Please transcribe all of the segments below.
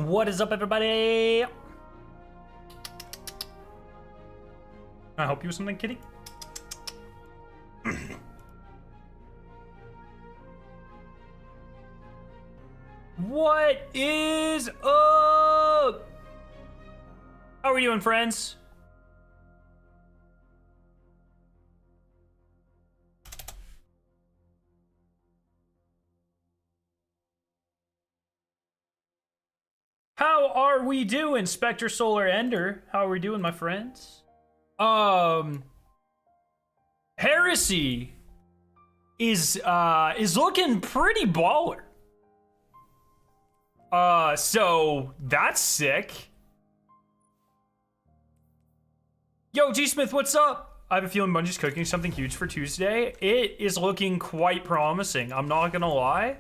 What is up, everybody? Can I help you with something, kitty? What is up? How are we doing, friends? How are we doing, Spectre Solar Ender? How are we doing, my friends? Heresy is looking pretty baller. So that's sick. Yo, G Smith, what's up? I have a feeling Bungie's cooking something huge for Tuesday. It is looking quite promising. I'm not gonna lie.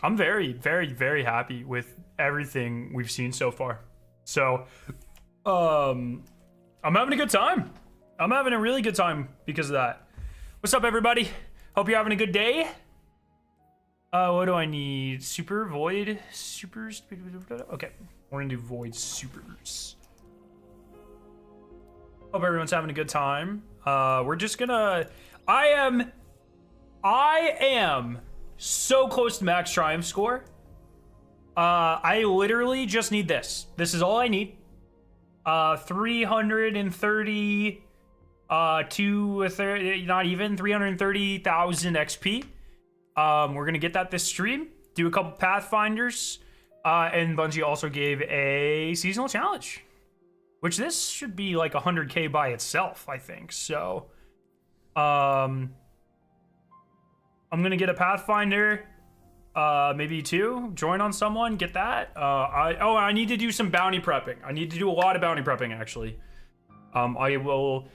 I'm very, very, very happy with everything we've seen so far. So, I'm having a good time. I'm having a really good time because of that. What's up, everybody? Hope you're having a good day. What do I need? Super, void, supers. Okay, we're gonna do void supers. Hope everyone's having a good time. We're just gonna. I am so close to max triumph score. I literally just need this. This is all I need. 330 not even 330,000 XP. We're gonna get that this stream. Do a couple pathfinders, and Bungie also gave a seasonal challenge, which this should be like 100k by itself, I think. So, I'm gonna get a pathfinder, maybe two. Join on someone, get that. I need to do some bounty prepping. I need to do a lot of bounty prepping, actually. I will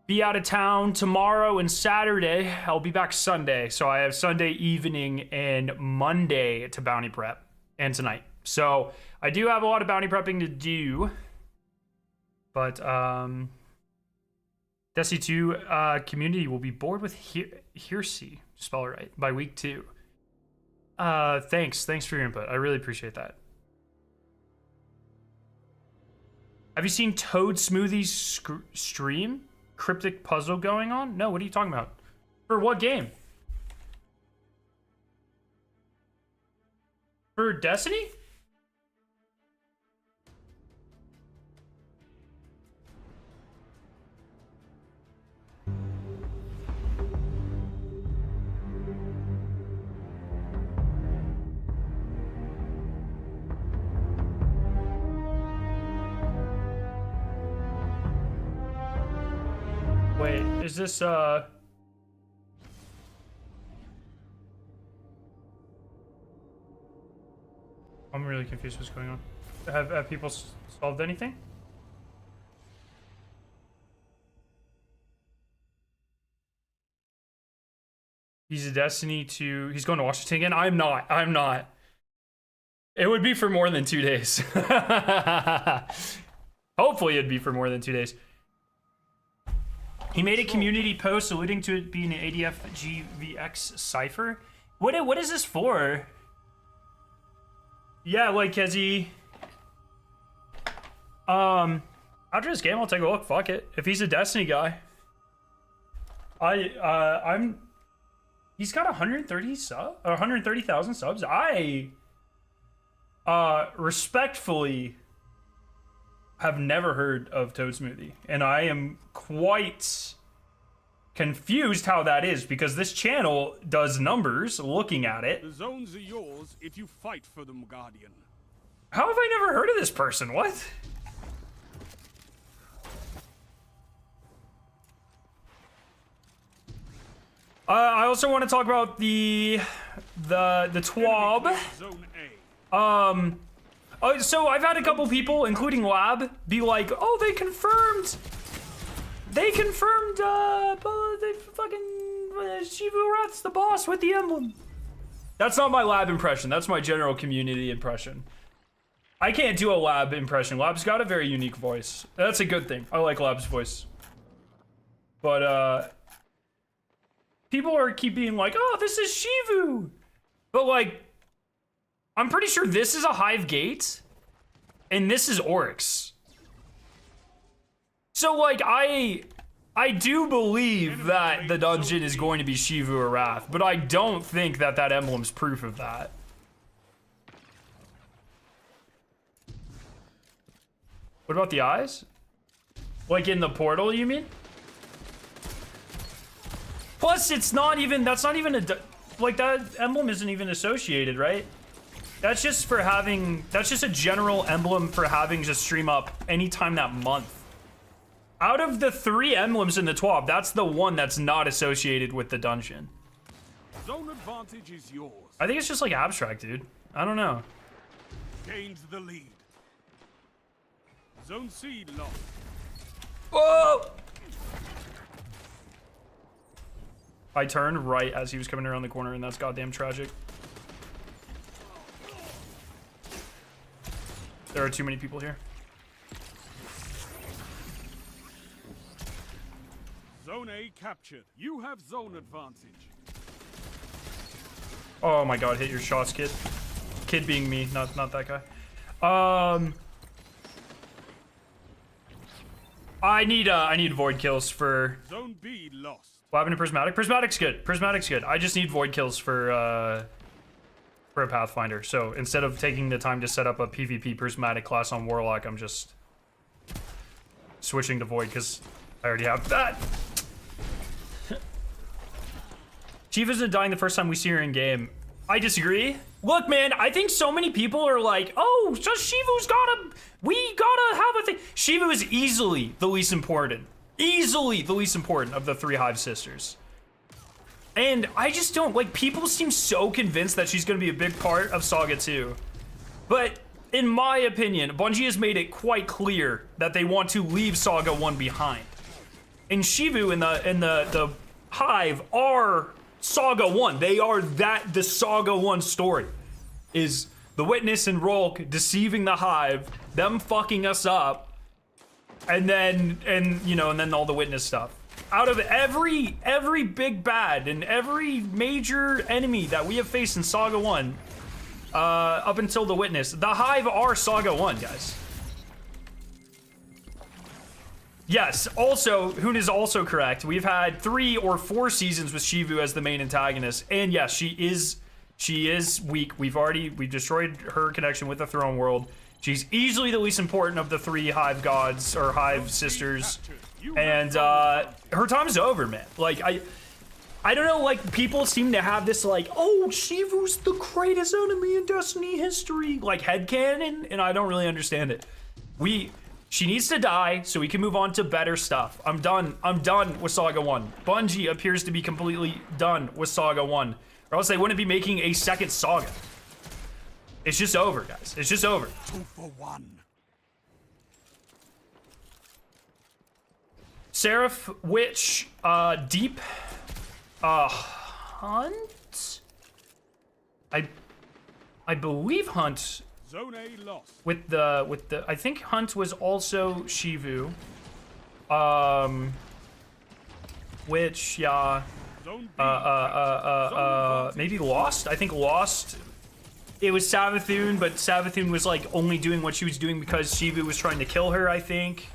be out of town tomorrow and Saturday. I'll be back Sunday, so I have Sunday evening and Monday to bounty prep, and tonight. So I do have a lot of bounty prepping to do, but Destiny 2 community will be bored with HERESY, spell it right, by week 2. Thanks for your input. I really appreciate that. Have you seen Toad Smoothie's stream? Cryptic puzzle going on? No, what are you talking about? For what game? For Destiny? Wait, is this, I'm really confused what's going on. Have people solved anything? He's a Destiny 2, he's going to Washington again? I'm not. It would be for more than 2 days. Hopefully it'd be for more than 2 days. He made a community post alluding to it being an ADF-GVX cipher. What is this for? Yeah, like, Kezi. After this game, I'll take a look. Fuck it. If he's a Destiny guy, he's got 130,000 subs. I respectfully have never heard of Toad Smoothie, and I am quite confused how that is, because this channel does numbers looking at it. The zones are yours if you fight for them, Guardian. How have I never heard of this person? What? I also want to talk about the TWAB. Zone A. So I've had a couple people, including Lab, be like, "Oh, they confirmed, they fucking Shivu Rat's the boss with the emblem." That's not my Lab impression. That's my general community impression. I can't do a Lab impression. Lab's got a very unique voice. That's a good thing. I like Lab's voice. But people keep being like, "Oh, this is Shivu," but like, I'm pretty sure this is a Hive Gate, and this is Oryx. So, like, I do believe that the dungeon is going to be Shivu or Wrath, but I don't think that that emblem's proof of that. What about the eyes? Like in the portal, you mean? Plus, it's not even, that's not even a, like that emblem isn't even associated, right? That's just for having, that's just a general emblem for having just stream up anytime that month. Out of the 3 emblems in the TWAB, that's the one that's not associated with the dungeon. Zone advantage is yours. I think it's just like abstract, dude. I don't know. Gains the lead. Zone C lost. Whoa! I turned right as he was coming around the corner, and that's goddamn tragic. There are too many people here. Zone A captured. You have zone advantage. Oh my god, hit your shots, kid. Kid being me, not that guy. I need void kills for... Zone B lost. What happened to Prismatic? Prismatic's good. Prismatic's good. I just need void kills for a Pathfinder. So instead of taking the time to set up a PvP Prismatic class on Warlock, I'm just switching to void because I already have that. Chief isn't dying the first time we see her in game. I disagree. Look, man, I think so many people are like, oh, just Shivu's we gotta have a thing. Shivu is easily the least important. Easily the least important of the 3 Hive sisters. And I just don't, like, people seem so convinced that she's gonna be a big part of Saga 2. But in my opinion, Bungie has made it quite clear that they want to leave Saga 1 behind. And Shivu and the Hive are Saga 1. They are the Saga 1 story. Is the Witness and Rolk deceiving the Hive, them fucking us up, and then all the Witness stuff. Out of every big bad and every major enemy that we have faced in Saga 1, up until the Witness, the Hive are Saga 1, guys. Yes, also, Hoon is also correct. We've had 3 or 4 seasons with Shivu as the main antagonist, and yes, she is weak. We've destroyed her connection with the Throne World. She's easily the least important of the 3 Hive gods or Hive sisters, and her time is over, man. Like I don't know. Like people seem to have this like, oh, Shivu's the greatest enemy in Destiny history, like headcanon, and I don't really understand it. She needs to die so we can move on to better stuff. I'm done with Saga 1. Bungie appears to be completely done with Saga 1. Or else they wouldn't be making a second Saga. It's just over, guys. It's just over. 2 for 1. Seraph, Witch, Deep, Hunt? I believe Hunt... Zone A lost. With the I think Hunt was also Shivu. Which yeah. Maybe Lost? I think Lost. It was Savathun, but Savathun was like only doing what she was doing because Shivu was trying to kill her, I think.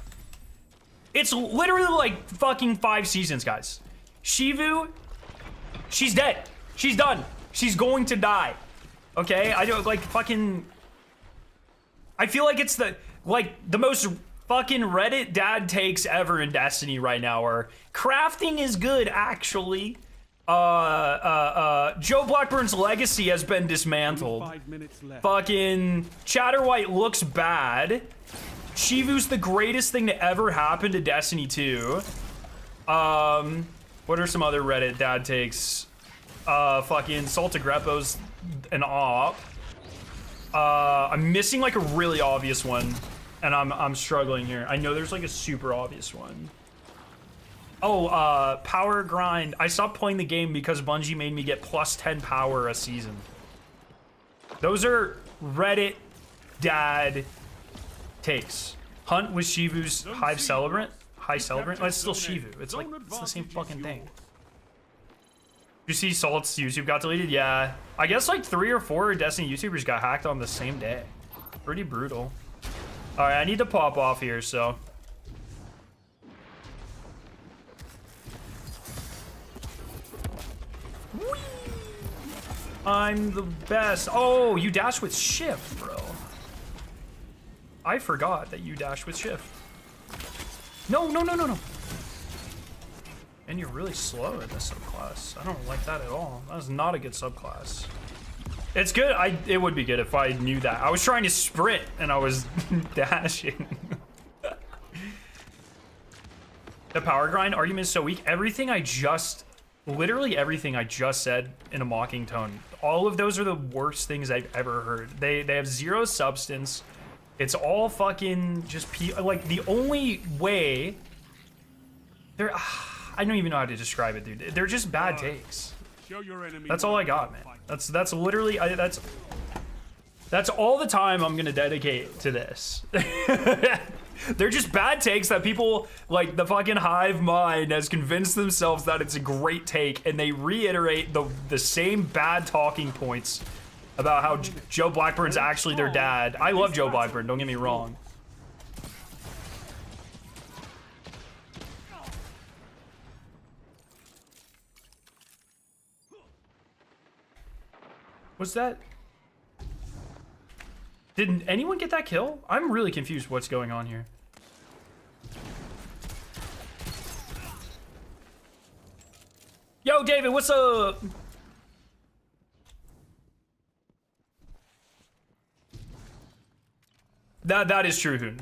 It's literally like fucking 5 seasons, guys. Shivu, she's dead. She's done. She's going to die. Okay? I don't like fucking... I feel like it's the most fucking Reddit dad takes ever in Destiny right now are crafting is good actually. Joe Blackburn's legacy has been dismantled. 5 minutes left. Fucking Chatterwhite looks bad. Shivu's the greatest thing to ever happen to Destiny 2. What are some other Reddit dad takes? Fucking Saltagrepo's an op. I'm missing like a really obvious one, and I'm struggling here. I know there's like a super obvious one. Oh, power grind. I stopped playing the game because Bungie made me get plus 10 power a season. Those are Reddit dad takes. Hunt was Shivu's Hive Celebrant. High Celebrant? Oh, it's still Shivu. It's like, it's the same fucking thing. You see Salt's YouTube got deleted? Yeah. I guess like 3 or 4 Destiny YouTubers got hacked on the same day. Pretty brutal. All right, I need to pop off here, so. Whee! I'm the best. Oh, you dash with shift, bro. I forgot that you dash with shift. No, no, no, no, no. And you're really slow in this subclass. I don't like that at all. That is not a good subclass. It's good. It would be good if I knew that. I was trying to sprint and I was dashing. The power grind argument is so weak. Everything I just, literally everything I just said in a mocking tone, all of those are the worst things I've ever heard. They have zero substance. It's all fucking just like the only way they're. I don't even know how to describe it, dude. They're just bad takes. That's all I got, man. That's literally that's all the time I'm gonna dedicate to this. They're just bad takes that people like the fucking hive mind has convinced themselves that it's a great take, and they reiterate the same bad talking points about how Joe Blackburn's actually their dad. I love Joe Blackburn, don't get me wrong. Was that? Did anyone get that kill? I'm really confused what's going on here. Yo, David, what's up? That is true, Hoon.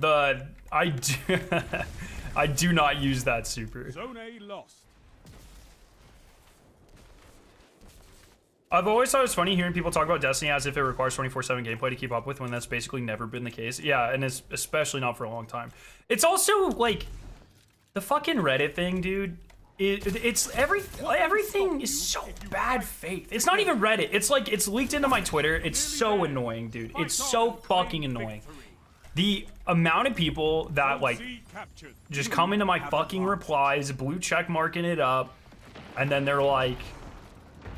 I do not use that super. Zone A lost. I've always thought it was funny hearing people talk about Destiny as if it requires 24/7 gameplay to keep up with, when that's basically never been the case. Yeah, and it's especially not for a long time. It's also like the fucking Reddit thing, dude. Everything is so bad faith. It's not even Reddit. It's like it's leaked into my Twitter. It's so annoying, dude. It's so fucking annoying. The amount of people that like just come into my fucking replies, blue check marking it up, and then they're like,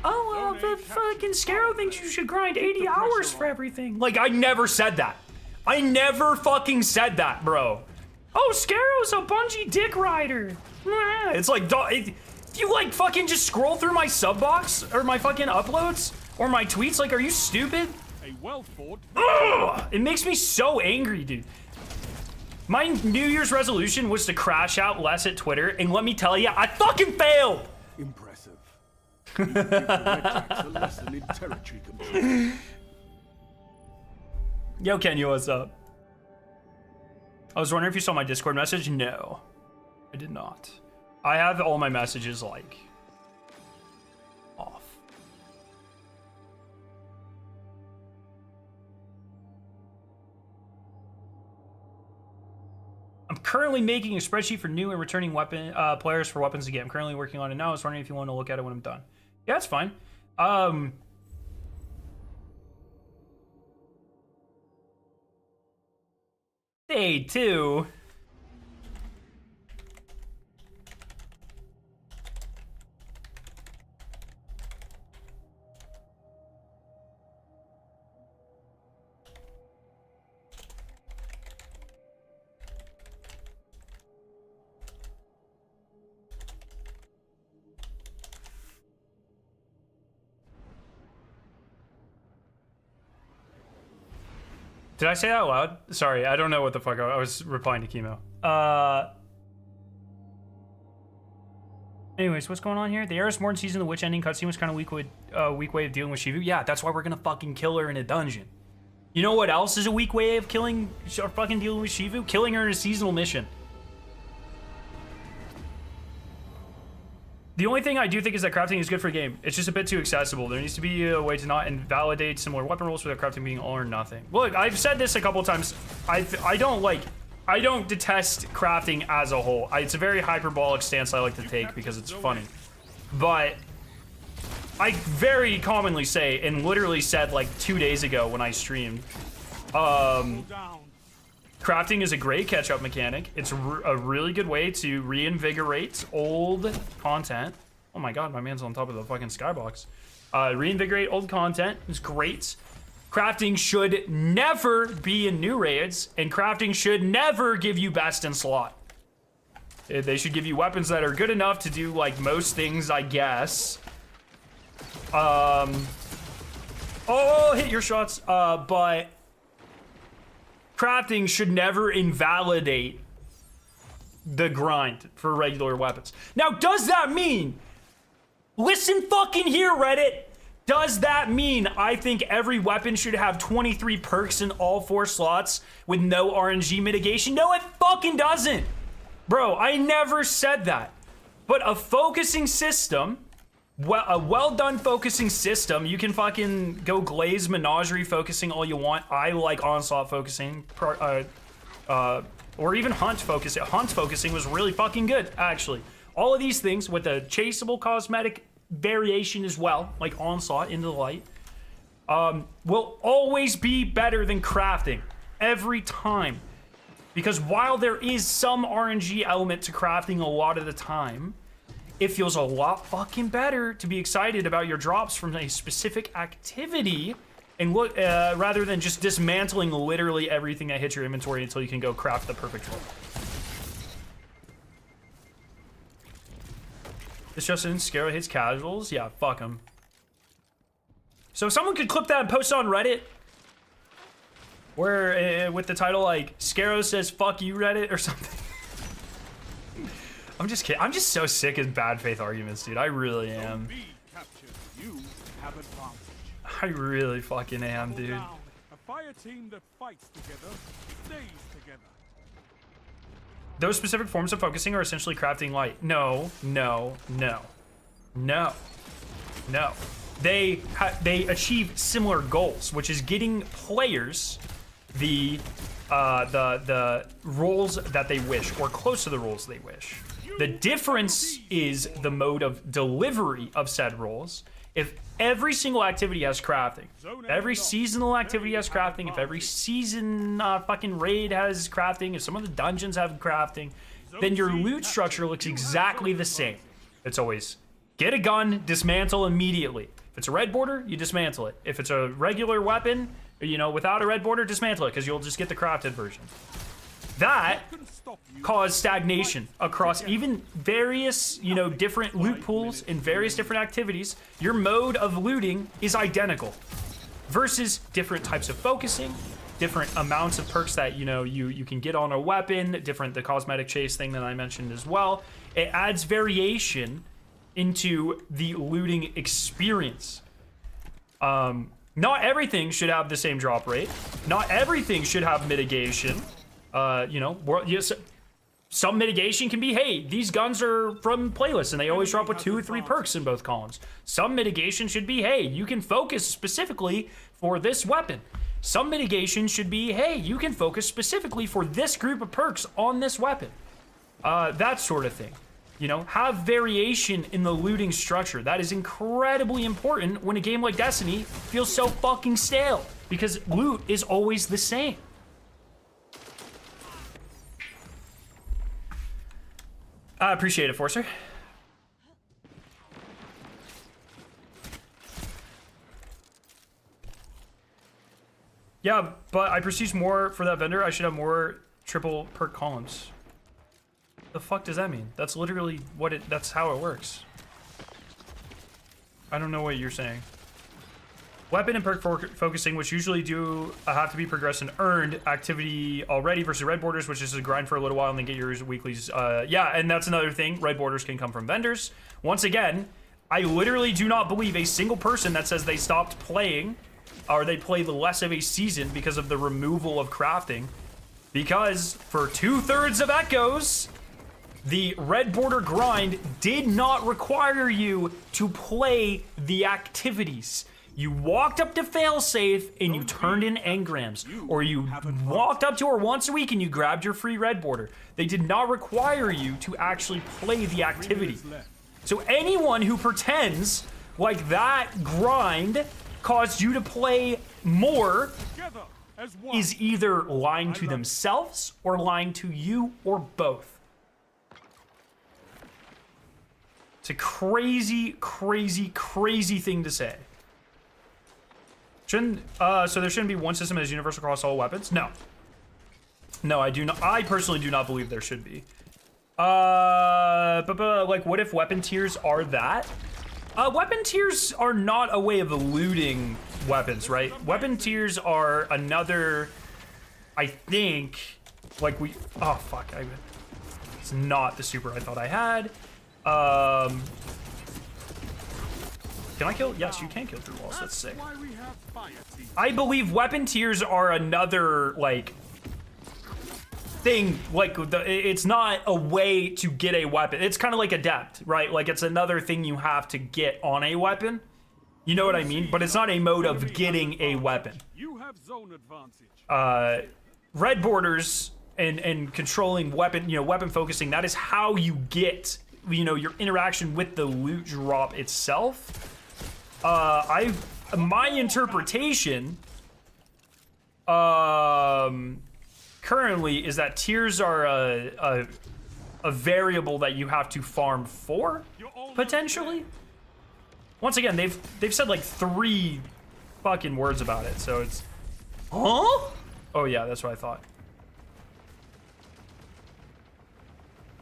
oh, well, the fucking Scarrow thinks you should grind 80 hours for everything. Like, I never said that. I never fucking said that, bro. Oh, Scarrow's a Bungie dick rider. It's like, if you like fucking just scroll through my sub box or my fucking uploads or my tweets, like, are you stupid? Ugh, it makes me so angry, dude. My New Year's resolution was to crash out less at Twitter, and let me tell you, I fucking failed. Impressive. You give the Red Jacks a lesson in territory control. Yo, Kenya, what's up? I was wondering if you saw my Discord message. No, I did not. I have all my messages, like, off. I'm currently making a spreadsheet for new and returning weapon players for weapons to get. I'm currently working on it now. I was wondering if you want to look at it when I'm done. Yeah, it's fine. Day 2. Did I say that out loud? Sorry, I don't know what the fuck. I was replying to Chemo. Anyways, what's going on here? The Eris Morton season, the witch ending cutscene was kind of weak way of dealing with Shivu. Yeah, that's why we're gonna fucking kill her in a dungeon. You know what else is a weak way of killing or fucking dealing with Shivu? Killing her in a seasonal mission. The only thing I do think is that crafting is good for a game. It's just a bit too accessible. There needs to be a way to not invalidate similar weapon rules without crafting being all or nothing. Look, I've said this a couple times. I don't detest crafting as a whole. It's a very hyperbolic stance I like to take because it's funny. But I very commonly say, and literally said like 2 days ago when I streamed, crafting is a great catch-up mechanic. It's a really good way to reinvigorate old content Oh my god, my man's on top of the fucking skybox. Reinvigorate old content is great. Crafting should never be in new raids, and crafting should never give you best in slot. They should give you weapons that are good enough to do like most things, I guess. Oh, hit your shots. But crafting should never invalidate the grind for regular weapons. Now, does that mean, listen fucking here, Reddit, does that mean I think every weapon should have 23 perks in all 4 slots with no RNG mitigation? No, it fucking doesn't. Bro, I never said that. But a focusing system, a well-done focusing system, you can fucking go Glaze Menagerie focusing all you want. I like Onslaught focusing, or even Hunt focusing. Hunt focusing was really fucking good, actually. All of these things with a chaseable cosmetic variation as well, like Onslaught into the light, will always be better than crafting every time. Because while there is some RNG element to crafting a lot of the time, it feels a lot fucking better to be excited about your drops from a specific activity and look rather than just dismantling literally everything that hits your inventory until you can go craft the perfect drop. This just in, Scarrow hits casuals. Yeah, fuck him. So if someone could clip that and post it on Reddit, where with the title like Scarrow says "fuck you, Reddit" or something. I'm just kidding. I'm just so sick of bad faith arguments, dude. I really am. I really fucking am, dude. A fire team that fights together stays together. Those specific forms of focusing are essentially crafting light. No, no, no, no, no. They achieve similar goals, which is getting players the roles that they wish, or close to the roles they wish. The difference is the mode of delivery of said roles. If every single activity has crafting, if every seasonal activity has crafting, if every season fucking raid has crafting, if some of the dungeons have crafting, then your loot structure looks exactly the same. It's always get a gun, dismantle immediately. If it's a red border, you dismantle it. If it's a regular weapon, you know, without a red border, dismantle it, because you'll just get the crafted version. That caused stagnation across even various, you know, different loot pools in various different activities. Your mode of looting is identical versus different types of focusing, different amounts of perks that, you know, you can get on a weapon, the cosmetic chase thing that I mentioned as well. It adds variation into the looting experience. Not everything should have the same drop rate. Not everything should have mitigation. You know, some mitigation can be, hey, these guns are from playlists and they always drop with 2 or 3 perks in both columns. Some mitigation should be, hey, you can focus specifically for this weapon. Some mitigation should be, hey, you can focus specifically for this group of perks on this weapon. That sort of thing. You know, have variation in the looting structure. That is incredibly important when a game like Destiny feels so fucking stale, because loot is always the same. I appreciate it, Forcer. Yeah, but I prestige more for that vendor. I should have more triple perk columns. The fuck does that mean? That's literally what that's how it works. I don't know what you're saying. Weapon and perk focusing, which usually do have to be progressed and earned activity already, versus red borders, which is a grind for a little while and then get your weeklies. Yeah, and that's another thing. Red borders can come from vendors. Once again, I literally do not believe a single person that says they stopped playing or they played less of a season because of the removal of crafting. Because for 2/3 of echoes, the red border grind did not require you to play the activities. You walked up to failsafe and you turned in engrams, or you walked up to her once a week and you grabbed your free red border. They did not require you to actually play the activity. So anyone who pretends like that grind caused you to play more is either lying to themselves or lying to you, or both. It's a crazy, crazy, crazy thing to say. So there shouldn't be one system that is universal across all weapons? No. No, I do not. I personally do not believe there should be. But like, what if weapon tiers are that? Weapon tiers are not a way of looting weapons, right? Weapon tiers are another, I think, like oh fuck, it's not the super I thought I had. Can I kill? Yes, you can kill through walls. That's sick. I believe weapon tiers are another, like, thing. Like, it's not a way to get a weapon. It's kind of like adept, right? Like, it's another thing you have to get on a weapon. You know what I mean? But it's not a mode of getting a weapon. You have zone advantage. Red borders and controlling weapon, weapon focusing, that is how you get, your interaction with the loot drop itself. My interpretation, currently is that tiers are a variable that you have to farm for, potentially. Once again, they've said like 3 fucking words about it, so it's, huh? Oh yeah, that's what I thought.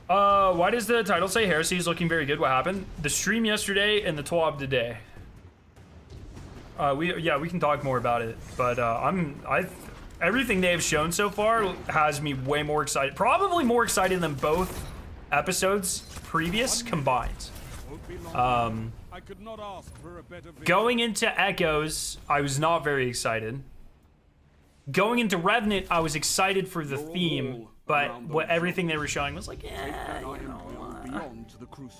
Why does the title say Heresy is looking very good? What happened? The stream yesterday and the TWAB today. We can talk more about it, but everything they have shown so far has me way more excited. Probably more excited than both episodes previous combined. I could not ask for a better Going into Echoes, I was not very excited. Going into Revenant, I was excited for the theme, but everything they were showing was like, yeah,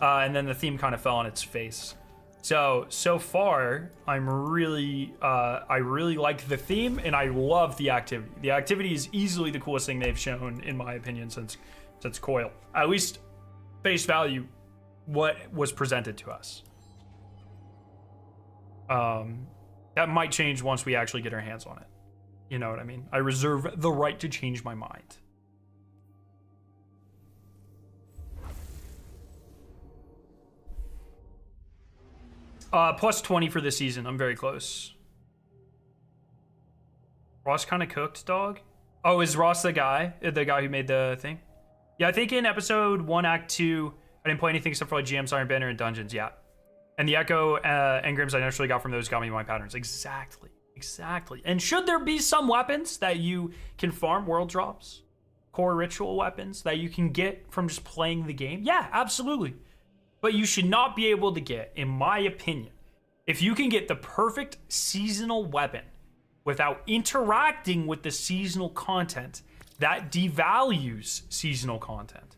and then the theme kind of fell on its face. So far, I really like the theme, and I love the activity. The activity is easily the coolest thing they've shown, in my opinion, since Coil. At least face value, what was presented to us. That might change once we actually get our hands on it. You know what I mean? I reserve the right to change my mind. Plus 20 for this season. I'm very close. Ross kind of cooked, dog. Oh, is Ross the guy who made the thing? Yeah, I think in episode 1, act 2, I didn't play anything except for like GM's Iron Banner and Dungeons. Yeah. And the Echo engrams I naturally got from those got me my patterns. Exactly. And should there be some weapons that you can farm world drops? Core ritual weapons that you can get from just playing the game? Yeah, absolutely. But you should not be able to get, in my opinion, if you can get the perfect seasonal weapon without interacting with the seasonal content, that devalues seasonal content.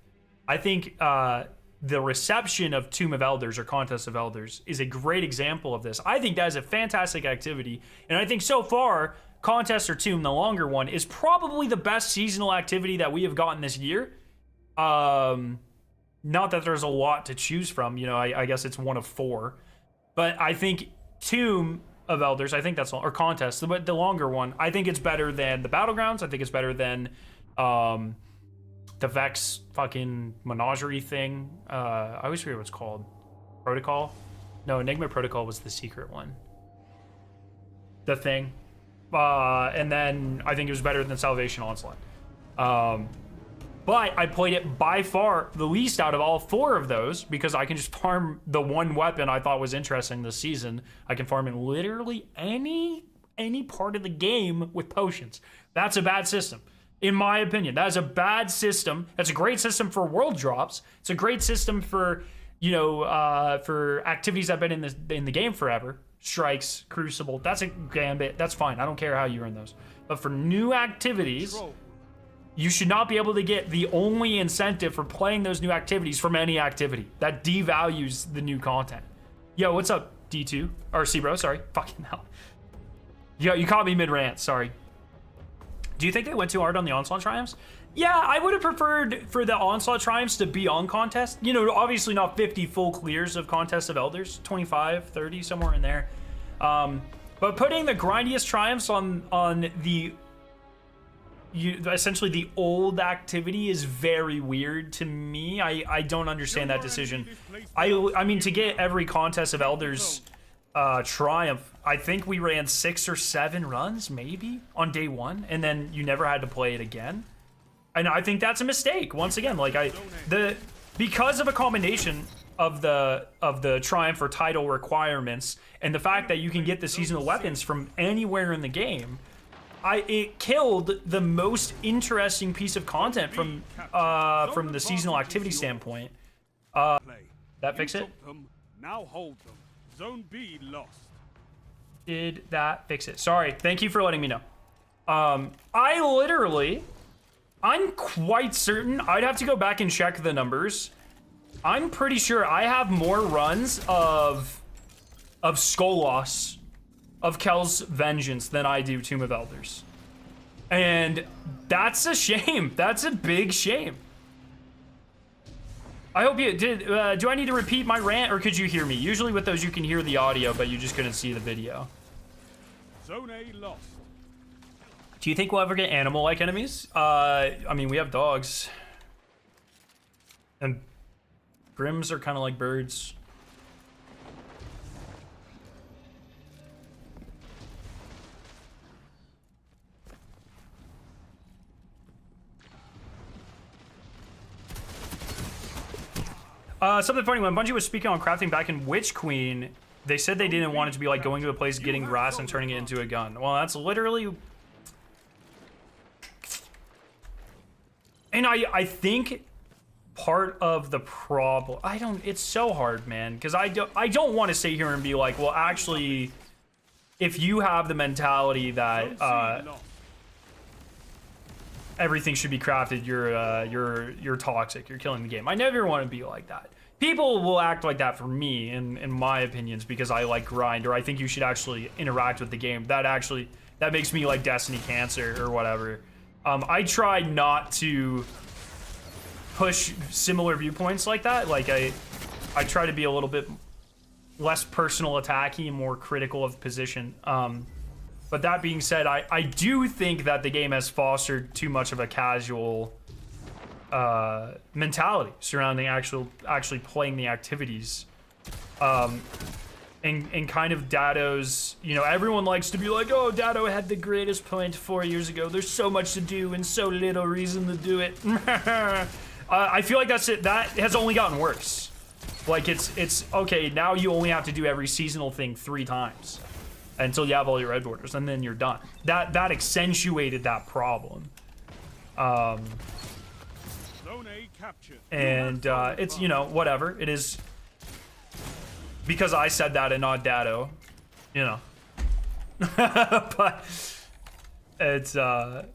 I think the reception of Tomb of Elders or Contest of Elders is a great example of this. I think that is a fantastic activity. And I think so far, Contest or Tomb, the longer one, is probably the best seasonal activity that we have gotten this year. Not that there's a lot to choose from, I guess it's one of 4. But I think Tomb of Elders, I think that's, or Contest, but the longer one, I think it's better than the Battlegrounds. I think it's better than the Vex fucking menagerie thing. I always forget what it's called. Protocol? No, Enigma Protocol was the secret one. The thing. And then I think it was better than Salvation Onslaught. But I played it by far the least out of all 4 of those because I can just farm the one weapon I thought was interesting this season. I can farm in literally any part of the game with potions. That's a bad system, in my opinion. That is a bad system. That's a great system for world drops. It's a great system for, for activities that have been in the game forever. Strikes, Crucible. That's a gambit. That's fine. I don't care how you earn those. But for new activities, you should not be able to get the only incentive for playing those new activities from any activity. That devalues the new content. Yo, what's up, D2? Or C-Bro, sorry. Fucking hell. Yo, you caught me mid-rant, sorry. Do you think they went too hard on the Onslaught Triumphs? Yeah, I would have preferred for the Onslaught Triumphs to be on Contest. Obviously not 50 full clears of Contest of Elders. 25, 30, somewhere in there. But putting the grindiest Triumphs on the essentially the old activity is very weird to me. I don't understand that decision. I mean, to get every contest of Elders Triumph, I think we ran 6 or 7 runs maybe on day 1, and then you never had to play it again. And I think that's a mistake. Once again, like because of a combination of the Triumph or title requirements and the fact that you can get the seasonal weapons from anywhere in the game, it killed the most interesting piece of content from the seasonal activity standpoint. That fix it? Now hold them. Zone B lost. Did that fix it? Sorry. Thank you for letting me know. I'm quite certain. I'd have to go back and check the numbers. I'm pretty sure I have more runs of Skolos, of Kel's Vengeance, than I do Tomb of Elders. And that's a shame. That's a big shame. I hope you did. Do I need to repeat my rant, or could you hear me? Usually with those you can hear the audio, but you just couldn't see the video. Zone A lost. Do you think we'll ever get animal-like enemies? I mean, we have dogs. And Grims are kind of like birds. Something funny, when Bungie was speaking on crafting back in Witch Queen, they said they didn't want it to be like going to a place, getting grass, and turning it into a gun. Well, that's literally... And I think part of the problem... It's so hard, man, because I don't want to sit here and be like, well, actually, if you have the mentality that everything should be crafted, you're toxic, you're killing the game. I never want to be like that. People will act like that for me, in my opinions, because I like grind, or I think you should actually interact with the game. That makes me like Destiny cancer or whatever. I try not to push similar viewpoints like that. Like I try to be a little bit less personal attacky and more critical of position. But that being said, I do think that the game has fostered too much of a casual mentality surrounding actually playing the activities. And kind of Dado's, everyone likes to be like, oh, Dado had the greatest point 4 years ago. There's so much to do and so little reason to do it. I feel like that's it. That has only gotten worse. Like it's okay, now you only have to do every seasonal thing 3 times until you have all your red borders, and then you're done. That accentuated that problem. And it's, whatever. It is because I said that and not Dado, but it's 7K.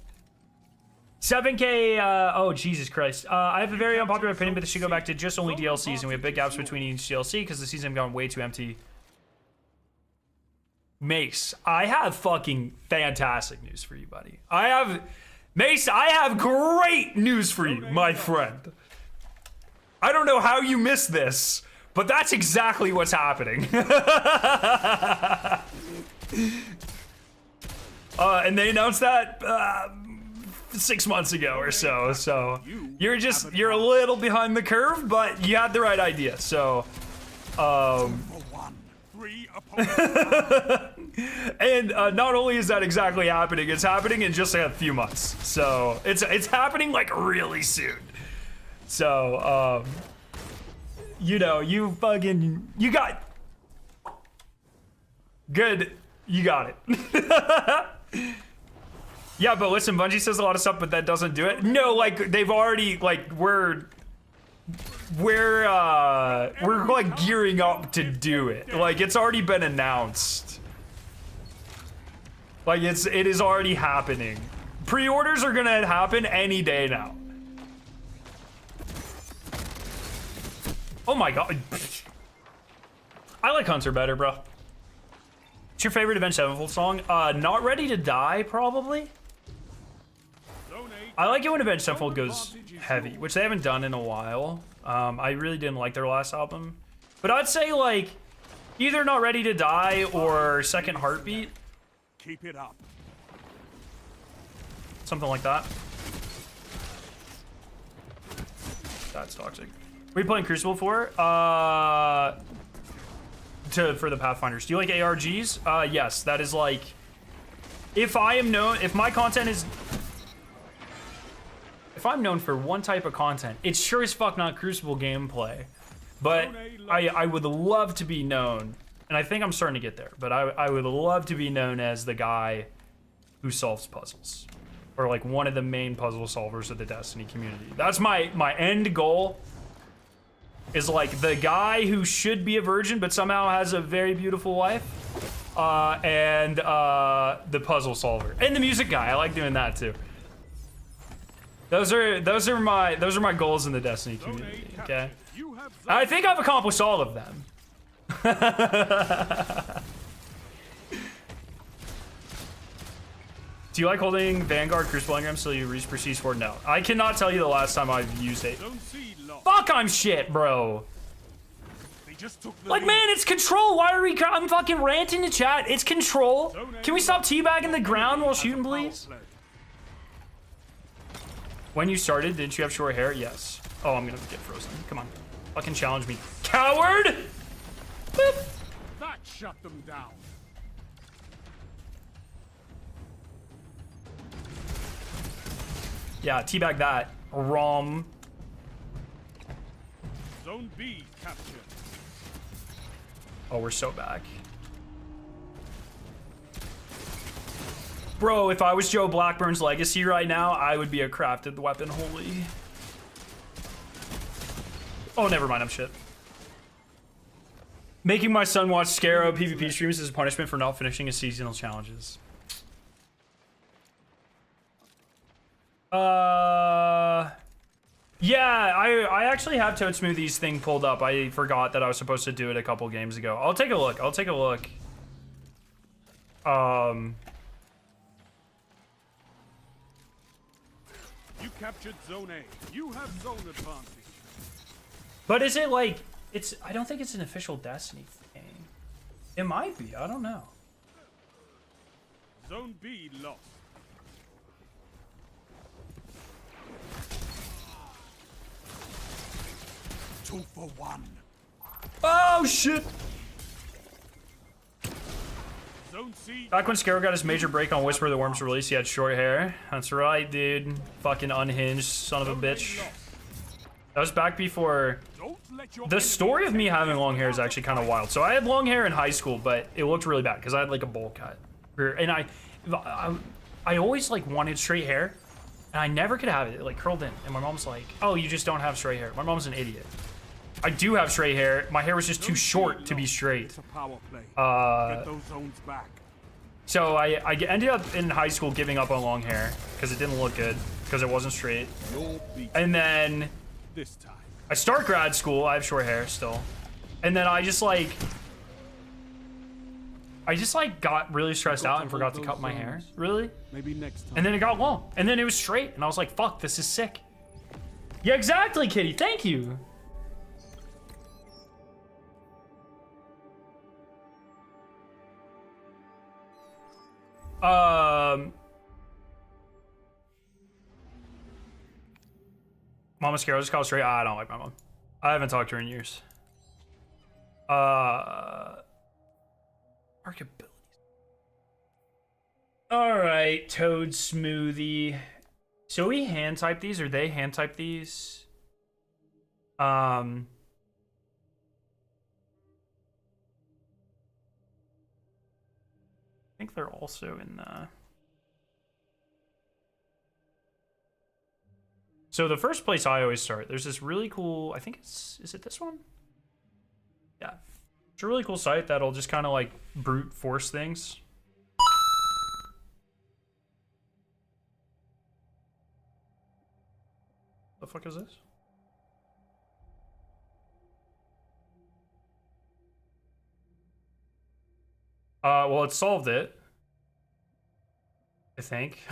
Oh, Jesus Christ. I have a very unpopular opinion, but this should go back to just only DLCs, and we have big gaps between each DLC because the season have gone way too empty. Mace, I have fucking fantastic news for you, buddy. Mace, I have great news for you, my friend. I don't know how you missed this, but that's exactly what's happening. And they announced that 6 months ago or so. So you're a little behind the curve, but you had the right idea. So, and not only is that exactly happening, it's happening in just a few months. So it's happening like really soon. So, you got good. You got it. Yeah, but listen, Bungie says a lot of stuff, but that doesn't do it. No, like they've already we're like gearing up to do it. Like it's already been announced. Like it is already happening. Pre-orders are gonna happen any day now. Oh my god. I like Hunter better, bro. What's your favorite Avenged Sevenfold song? Not Ready to Die, probably. I like it when Avenged Sevenfold goes heavy, which they haven't done in a while. I really didn't like their last album. But I'd say like either Not Ready to Die or Second Heartbeat. Keep it up. something like that. That's toxic. What are you playing Crucible for? For the Pathfinders. Do you like ARGs? Yes, that is like, if my content is, if I'm known for one type of content, it's sure as fuck not Crucible gameplay. But I would love to be known, and I think I'm starting to get there, but I would love to be known as the guy who solves puzzles. Or like one of the main puzzle solvers of the Destiny community. That's my end goal. Is like the guy who should be a virgin but somehow has a very beautiful wife. And the puzzle solver. And the music guy. I like doing that too. Those are my goals in the Destiny community, okay? I think I've accomplished all of them. Do you like holding Vanguard Crucible engrams so you reach Prestige 4? No. I cannot tell you the last time I've used it. Fuck, I'm shit, bro. Like, man, it's Control. Why are we... I'm fucking ranting to chat. It's Control. Can we stop teabagging the ground while shooting, please? When you started, didn't you have short hair? Yes. Oh, I'm gonna get frozen. Come on. Fucking challenge me. Coward! Boop. That shut them down. Yeah, teabag that. Rom. Zone B captured. Oh, we're so back. Bro, if I was Joe Blackburn's legacy right now, I would be a crafted weapon, holy. Oh, never mind, I'm shit. Making my son watch Scarab PvP streams is a punishment for not finishing his seasonal challenges. Yeah, I actually have Toad Smoothie's thing pulled up. I forgot that I was supposed to do it a couple games ago. I'll take a look. You captured Zone A. You have zone advantage. But is it like, I don't think it's an official Destiny thing. It might be, I don't know. Zone B lost. Two for one. Oh shit! Zone C. Back when Scarab got his major break on Whisper of the Worm's release, he had short hair. That's right, dude. Fucking unhinged son of a bitch. That was back before... The story of me having long hair is actually kind of wild. So I had long hair in high school, but it looked really bad because I had like a bowl cut. And I always like wanted straight hair, and I never could have it like curled in. And my mom's like, "Oh, you just don't have straight hair." My mom's an idiot. I do have straight hair. My hair was just too short to be straight. Get those zones back. So I ended up in high school giving up on long hair because it didn't look good because it wasn't straight. And then This time. I start grad school. I have short hair still. And then I just like got really stressed out and forgot to cut my hair. Really? Maybe next time. And then it got long. And then it was straight. And I was like, fuck, this is sick. Yeah, exactly, Kitty. Thank you. Mama Scarrow just called straight. I don't like my mom. I haven't talked to her in years. Arc abilities. All right, Toad Smoothie. So we hand type these, or they hand type these? I think they're also in the... So the first place I always start, there's this really cool, I think is it this one? Yeah. It's a really cool site that'll just kind of like brute force things. The fuck is this? Well, it solved it. I think.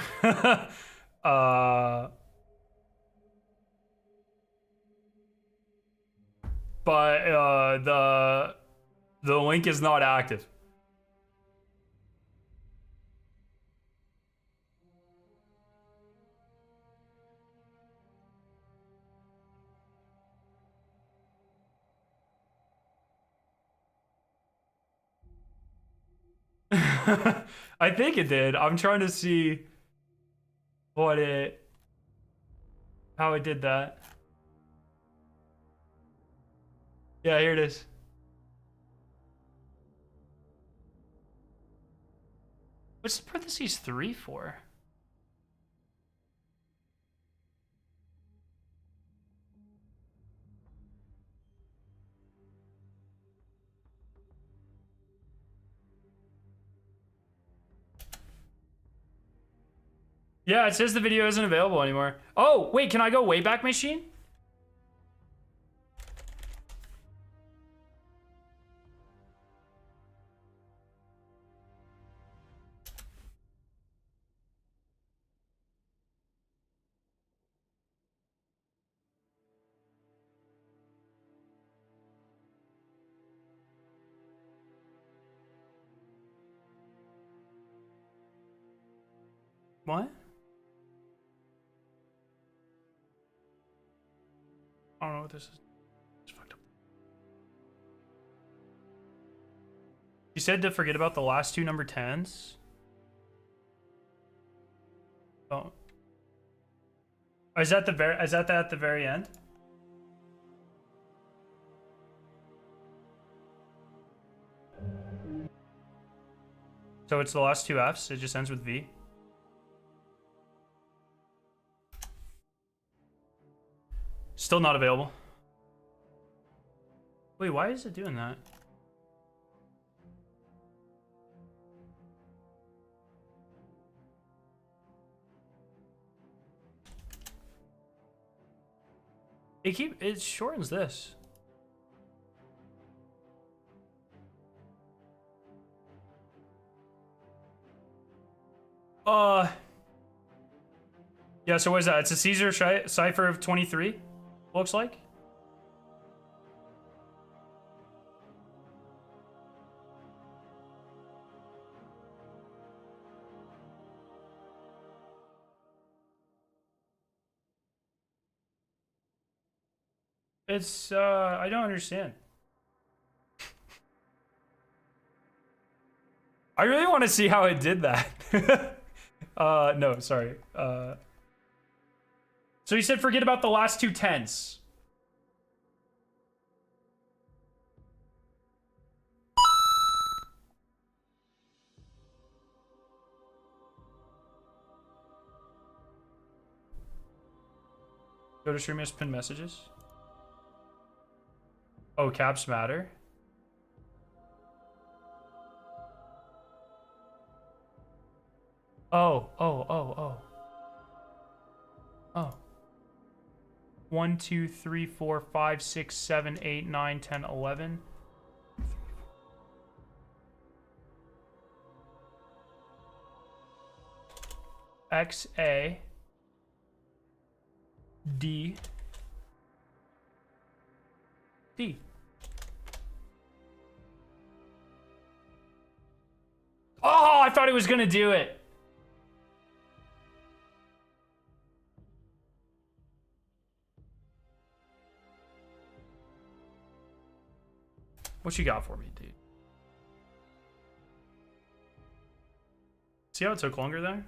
But the link is not active. I think it did. I'm trying to see how it did that. Yeah, here it is. What's the parentheses 3 for? Yeah, it says the video isn't available anymore. Oh, wait, can I go Wayback Machine? What? I don't know what this is. It's fucked up. You said to forget about the last two number 10s? Oh. Is that at the very end? So it's the last two Fs, it just ends with V? Still not available. Wait, why is it doing that? It shortens this. Yeah, so what is that? It's a Caesar cipher of 23, looks like. It's, I don't understand. I really want to see how it did that. No, sorry. So you said forget about the last two 10s. Go to stream as pinned messages. Oh, caps matter. Oh. 1, 2, 3, 4, 5, 6, 7, 8, 9, 10, 11. X, A, D, D. Oh, I thought he was gonna do it. What you got for me, dude? See how it took longer there?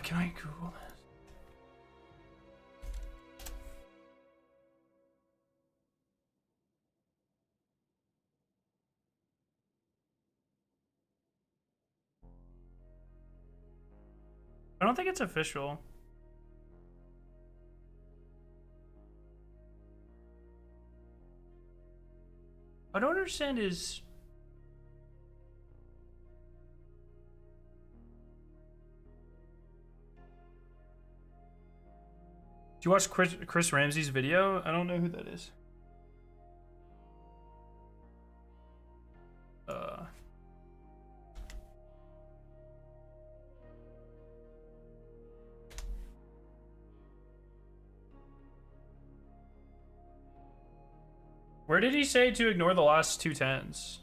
Can I Google this? I don't think it's official. I don't understand his... Did you watch Chris Ramsey's video? I don't know who that is. Where did he say to ignore the last two 10s?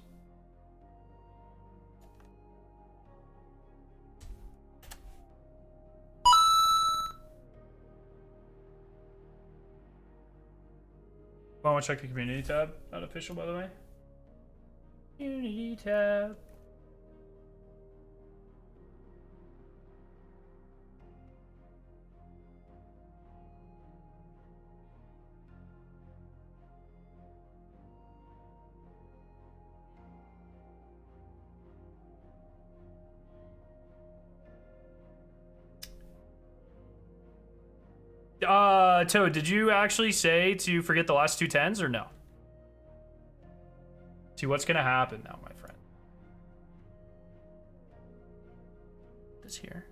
I want to check the community tab. Not official, by the way. Community tab. Toad, did you actually say to forget the last 2 10s or no? See what's gonna happen now, my friend. This here.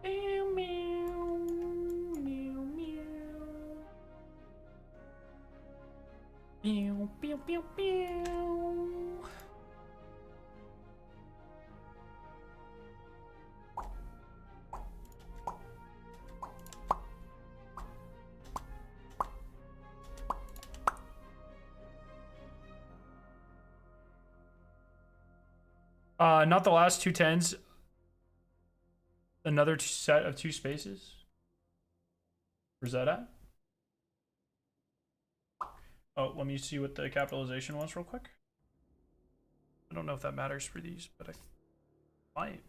Meow, meow, meow, meow. Meow, meow, meow, meow. Not the last 2 10s. Another set of 2 spaces. Where's that at? Oh, let me see what the capitalization was real quick. I don't know if that matters for these, but I might.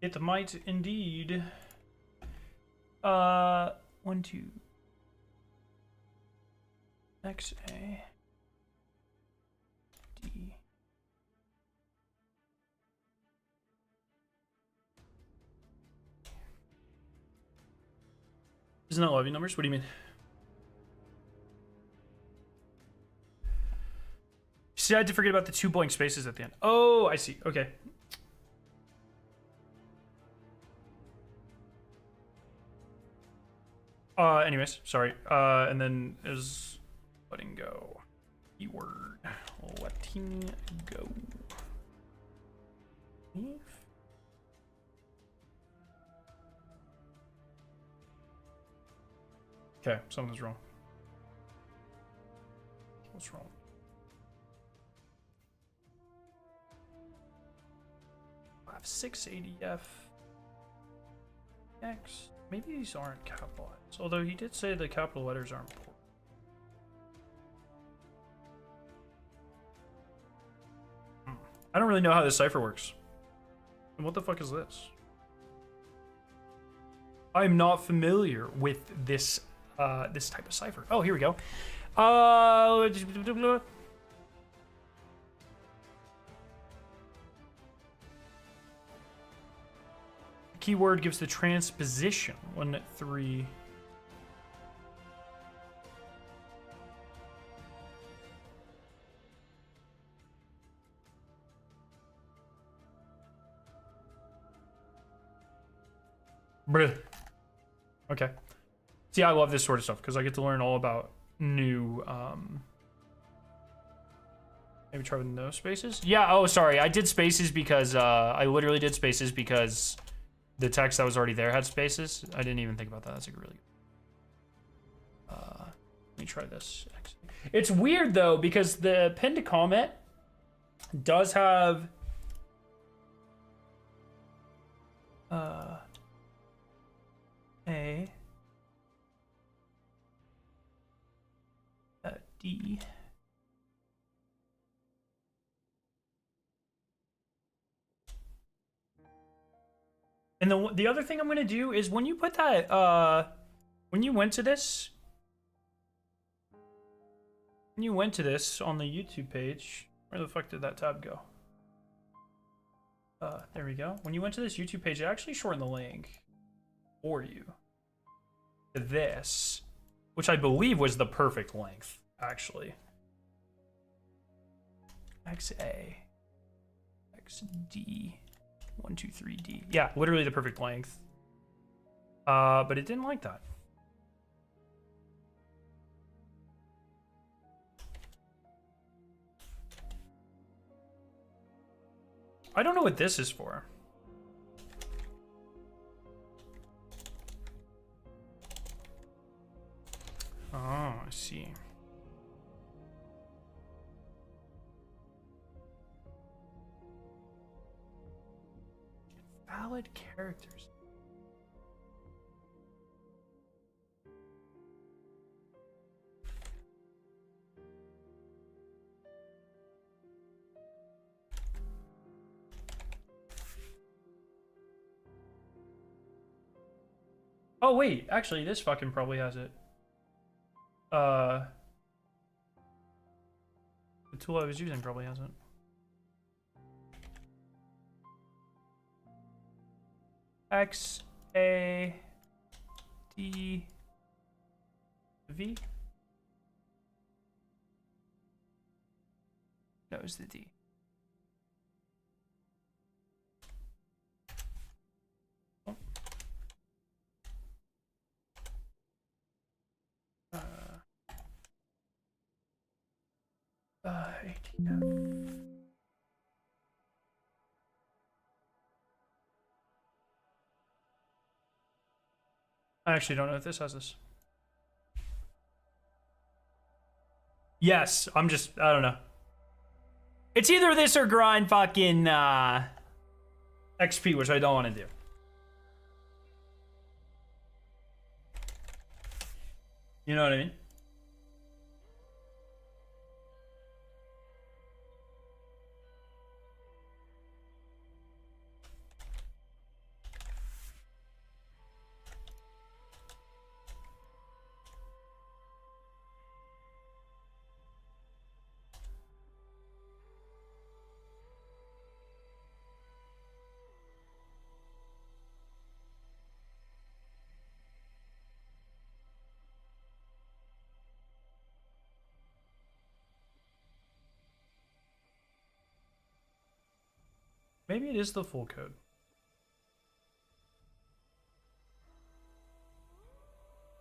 It might indeed. 1, 2. X, A. D. Isn't that lobby numbers? What do you mean? See, I had to forget about the 2 blank spaces at the end. Oh, I see. Okay. Anyways, sorry. And then is letting go. Keyword. Letting go. Leave. Okay, something's wrong. What's wrong? I have 6 ADF X. Maybe these aren't capitalized. Although he did say the capital letters are important. I don't really know how this cipher works. And what the fuck is this? I'm not familiar with this this type of cipher. Oh, here we go. Keyword gives the transposition. 1, 3. Bruh. Okay. See, I love this sort of stuff because I get to learn all about new, maybe try with no spaces? Yeah, oh, sorry. I did spaces because, I literally did spaces because the text that was already there had spaces. I didn't even think about that. That's a really good. Let me try this. It's weird, though, because the pinned comment does have, A. D. And the other thing I'm gonna do is when you put that when you went to this on the YouTube page, where the fuck did that tab go? There we go. When you went to this YouTube page, it actually shortened the link for you to this, which I believe was the perfect length, actually. XA, XD, 1, 2, 3D. Yeah, literally the perfect length. But it didn't like that. I don't know what this is for. Oh, I see. Valid characters. Oh wait, actually this fucking probably has it. The tool I was using probably has it. X A D V. No, it's the D. Oh. ATF. I actually don't know if this has this. Yes, I don't know. It's either this or grind fucking XP, which I don't want to do. You know what I mean? Maybe it is the full code.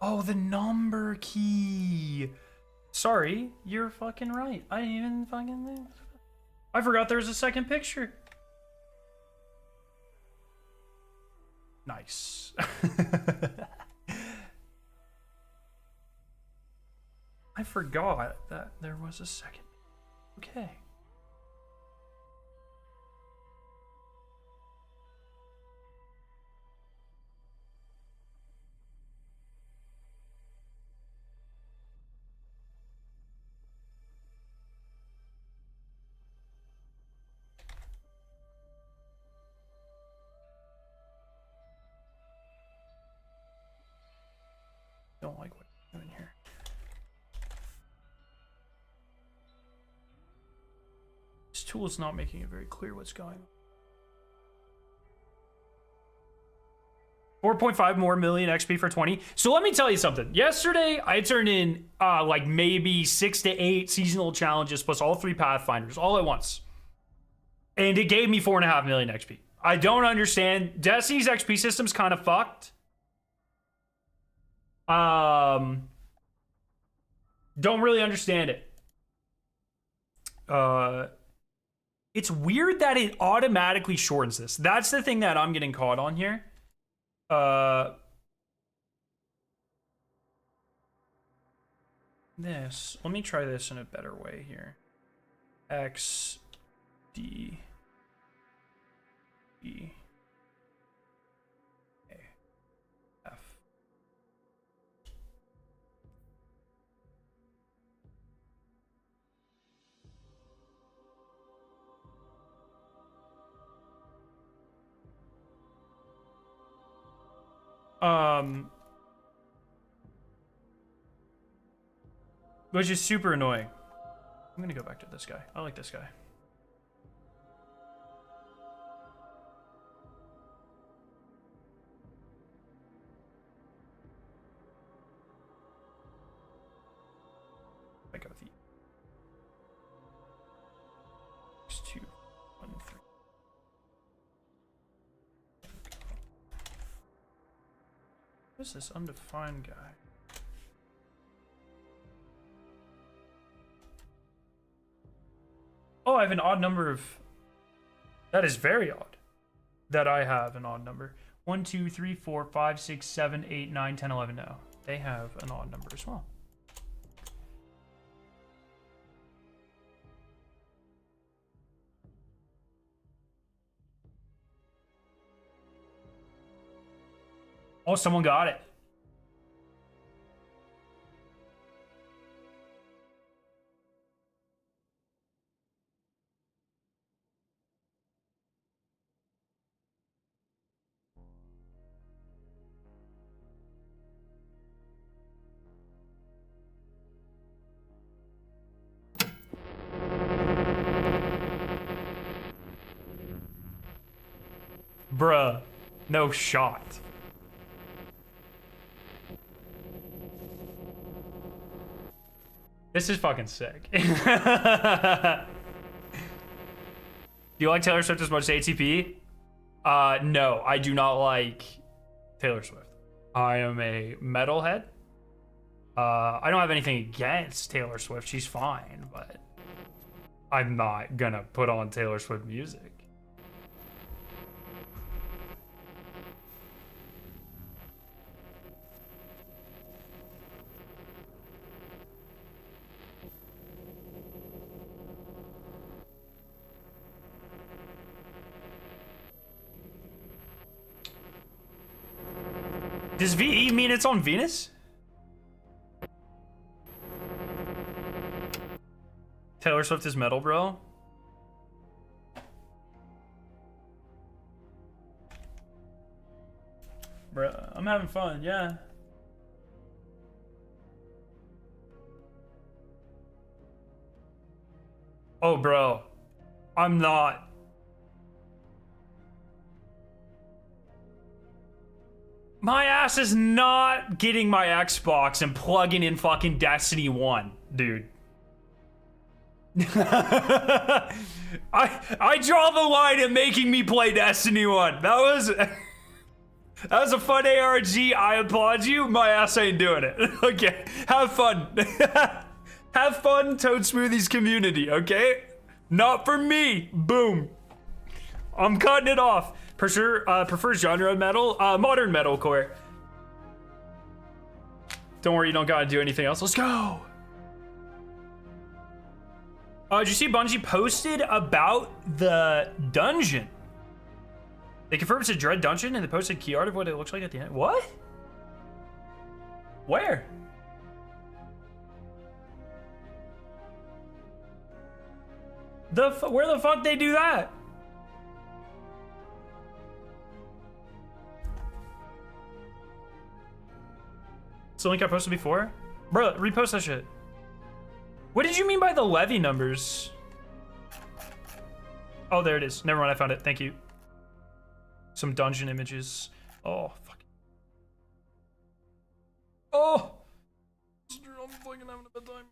Oh, the number key. Sorry, you're fucking right. I didn't even fucking... I forgot there was a second picture. Nice. I forgot that there was a second. Okay. Don't like what I'm doing here. This tool is not making it very clear what's going on. 4.5 more million XP for 20. So let me tell you something. Yesterday, I turned in like maybe 6 to 8 seasonal challenges plus all 3 Pathfinders all at once. And it gave me 4.5 million XP. I don't understand. Destiny's XP system's kind of fucked. Don't really understand it. It's weird that it automatically shortens this. That's the thing that I'm getting caught on here. Let me try this in a better way here. X, D, E, A, F. Which is super annoying. I'm gonna go back to this guy. I like this guy. go with the 6, 2, 1, 3. What's this undefined guy? Oh, I have an odd number of. That is very odd. That I have an odd number. 1, 2, 3, 4, 5, 6, 7, 8, 9, 10, 11. No, they have an odd number as well. Oh, someone got it. Bruh, no shot. This is fucking sick. Do you like Taylor Swift as much as ATP? No, I do not like Taylor Swift. I am a metalhead. I don't have anything against Taylor Swift. She's fine, but I'm not gonna put on Taylor Swift music. Does VE mean it's on Venus? Taylor Swift is metal, bro. Bruh, I'm having fun, yeah. Oh, bro. I'm not. My ass is not getting my Xbox and plugging in fucking Destiny 1, dude. I draw the line at making me play Destiny 1. That was a fun ARG. I applaud you. My ass ain't doing it. Okay, have fun. Have fun, Toad Smoothies community, okay? Not for me. Boom. I'm cutting it off. Prefers genre metal, modern metalcore. Don't worry, you don't gotta do anything else. Let's go. Did you see Bungie posted about the dungeon? They confirmed it's a Dread dungeon and they posted key art of what it looks like at the end. What? Where? Where the fuck they do that? It's the link I posted before? Bro, repost that shit. What did you mean by the levy numbers? Oh, there it is. Never mind, I found it. Thank you. Some dungeon images. Oh, fuck. Oh! I'm fucking having a bad time.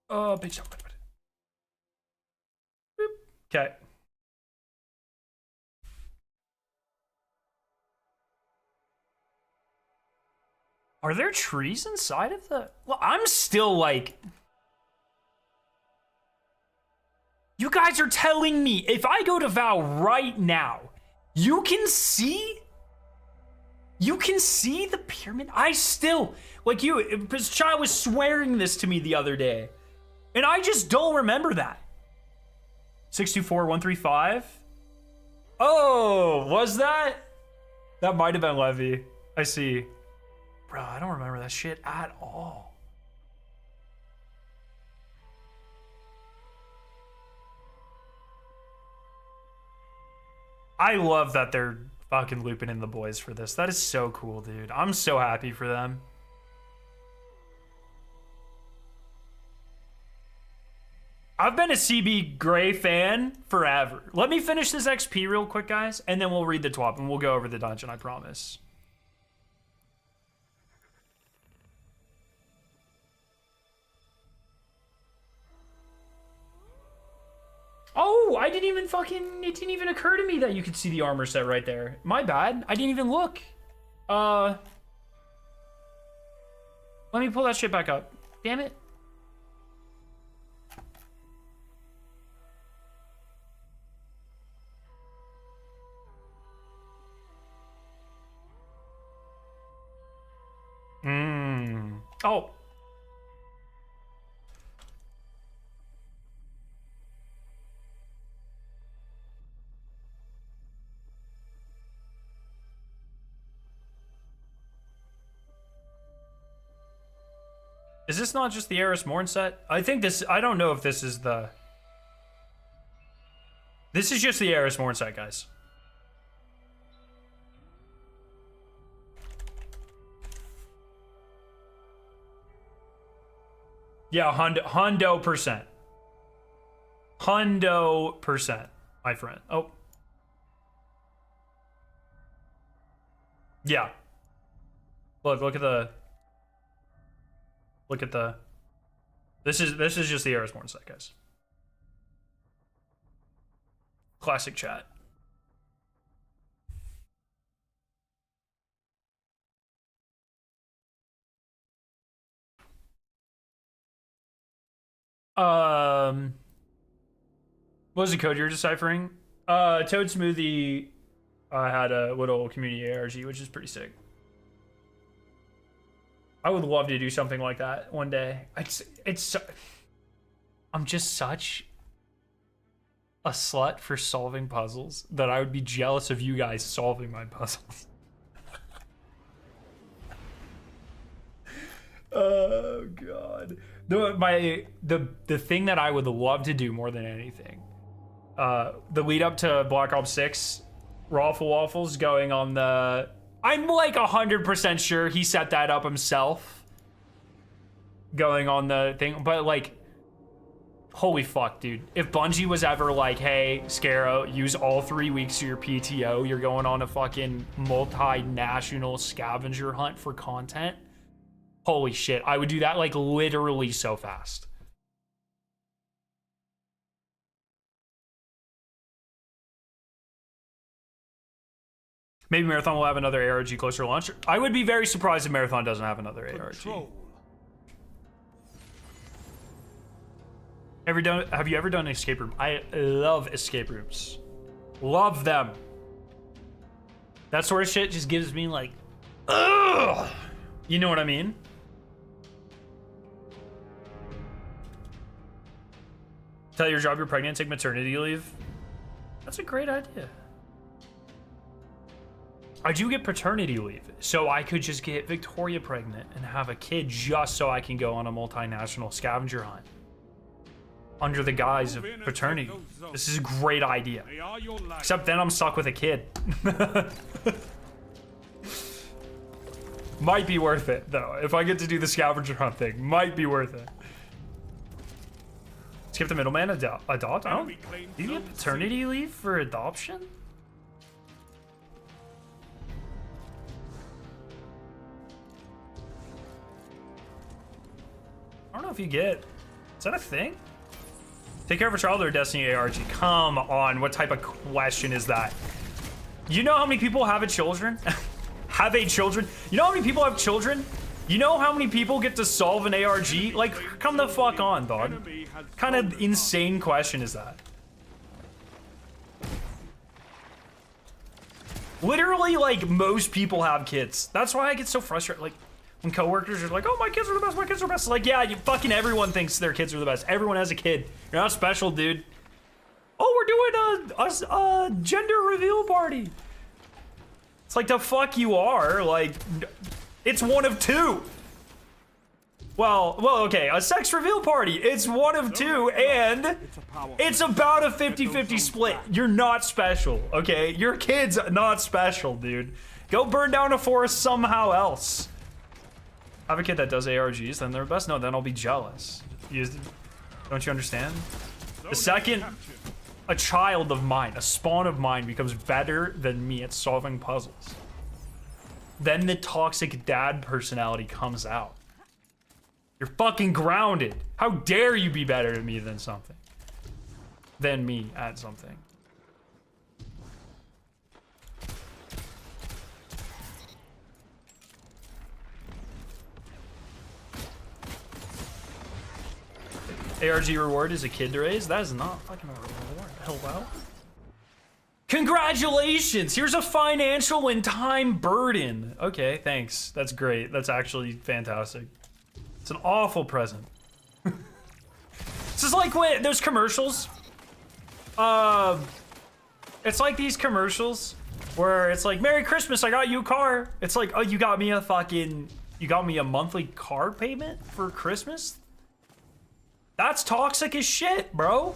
Oh, big shot. Okay. Are there trees inside of the... Well, I'm still like... You guys are telling me if I go to Val right now, you can see? You can see the pyramid? I still... Like you, this child was swearing this to me the other day. And I just don't remember that. 624135? Oh, was that? That might have been Levy. I see. Bro, I don't remember that shit at all. I love that they're fucking looping in the boys for this. That is so cool, dude. I'm so happy for them. I've been a CB Gray fan forever. Let me finish this XP real quick, guys, and then we'll read the TWAP and we'll go over the dungeon, I promise. I didn't even fucking, it didn't even occur to me that you could see the armor set right there. My bad. I didn't even look. Let me pull that shit back up. Damn it. Oh. Is this not just the Eris Morn set? I think this, I don't know if this is the... This is just the Eris Morn set, guys. Yeah, hundo percent. Hundo percent, my friend. Oh. Yeah. Look at the... Look at the... This is just the Eris Morn set, guys. Classic chat. What was the code you're deciphering? Toad Smoothie had a little community ARG, which is pretty sick. I would love to do something like that one day. I'm just such a slut for solving puzzles that I would be jealous of you guys solving my puzzles. Oh god. The thing that I would love to do more than anything, the lead up to Black Ops 6, Raffle Waffles going on the... I'm like 100% sure he set that up himself, going on the thing, but like, holy fuck, dude. If Bungie was ever like, hey, Scarrow, use all 3 weeks of your PTO, you're going on a fucking multinational scavenger hunt for content, holy shit, I would do that like literally so fast. Maybe Marathon will have another ARG closer to launch. I would be very surprised if Marathon doesn't have another ARG. Kontrol. Have you ever done an escape room? I love escape rooms. Love them. That sort of shit just gives me like, ugh! You know what I mean? Tell your job you're pregnant, take maternity leave. That's a great idea. I do get paternity leave, so I could just get Victoria pregnant and have a kid just so I can go on a multinational scavenger hunt under the guise of paternity. This is a great idea. Except then I'm stuck with a kid. Might be worth it, though. If I get to do the scavenger hunt thing, might be worth it. Skip the middleman, adopt? I don't... Do you get paternity leave for adoption? I don't know if you get... Is that a thing? Take care of a child or Destiny ARG. Come on, what type of question is that? You know how many people have a children? Have a children? You know how many people have children? You know how many people get to solve an ARG? Like, come the fuck on, dog. What kind of insane question is that? Literally, like, most people have kids. That's why I get so frustrated. Like, when coworkers are like, oh, my kids are the best, my kids are the best. It's like, yeah, you fucking everyone thinks their kids are the best. Everyone has a kid. You're not special, dude. Oh, we're doing a gender reveal party. It's like, the fuck you are. Like, it's one of two. Well, okay, a sex reveal party. It's one of two, and it's about a 50-50 split. You're not special, okay? Your kid's not special, dude. Go burn down a forest somehow else. I have a kid that does ARGs, then they're best. No, then I'll be jealous. Don't you understand? The second a child of mine, a spawn of mine, becomes better than me at solving puzzles, then the toxic dad personality comes out. You're fucking grounded. How dare you be better than me than something? than me at something. ARG reward is a kid to raise? That is not fucking a reward. Hello? Congratulations! Here's a financial and time burden. Okay, thanks. That's great. That's actually fantastic. It's an awful present. This is like when those commercials. It's like these commercials where it's like, Merry Christmas, I got you a car. It's like, oh, you got me a monthly car payment for Christmas? That's toxic as shit, bro.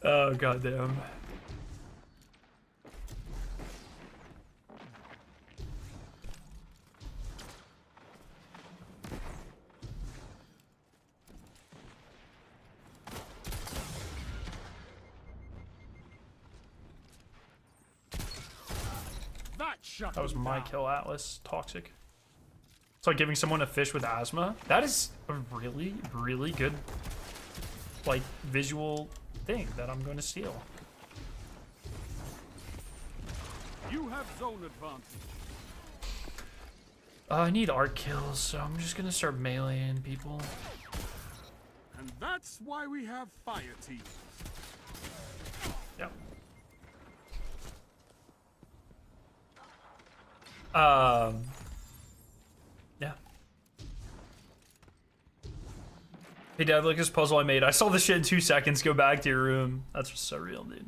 Oh, goddamn. That was my kill, Atlas. Toxic. It's like giving someone a fish with asthma. That is a really, really good, like, visual thing that I'm going to steal. You have zone advantage. I need art kills, so I'm just going to start meleeing people. And that's why we have fire teams. Yep. Yeah. Hey Dad, look at this puzzle I made. I saw this shit in 2 seconds. Go back to your room. That's just so real, dude.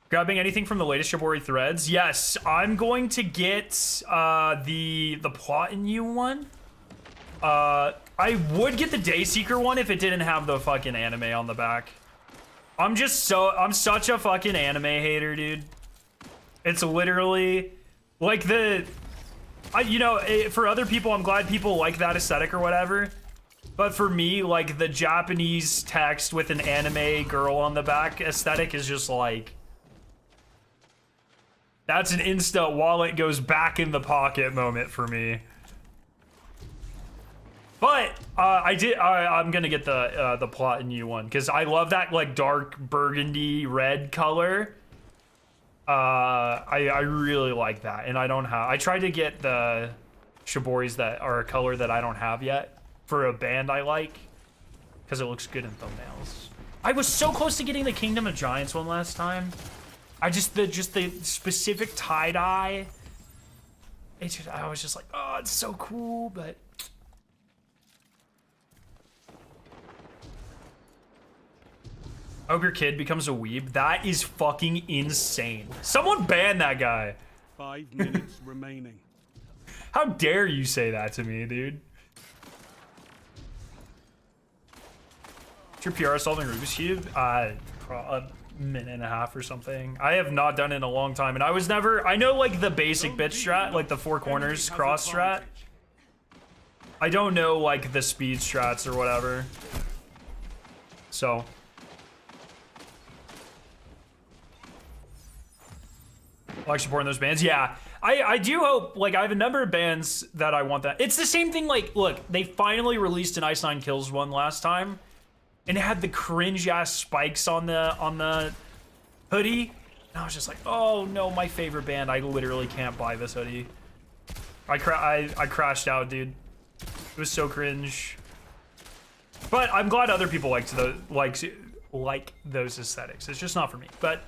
Grabbing anything from the latest Shibori threads? Yes, I'm going to get the plot in you one. I would get the Dayseeker one if it didn't have the fucking anime on the back. I'm such a fucking anime hater, dude. It's literally like for other people, I'm glad people like that aesthetic or whatever. But for me, like the Japanese text with an anime girl on the back aesthetic is just like, that's an instant wallet goes back in the pocket moment for me. But I'm gonna get the plot in you one because I love that like dark burgundy red color. I really like that, and I tried to get the Shiboris that are a color that I don't have yet for a band I like because it looks good in thumbnails. I was so close to getting the Kingdom of Giants one last time. The specific tie-dye. I was just like, oh, it's so cool, but. I hope your kid becomes a weeb. That is fucking insane. Someone ban that guy. 5 minutes remaining. How dare you say that to me, dude? Is your PR solving Rubik's Cube? A minute and a half or something. I have not done it in a long time, and I know like the basic bit strat, like the 4 corners cross strat. I don't know like the speed strats or whatever. So. Like supporting those bands, yeah. I do hope, like, I have a number of bands that I want that. It's the same thing, like, look, they finally released an Ice Nine Kills one last time, and it had the cringe-ass spikes on the hoodie, and I was just like, oh, no, my favorite band, I literally can't buy this hoodie. I crashed out, dude. It was so cringe. But I'm glad other people like those aesthetics. It's just not for me, but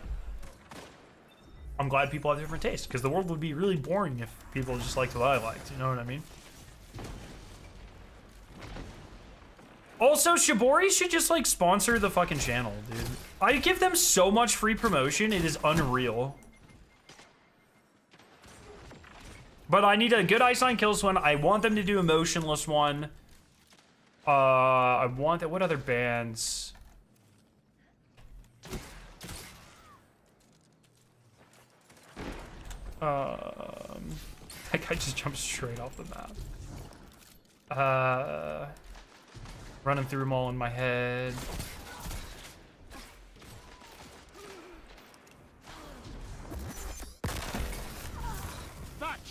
I'm glad people have different tastes, because the world would be really boring if people just liked what I liked, you know what I mean? Also, Shibori should just, like, sponsor the fucking channel, dude. I give them so much free promotion, it is unreal. But I need a good Ice Nine Kills one. I want them to do a motionless one. I want that. What other bands? That guy just jumped straight off the map. Running through them all in my head.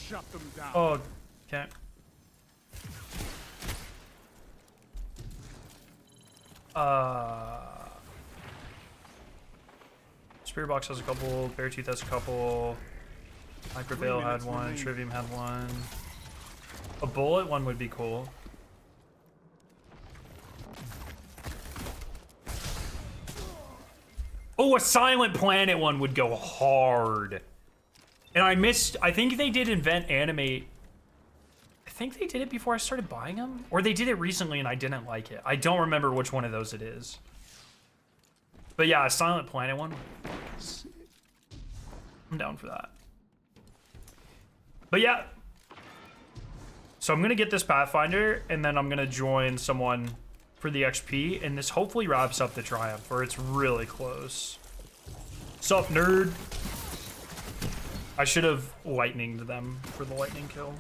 Shut them down. Oh, okay. Spirit Box has a couple. Beartooth has a couple. Microveil had one. Trivium had one. A bullet one would be cool. Oh, a Silent Planet one would go hard. And I think they did invent animate. I think they did it before I started buying them. Or they did it recently and I didn't like it. I don't remember which one of those it is. But yeah, a Silent Planet one. I'm down for that. But yeah. So I'm going to get this Pathfinder and then I'm going to join someone for the XP, and this hopefully wraps up the Triumph, or it's really close. Sup, nerd? I should have lightninged them for the lightning kill.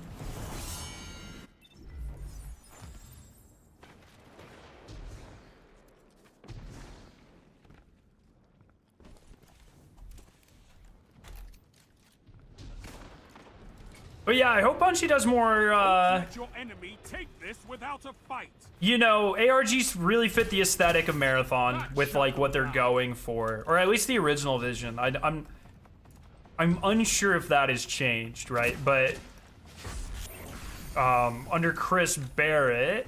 But yeah, I hope Bungie does more, Let your enemy take this without a fight. you know, ARGs really fit the aesthetic of Marathon with like what they're going for, or at least the original vision. I'm unsure if that has changed, right? But under Chris Barrett,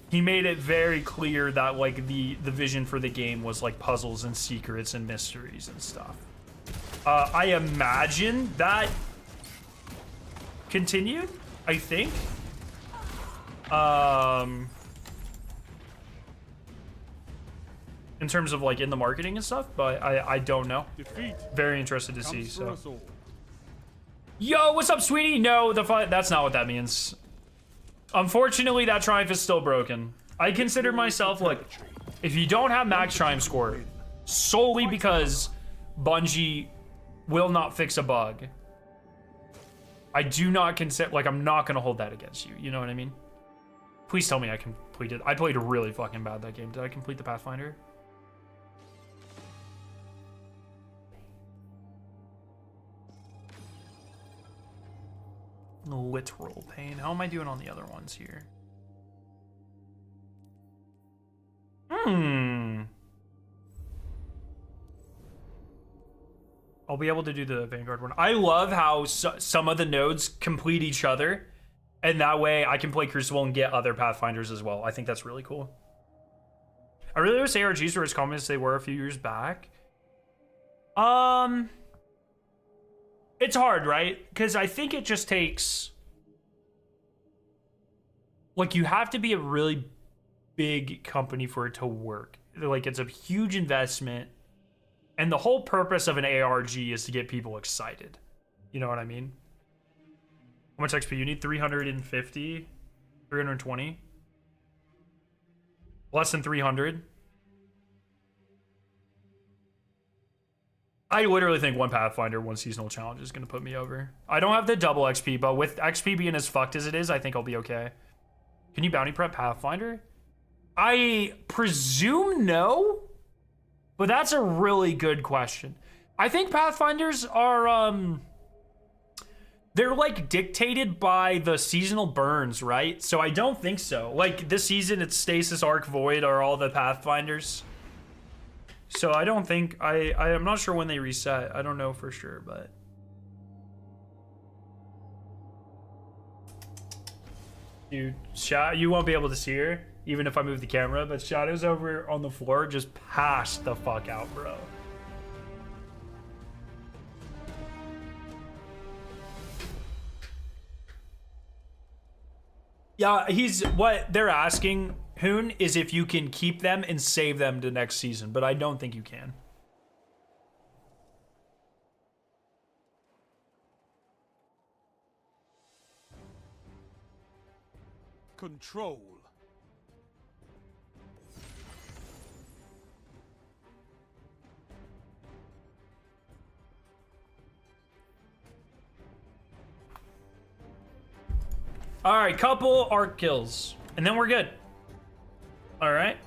he made it very clear that like the vision for the game was like puzzles and secrets and mysteries and stuff. I imagine that continued, I think. In terms of like in the marketing and stuff, but I don't know. Defeat Very interested to see. comes for So, us all. yo, what's up, sweetie? No, that's not what that means. Unfortunately, that Triumph is still broken. I consider myself like, if you don't have max Triumph score, solely because Bungie will not fix a bug, I do not consider, like, I'm not gonna hold that against you. You know what I mean? Please tell me I completed. I played really fucking bad that game. Did I complete the Pathfinder? Literal pain. How am I doing on the other ones here? I'll be able to do the Vanguard one. I love how some of the nodes complete each other, and that way I can play Crucible and get other Pathfinders as well. I think that's really cool. I really wish ARGs were as common as they were a few years back. It's hard, right? Because I think it just takes, like, you have to be a really big company for it to work. Like, it's a huge investment, and the whole purpose of an ARG is to get people excited. You know what I mean? How much XP you need? 350? 320? Less than 300? I literally think one Pathfinder, one seasonal challenge is going to put me over. I don't have the double XP, but with XP being as fucked as it is, I think I'll be okay. Can you bounty prep Pathfinder? I presume no, but that's a really good question. I think Pathfinders are, they're like dictated by the seasonal burns, right? So I don't think so. Like this season, it's Stasis, Arc, Void are all the Pathfinders. So I don't think, I'm not sure when they reset. I don't know for sure, but. Dude, you won't be able to see her, even if I move the camera, but Shadow's over on the floor, just passed the fuck out, bro. Yeah, what they're asking, Hoon, is if you can keep them and save them to next season, but I don't think you can. Control. All right, couple arc kills, and then we're good. All right.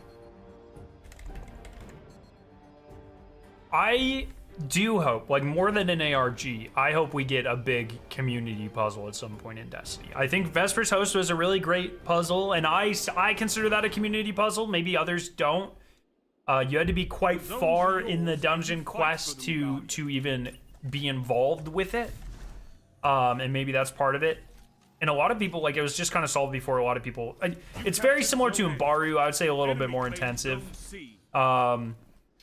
do hope, like more than an ARG, I hope we get a big community puzzle at some point in Destiny. I think Vespers Host was a really great puzzle, and I consider that a community puzzle. Maybe others don't. You had to be quite far in the dungeon quest to even be involved with it, and maybe that's part of it. And a lot of people, like, it was just kind of solved before. A lot of people, it's very similar to Mbaru. I would say a little bit more intensive.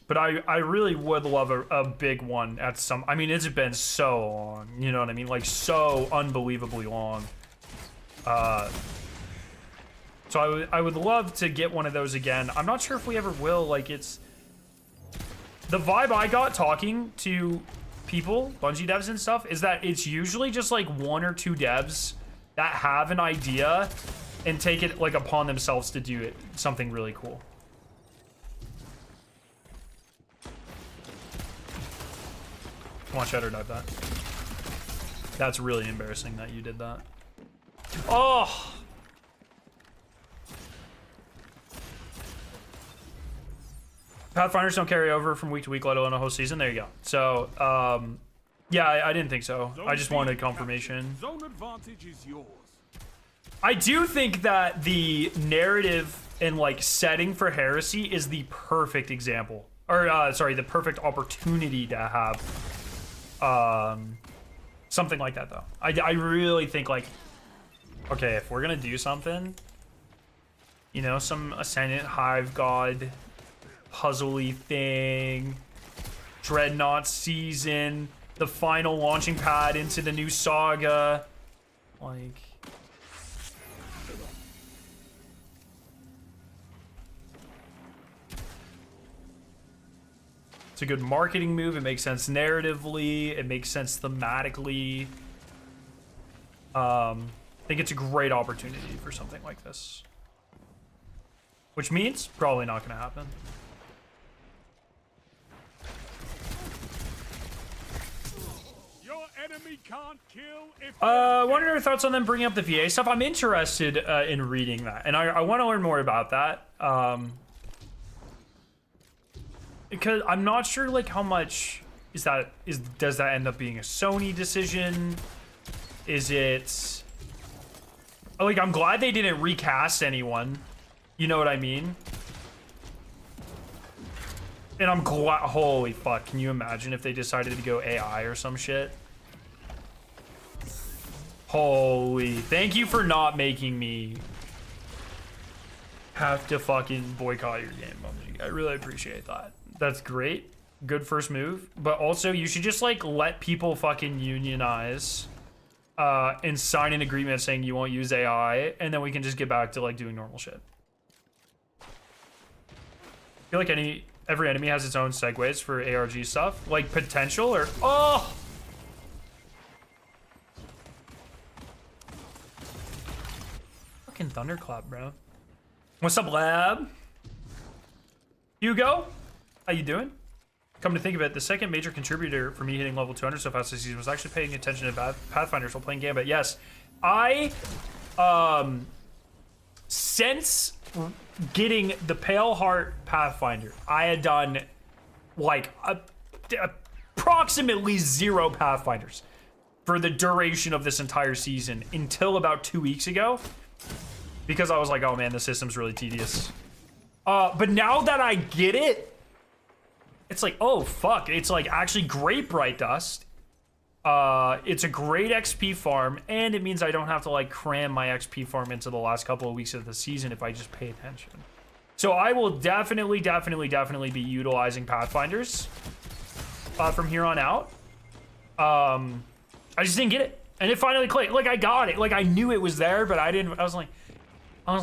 But I really would love a big one at some. I mean, it's been so long. You know what I mean? Like, so unbelievably long. So I would love to get one of those again. I'm not sure if we ever will. Like, it's the vibe I got talking to people, Bungie devs and stuff, is that it's usually just like 1 or 2 devs that have an idea and take it like upon themselves to do it something really cool. Come on, Shadow Dive that. That's really embarrassing that you did that. Oh! Pathfinders don't carry over from week to week, let alone a whole season. There you go. So, yeah, I didn't think so. I just wanted confirmation. Zone advantage is yours. I do think that the narrative and like setting for Heresy is the perfect example, or sorry, the perfect opportunity to have something like that though. I really think like, okay, if we're gonna do something, you know, some Ascendant Hive God puzzly thing, Dreadnought season, the final launching pad into the new saga, like. It's a good marketing move. It makes sense narratively. It makes sense thematically. I think it's a great opportunity for something like this. Which means probably not going to happen. Your enemy can't kill if What are your thoughts on them bringing up the VA stuff? I'm interested in reading that, and I want to learn more about that. Because I'm not sure like how much does that end up being a Sony decision? Is it like, I'm glad they didn't recast anyone, you know what I mean? And I'm glad, holy fuck, can you imagine if they decided to go AI or some shit? Holy, thank you for not making me have to fucking boycott your game, Bungie. I really appreciate that. That's great. Good first move. But also, you should just, like, let people fucking unionize and sign an agreement saying you won't use AI, and then we can just get back to, like, doing normal shit. I feel like every enemy has its own segues for ARG stuff. Like, potential or... Oh! Fucking thunderclap, bro. What's up, lab? Hugo? How you doing? Come to think of it, the second major contributor for me hitting level 200 so fast this season was actually paying attention to Pathfinders while playing Gambit. Yes, I, since getting the Pale Heart Pathfinder, I had done like approximately 0 Pathfinders for the duration of this entire season until about 2 weeks ago, because I was like, oh man, the system's really tedious. But now that I get it, it's like, oh fuck, it's like actually great Bright Dust. It's a great XP farm, and it means I don't have to like cram my XP farm into the last couple of weeks of the season if I just pay attention. So I will definitely be utilizing Pathfinders from here on out. I just didn't get it, and it finally clicked. Like, I got it. Like, I knew it was there, but I didn't. I was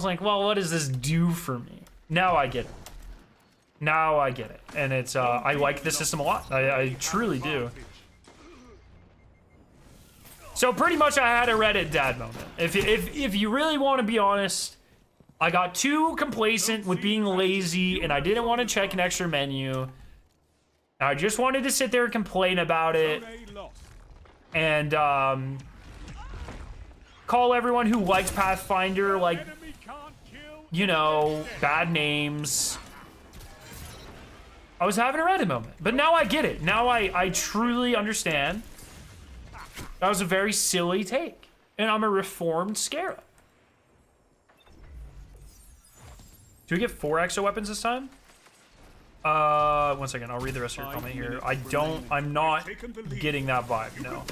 like, well, what does this do for me? Now I get it. Now I get it, and it's I like the system a lot. I truly do. So pretty much I had a Reddit dad moment. If you really want to be honest, I got too complacent with being lazy, and I didn't want to check an extra menu. I just wanted to sit there and complain about it, and call everyone who likes Pathfinder like, you know, bad names. I was having a Reddit moment, but now I get it. Now I truly understand. That was a very silly take, and I'm a reformed Scarab. Do we get 4 exo weapons this time? 1 second, I'll read the rest of your comment here. I'm not getting that vibe, no.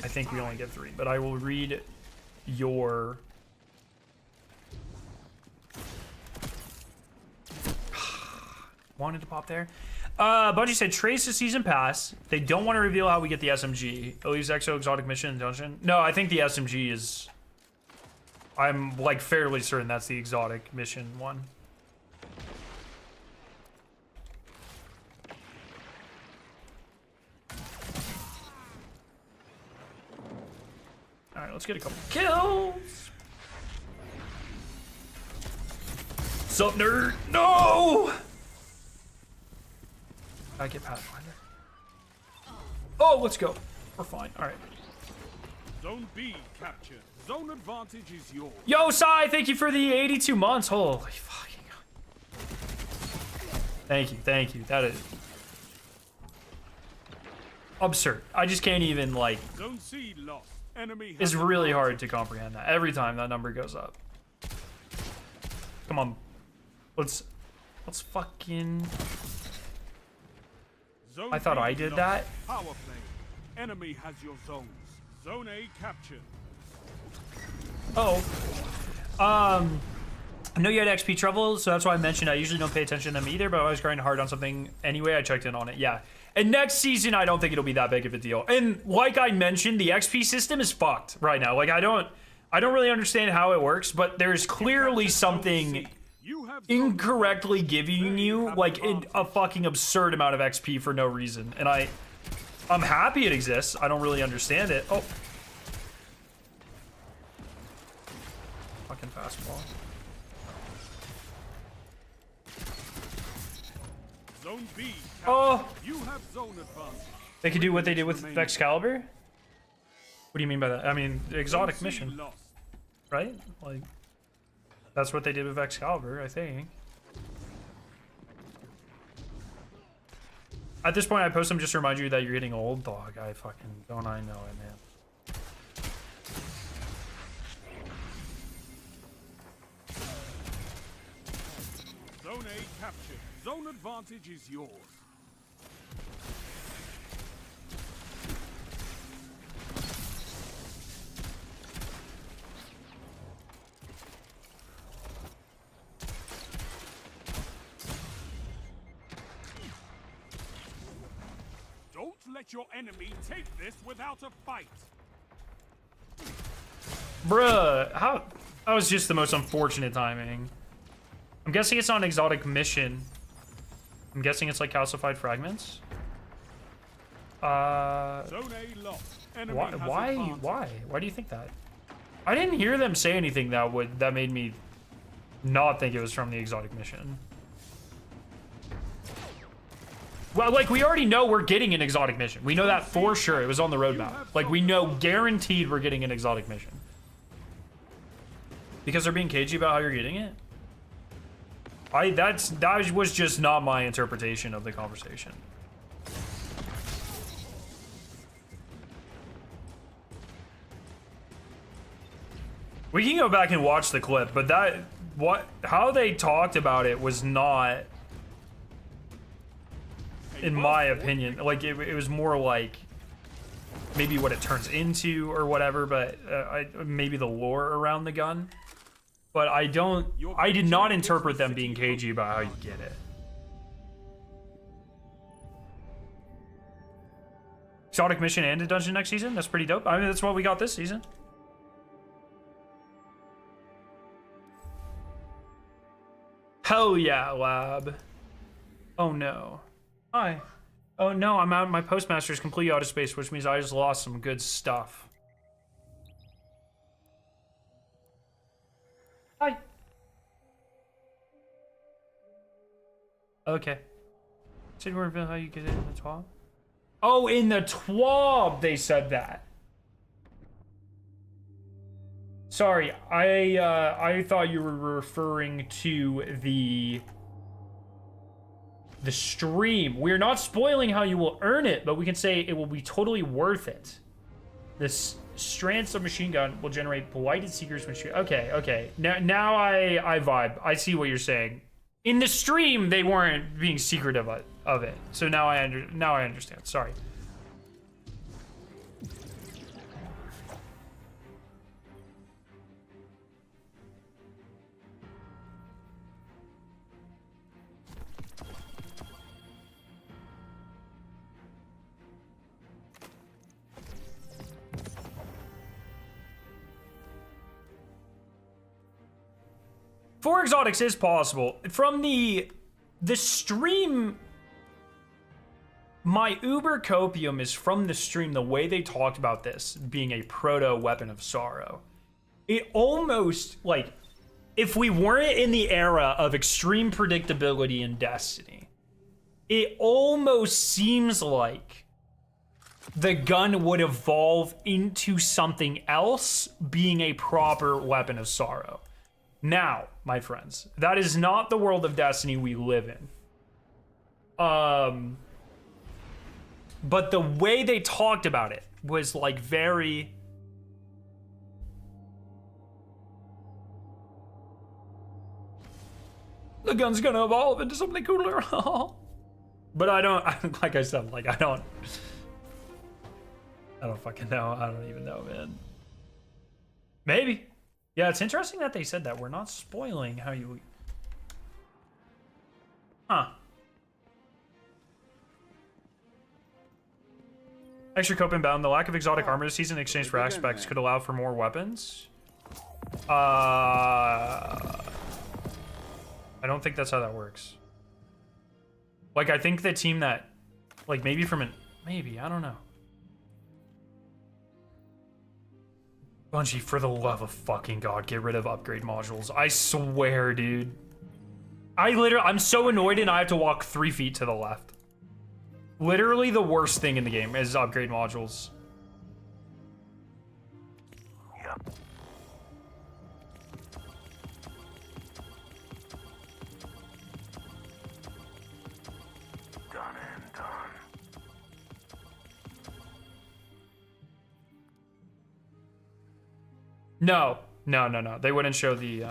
I think we only get 3, but I will read your... Wanted to pop there. Bungie said, trace the season pass. They don't want to reveal how we get the SMG. At least exo exotic mission and dungeon. No, I think the SMG is... I'm like fairly certain that's the exotic mission one. All right, let's get a couple kills. Sup, nerd? No! I get Pathfinder. Oh, let's go. We're fine. All right. Zone B captured. Zone advantage is yours. Yo, Sai, thank you for the 82 months. Holy fucking God. Thank you, thank you. That is absurd. I just can't even, like... Zone C lost. Enemy It's really hard to comprehend that. Every time that number goes up. Come on. Let's fucking... Zone I thought B I did lost. that. Power play. Enemy has your zones. Zone A captured. Oh. I know you had XP trouble, so that's why I mentioned I usually don't pay attention to them either, but I was grinding hard on something anyway. I checked in on it, yeah. And next season, I don't think it'll be that big of a deal. And like I mentioned, the XP system is fucked right now. Like I don't really understand how it works, but there's clearly something incorrectly giving you like a fucking absurd amount of XP for no reason. And I'm happy it exists. I don't really understand it. Oh. Fucking fastball. Zone B. Oh. You have zone advantage. They could do what they did with Excalibur? What do you mean by that? I mean, the exotic mission, Lost. right? Like, that's what they did with Excalibur, I think. At this point, I post them just to remind you that you're getting old, dog. I fucking don't I know it, man. Zone A captured. Zone advantage is yours. Don't let your enemy take this without a fight. Bruh, that was just the most unfortunate timing. I'm guessing it's not an exotic mission. I'm guessing it's like calcified fragments. Zone A lost. Enemy has advantage. Why do you think that? I didn't hear them say anything that made me not think it was from the exotic mission. Well, like, we already know we're getting an exotic mission. We know that for sure. It was on the roadmap. Like, we know guaranteed we're getting an exotic mission. Because they're being cagey about how you're getting it? That was just not my interpretation of the conversation. We can go back and watch the clip, but how they talked about it was not, in my opinion, like it was more like maybe what it turns into or whatever, but maybe the lore around the gun. But I did not interpret them being cagey about how you get it. Exotic mission and a dungeon next season? That's pretty dope. I mean, that's what we got this season. Hell yeah, lab. Oh no. Hi. Oh no, I'm out. My postmaster's completely out of space, which means I just lost some good stuff. Hi. Okay. Said you weren't how you get it in the TWAB? Oh, in the TWAB they said that. Sorry, I thought you were referring to the the stream. We're not spoiling how you will earn it, but we can say it will be totally worth it. This Strand submachine gun will generate blighted seekers when she. Okay. Now I vibe. I see what you're saying. In the stream, they weren't being secretive of it. So now I understand. Sorry. Four exotics is possible. From the stream, my uber copium is from the stream, the way they talked about this being a proto weapon of sorrow. It almost, like, if we weren't in the era of extreme predictability in Destiny, it almost seems like the gun would evolve into something else being a proper weapon of sorrow. Now, my friends, that is not the world of Destiny we live in. But the way they talked about it was like very... The gun's gonna evolve into something cooler. But I don't, like I said, like I don't fucking know. I don't even know, man. Maybe. Yeah, it's interesting that they said that. We're not spoiling how you... Huh. Extra cope inbound. The lack of exotic armor this season in exchange for aspects could allow for more weapons. I don't think that's how that works. Like, I think the team that... Like, maybe from an... Maybe, I don't know. Bungie, for the love of fucking God, get rid of upgrade modules. I swear, dude. I'm so annoyed and I have to walk 3 feet to the left. Literally the worst thing in the game is upgrade modules. Yep. Done and done. No. They wouldn't show the,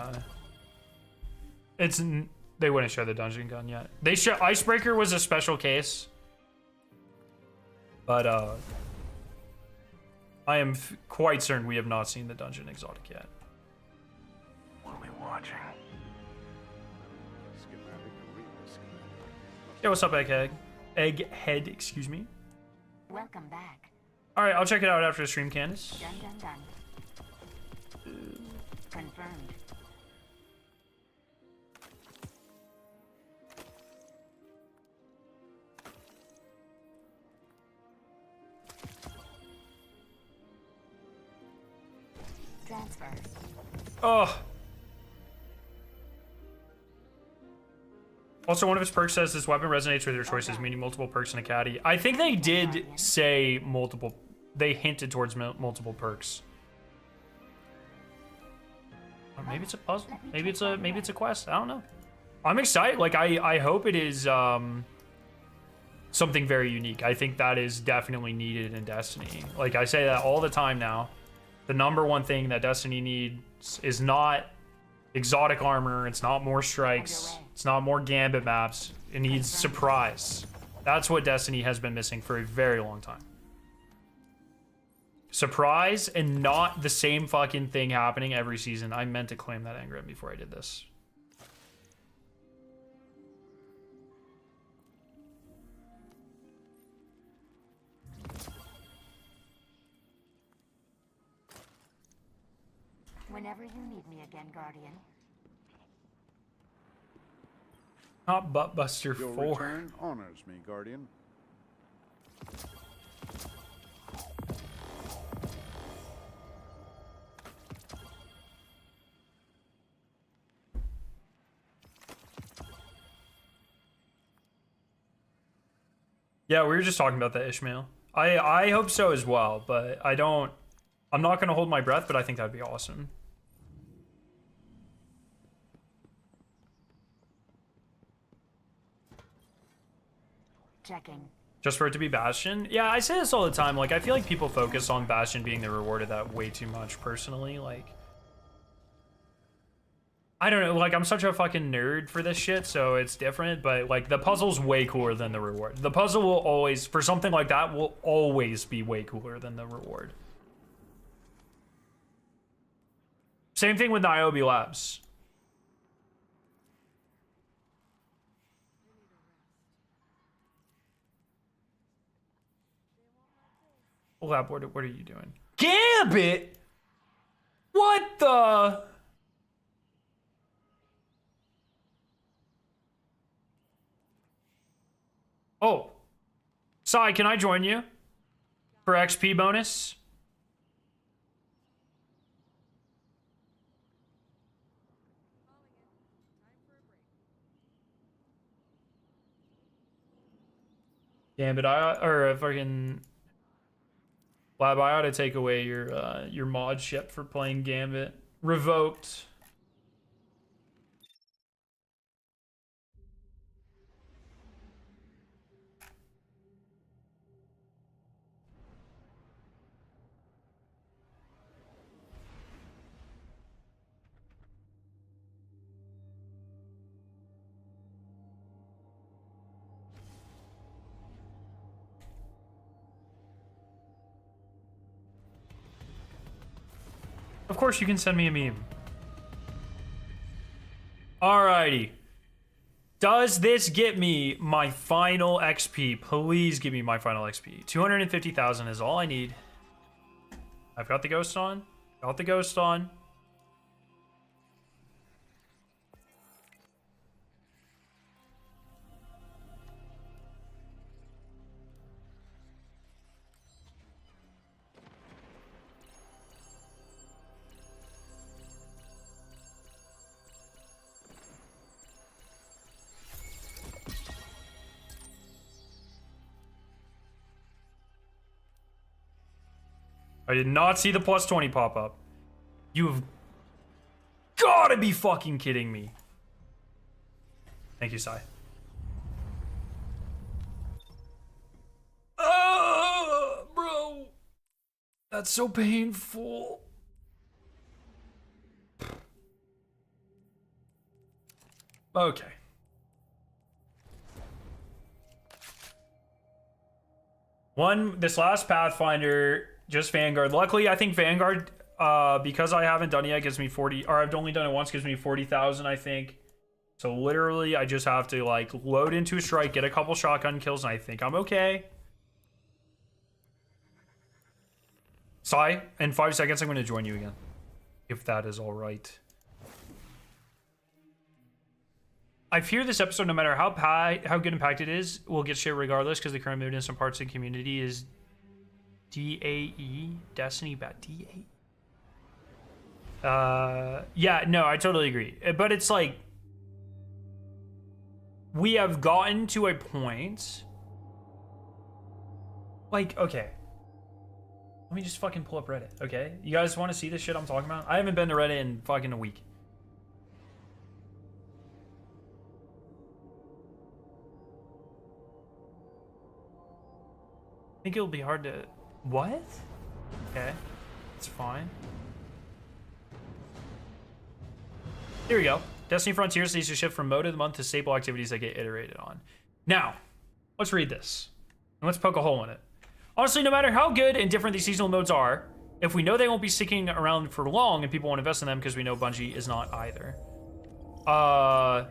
they wouldn't show the dungeon gun yet. They show Icebreaker was a special case. But, I am quite certain we have not seen the dungeon exotic yet. We'll be watching. Yeah, what's up, Egghead? Egghead, excuse me. Welcome back. Alright, I'll check it out after the stream, Candace. Done. Confirmed. Transfer. Oh. Also, one of his perks says this weapon resonates with your choices, meaning multiple perks in a caddy. I think they did say multiple. They hinted towards multiple perks. Or maybe it's a puzzle. Maybe it's a quest. I don't know. I'm excited. Like I hope it is something very unique. I think that is definitely needed in Destiny. Like I say that all the time now. The number one thing that Destiny needs is not exotic armor. It's not more strikes. It's not more gambit maps. It needs surprise. That's what Destiny has been missing for a very long time. Surprise and not the same fucking thing happening every season. I meant to claim that engram before I did this. Whenever you need me again, Guardian. Not Buttbuster 4. Your return honors me, Guardian. Yeah, we were just talking about that, Ishmael. I hope so as well, but I'm not going to hold my breath, but I think that'd be awesome. Checking. Just for it to be Bastion? Yeah, I say this all the time. Like, I feel like people focus on Bastion being the reward of that way too much, personally. Like, I don't know. Like, I'm such a fucking nerd for this shit, so it's different. But, like, the puzzle's way cooler than the reward. The puzzle will always, for something like that, will always be way cooler than the reward. Same thing with Niobe Labs. Lab, what are you doing? Gambit? What the? Oh. Sai, can I join you? For XP bonus? Gambit, or fucking... Lab, I ought to take away your mod ship for playing Gambit. Revoked. Of course you can send me a meme. Alrighty. Does this get me my final XP? Please give me my final XP. 250,000 is all I need. I've got the ghost on. Got the ghost on. I did not see the plus 20 pop up. You've gotta be fucking kidding me. Thank you, Sai. Bro. That's so painful. Okay. This last Pathfinder, just Vanguard. Luckily, I think Vanguard, because I haven't done it yet, gives me 40, or I've only done it once, gives me 40,000, I think. So literally, I just have to, like, load into a strike, get a couple shotgun kills, and I think I'm okay. Sai, in 5 seconds, I'm going to join you again. If that is all right. I fear this episode, no matter how good impact it is, will get shit regardless, because the current mood in some parts of the community is DAE, Destiny bad. DAE. Yeah, no, I totally agree. But it's like, we have gotten to a point, like, okay. Let me just fucking pull up Reddit, okay? You guys want to see this shit I'm talking about? I haven't been to Reddit in fucking a week. I think it'll be hard to... What? Okay. It's fine. Here we go. Destiny Frontiers needs to shift from mode of the month to staple activities that get iterated on. Now, let's read this. And let's poke a hole in it. Honestly, no matter how good and different these seasonal modes are, if we know they won't be sticking around for long and people won't invest in them because we know Bungie is not either. Guardian,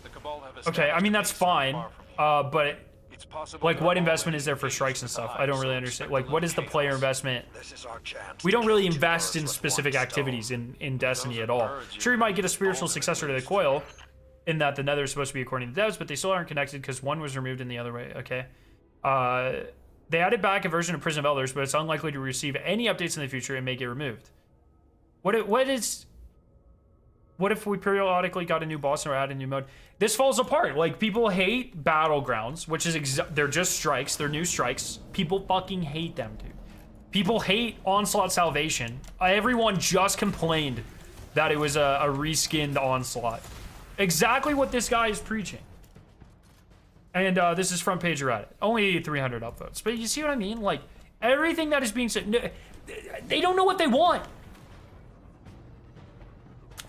the Cabal have okay, I mean, that's fine. But... like, what investment is there for strikes and stuff? I don't really understand. Like, what is the player investment? We don't really invest in specific activities in Destiny at all. Sure, you might get a spiritual successor to the coil, in that the Nether is supposed to be according to devs, but they still aren't connected because one was removed in the other way, okay? They added back a version of Prison of Elders, but it's unlikely to receive any updates in the future and may get removed. What if we periodically got a new boss or add a new mode? This falls apart. Like, people hate Battlegrounds, which is they're just strikes. They're new strikes. People fucking hate them, dude. People hate Onslaught Salvation. Everyone just complained that it was a reskinned Onslaught. Exactly what this guy is preaching. And this is front page Reddit. Only 300 upvotes. But you see what I mean? Like, everything that is being said, they don't know what they want.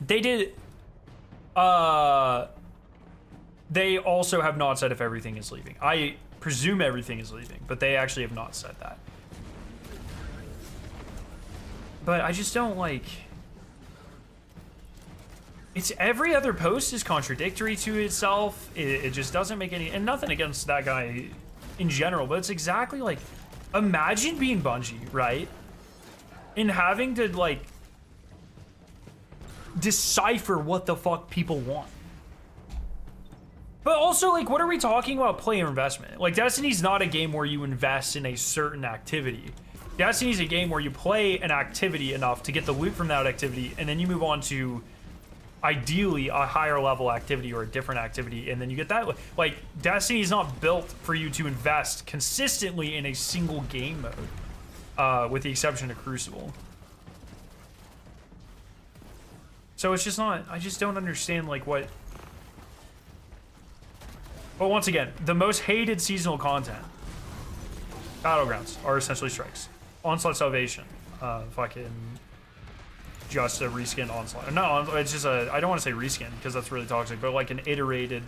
They did, they also have not said if everything is leaving. I presume everything is leaving, but they actually have not said that. But I just don't like... It's every other post is contradictory to itself. It just doesn't make any... And nothing against that guy in general, but it's exactly like... Imagine being Bungie, right? And having to, like... decipher what the fuck people want. But also, like, what are we talking about player investment? Like, Destiny's not a game where you invest in a certain activity. Destiny's a game where you play an activity enough to get the loot from that activity, and then you move on to, ideally, a higher level activity or a different activity, and then you get that. Like, Destiny's not built for you to invest consistently in a single game mode, with the exception of Crucible. So it's just not, I just don't understand, like, what... But once again, the most hated seasonal content, Battlegrounds, are essentially strikes. Onslaught Salvation, fucking just a reskin Onslaught. No, it's just a, I don't want to say reskin, because that's really toxic, but like an iterated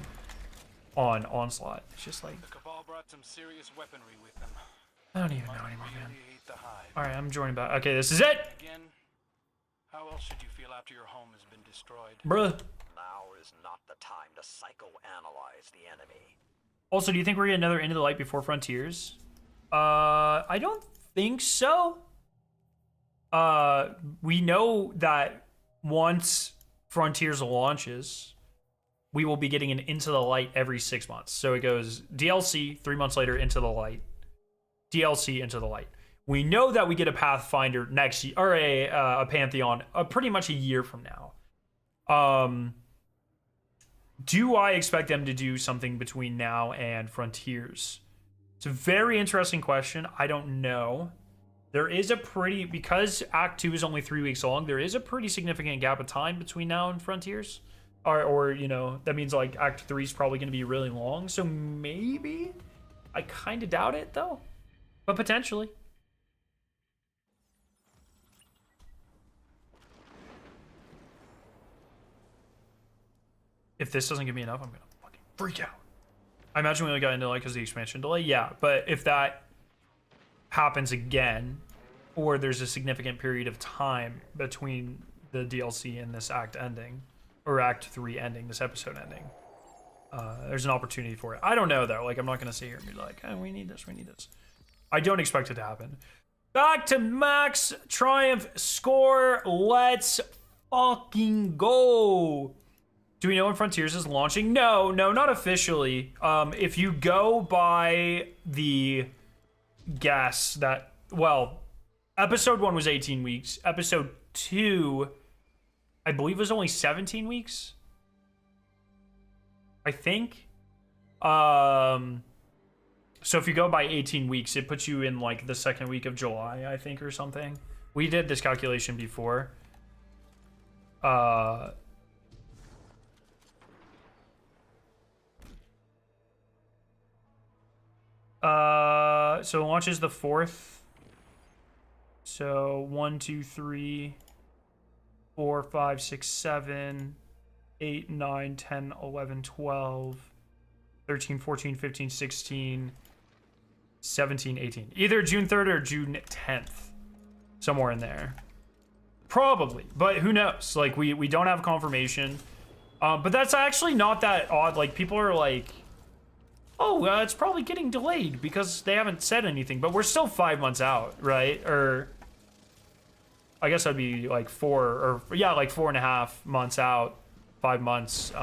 on Onslaught. It's just like... The Cabal brought some serious weaponry with them. I don't even know anymore, man. Really hate the hive. Alright, I'm joining back. Okay, this is it! Again, how else should you feel after your home has been destroyed? Bruh. Now is not the time to psychoanalyze the enemy. Also, do you think we're gonna get another Into the Light before Frontiers? I don't think so. We know that once Frontiers launches, we will be getting an Into the Light every 6 months. So it goes DLC, 3 months later, Into the Light. DLC, Into the Light. We know that we get a Pathfinder next year, or a Pantheon, pretty much a year from now. Do I expect them to do something between now and Frontiers? It's a very interesting question. I don't know. There is a pretty, because Act 2 is only 3 weeks long, there is a pretty significant gap of time between now and Frontiers. Or you know, that means like Act 3 is probably going to be really long. So maybe? I kind of doubt it though. But potentially. If this doesn't give me enough, I'm gonna fucking freak out. I imagine we only got into like because of the expansion delay. Yeah, but if that happens again, or there's a significant period of time between the DLC and this act ending, or Act 3 ending, this episode ending, there's an opportunity for it. I don't know though. Like, I'm not gonna sit here and be like, oh, we need this, we need this. I don't expect it to happen. Back to max triumph score. Let's fucking go. Do we know when Frontiers is launching? No, not officially. If you go by the guess that, well, episode 1 was 18 weeks. Episode 2, I believe, was only 17 weeks. I think. So if you go by 18 weeks, it puts you in like the second week of July, I think, or something. We did this calculation before. So it launches the 4th. So 1, 2, 3, 4, 5, 6, 7, 8, 9, 10, 11, 12, 13, 14, 15, 16, 17, 18. Either June 3rd or June 10th. Somewhere in there. Probably, but who knows? Like, we don't have confirmation. But that's actually not that odd. Like, people are like, oh, it's probably getting delayed because they haven't said anything, but we're still 5 months out, right? Or I guess that'd be like 4.5 months out, 5 months.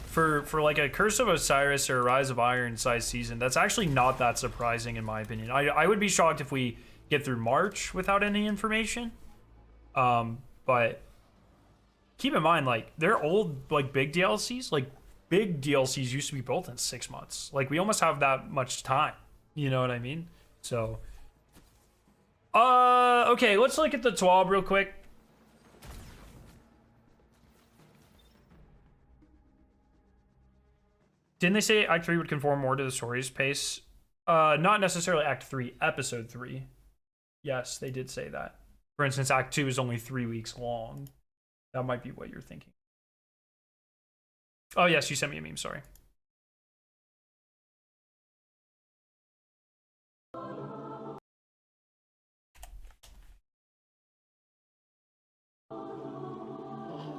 For like a Curse of Osiris or a Rise of Iron size season, that's actually not that surprising in my opinion. I would be shocked if we get through March without any information. But keep in mind, like, they're old, like, big DLCs, like, big DLCs used to be built in 6 months. Like, we almost have that much time. You know what I mean? So, okay, let's look at the TWAB real quick. Didn't they say Act 3 would conform more to the story's pace? Not necessarily Act 3, Episode 3. Yes, they did say that. For instance, Act 2 is only 3 weeks long. That might be what you're thinking. Oh, yes, you sent me a meme, sorry. Oh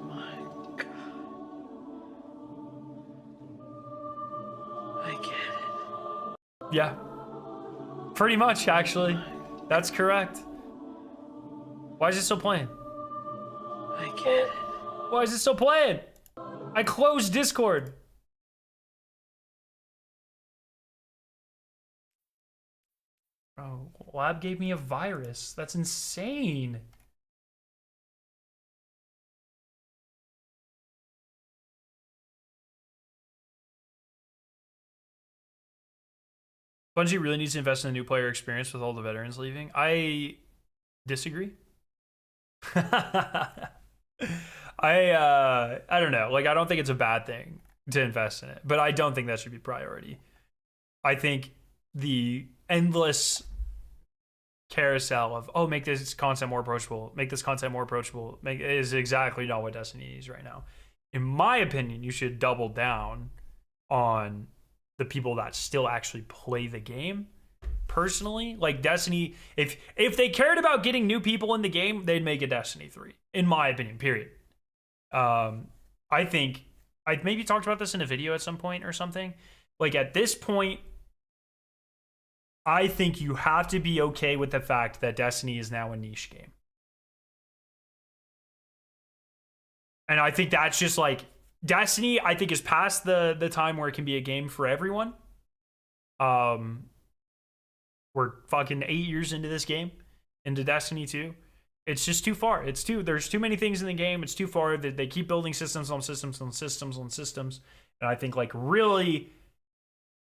my god. I get it. Yeah. Pretty much, actually. That's correct. Why is it still playing? I get it. Why is it still playing? I closed Discord. Oh, Lab gave me a virus. That's insane. Bungie really needs to invest in a new player experience with all the veterans leaving. I disagree. I don't know. Like, I don't think it's a bad thing to invest in it, but I don't think that should be priority. I think the endless carousel of, oh, make this content more approachable, make this content more approachable, is exactly not what Destiny needs right now. In my opinion, you should double down on the people that still actually play the game. Personally, like Destiny, if they cared about getting new people in the game, they'd make a Destiny 3, in my opinion, period. I think I maybe talked about this in a video at some point or something. Like, at this point, I think you have to be okay with the fact that Destiny is now a niche game. And I think that's just like, Destiny, I think, is past the time where it can be a game for everyone. We're fucking 8 years into this game, into Destiny 2. It's just too far. There's too many things in the game. It's too far. They keep building systems on systems on systems on systems. And I think, like, really,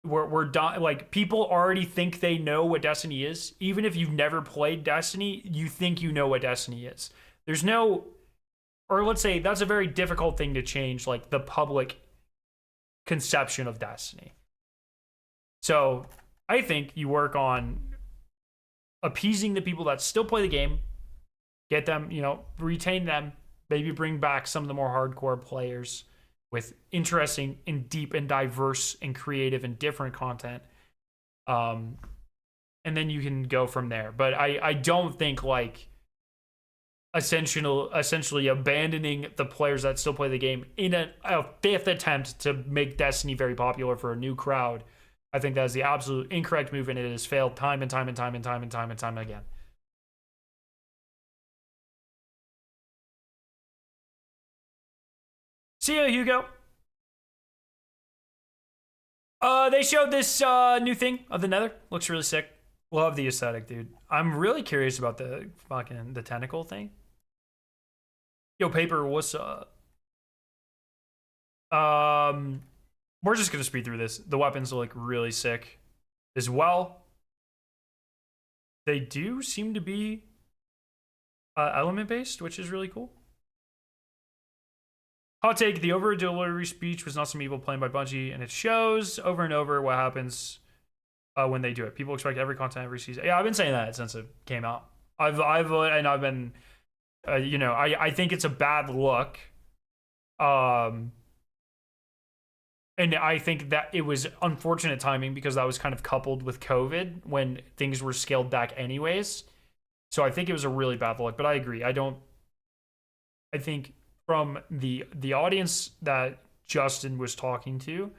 we're done. Like, people already think they know what Destiny is. Even if you've never played Destiny, you think you know what Destiny is. There's no, or let's say that's a very difficult thing to change, like, the public conception of Destiny. So I think you work on appeasing the people that still play the game, get them, retain them, maybe bring back some of the more hardcore players with interesting and deep and diverse and creative and different content. And then you can go from there. But I don't think, like, essentially abandoning the players that still play the game in a fifth attempt to make Destiny very popular for a new crowd. I think that is the absolute incorrect move, and it has failed time and time and time and time and time and time again. See ya, Hugo. They showed this new thing of the Nether. Looks really sick. Love the aesthetic, dude. I'm really curious about the tentacle thing. Yo, Paper, what's up? We're just gonna speed through this. The weapons look really sick as well. They do seem to be element based, which is really cool. Hot take: the over delivery speech was not some evil planned by Bungie, and it shows over and over what happens when they do it. People expect every content every season. Yeah, I've been saying that since it came out. I've been, I think it's a bad look. And I think that it was unfortunate timing because that was kind of coupled with COVID when things were scaled back anyways. So I think it was a really bad look, but I agree. I think from the audience that Justin was talking to,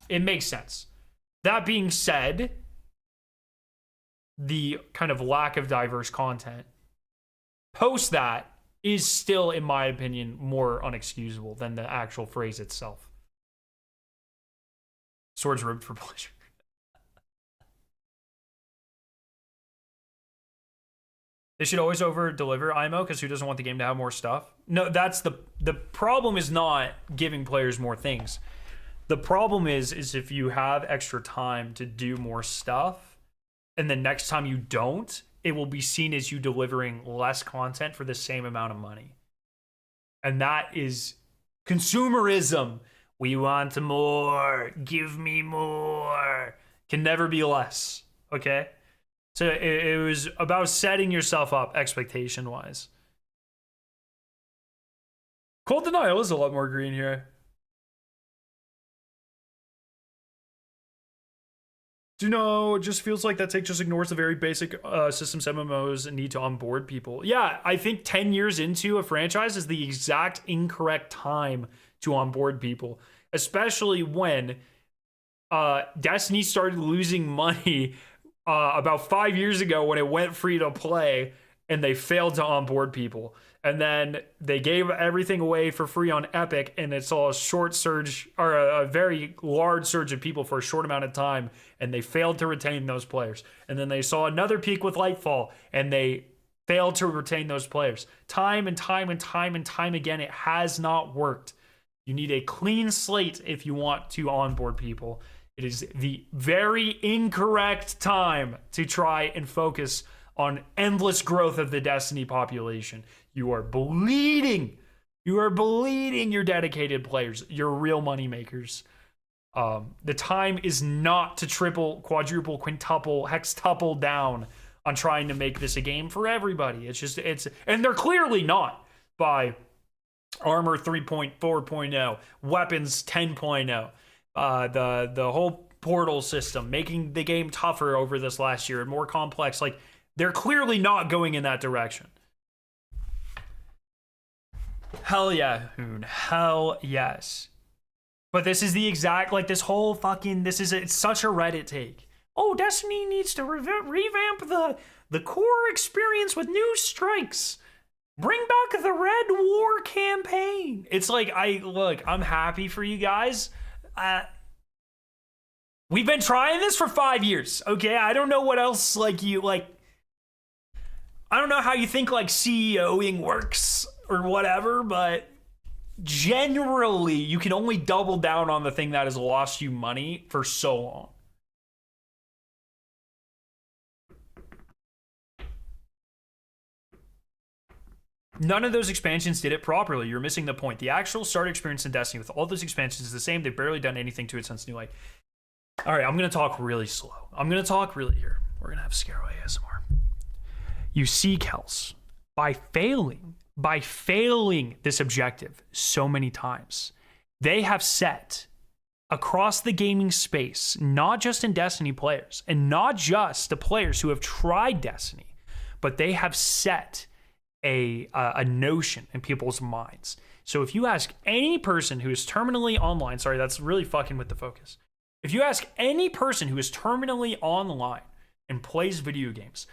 it makes sense. That being said, the kind of lack of diverse content post that is still, in my opinion, more unexcusable than the actual phrase itself. Swords ribbed for pleasure. They should always over deliver IMO because who doesn't want the game to have more stuff? No, that's the problem is not giving players more things. The problem is if you have extra time to do more stuff and the next time you don't, it will be seen as you delivering less content for the same amount of money. And that is consumerism. We want more. Give me more. Can never be less. Okay? So it was about setting yourself up expectation-wise. Cold Denial is a lot more green here. Do you know, it just feels like that take just ignores the very basic systems MMOs and need to onboard people. Yeah, I think 10 years into a franchise is the exact incorrect time to onboard people, especially when Destiny started losing money about 5 years ago when it went free to play and they failed to onboard people. And then they gave everything away for free on Epic, and it saw a short surge, or a very large surge of people for a short amount of time, and they failed to retain those players. And then they saw another peak with Lightfall, and they failed to retain those players. Time and time and time and time again, it has not worked. You need a clean slate if you want to onboard people. It is the very incorrect time to try and focus on endless growth of the Destiny population. You are bleeding. You are bleeding your dedicated players, your real money makers. The time is not to triple, quadruple, quintuple, hextuple down on trying to make this a game for everybody. And they're clearly not by Armor 3.4.0, Weapons 10.0, the whole portal system, making the game tougher over this last year and more complex. Like, they're clearly not going in that direction. Hell yeah, Hoon. Hell yes. But this is the exact, like, this whole fucking, it's such a Reddit take. Oh, Destiny needs to revamp the core experience with new strikes. Bring back the Red War campaign. It's like, I'm happy for you guys. We've been trying this for 5 years, okay? I don't know what else, I don't know how you think, CEOing works or whatever, but generally, you can only double down on the thing that has lost you money for so long. None of those expansions did it properly. You're missing the point. The actual start experience in Destiny with all those expansions is the same. They've barely done anything to it since New Light. All right, I'm going to talk really slow. I'm going to talk really here. We're going to have Scarrow ASMR. You see, Kels, by failing this objective so many times, they have set across the gaming space, not just in Destiny players, and not just the players who have tried Destiny, but they have set a notion in people's minds. So if you ask any person who is terminally online, sorry, that's really fucking with the focus. If you ask any person who is terminally online and plays video games,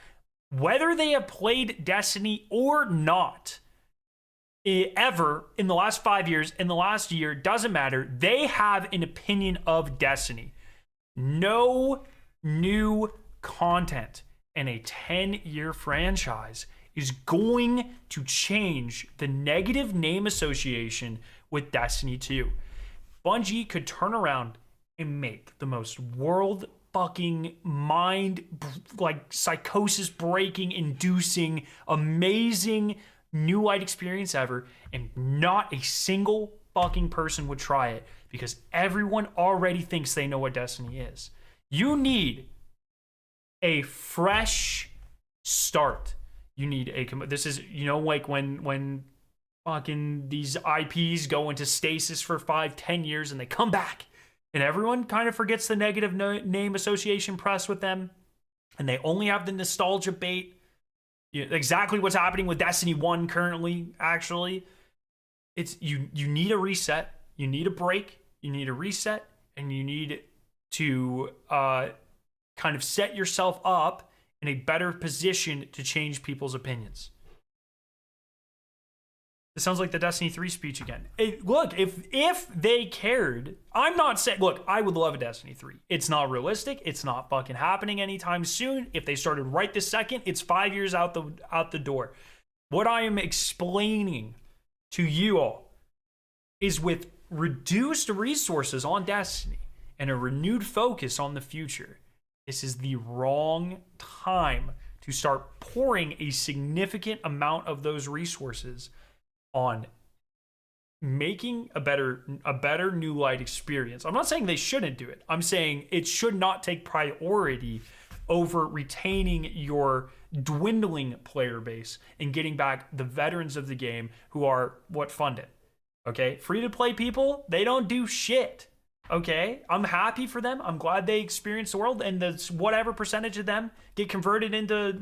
whether they have played Destiny or not, ever in the last 5 years, in the last year, doesn't matter, they have an opinion of Destiny. No new content in a 10-year franchise is going to change the negative name association with Destiny 2. Bungie could turn around and make the most world fucking mind, psychosis breaking, inducing, amazing New Light experience ever, and not a single fucking person would try it because everyone already thinks they know what Destiny is. You need a fresh start. You need this is, when fucking these IPs go into stasis for 5-10 years and they come back and everyone kind of forgets the negative name association press with them and they only have the nostalgia bait. Exactly what's happening with Destiny 1 currently, actually. It's you need a reset, you need a break, you need a reset, and you need to kind of set yourself up in a better position to change people's opinions. It sounds like the Destiny 3 speech again. Look, if they cared, I'm not saying, look, I would love a Destiny 3. It's not realistic. It's not fucking happening anytime soon. If they started right this second, it's 5 years out the door. What I am explaining to you all is with reduced resources on Destiny and a renewed focus on the future, this is the wrong time to start pouring a significant amount of those resources on making a better New Light experience. I'm not saying they shouldn't do it. I'm saying it should not take priority over retaining your dwindling player base and getting back the veterans of the game who are what fund it. Okay? Free to play people, they don't do shit. Okay? I'm happy for them. I'm glad they experience the world, and the whatever percentage of them get converted into,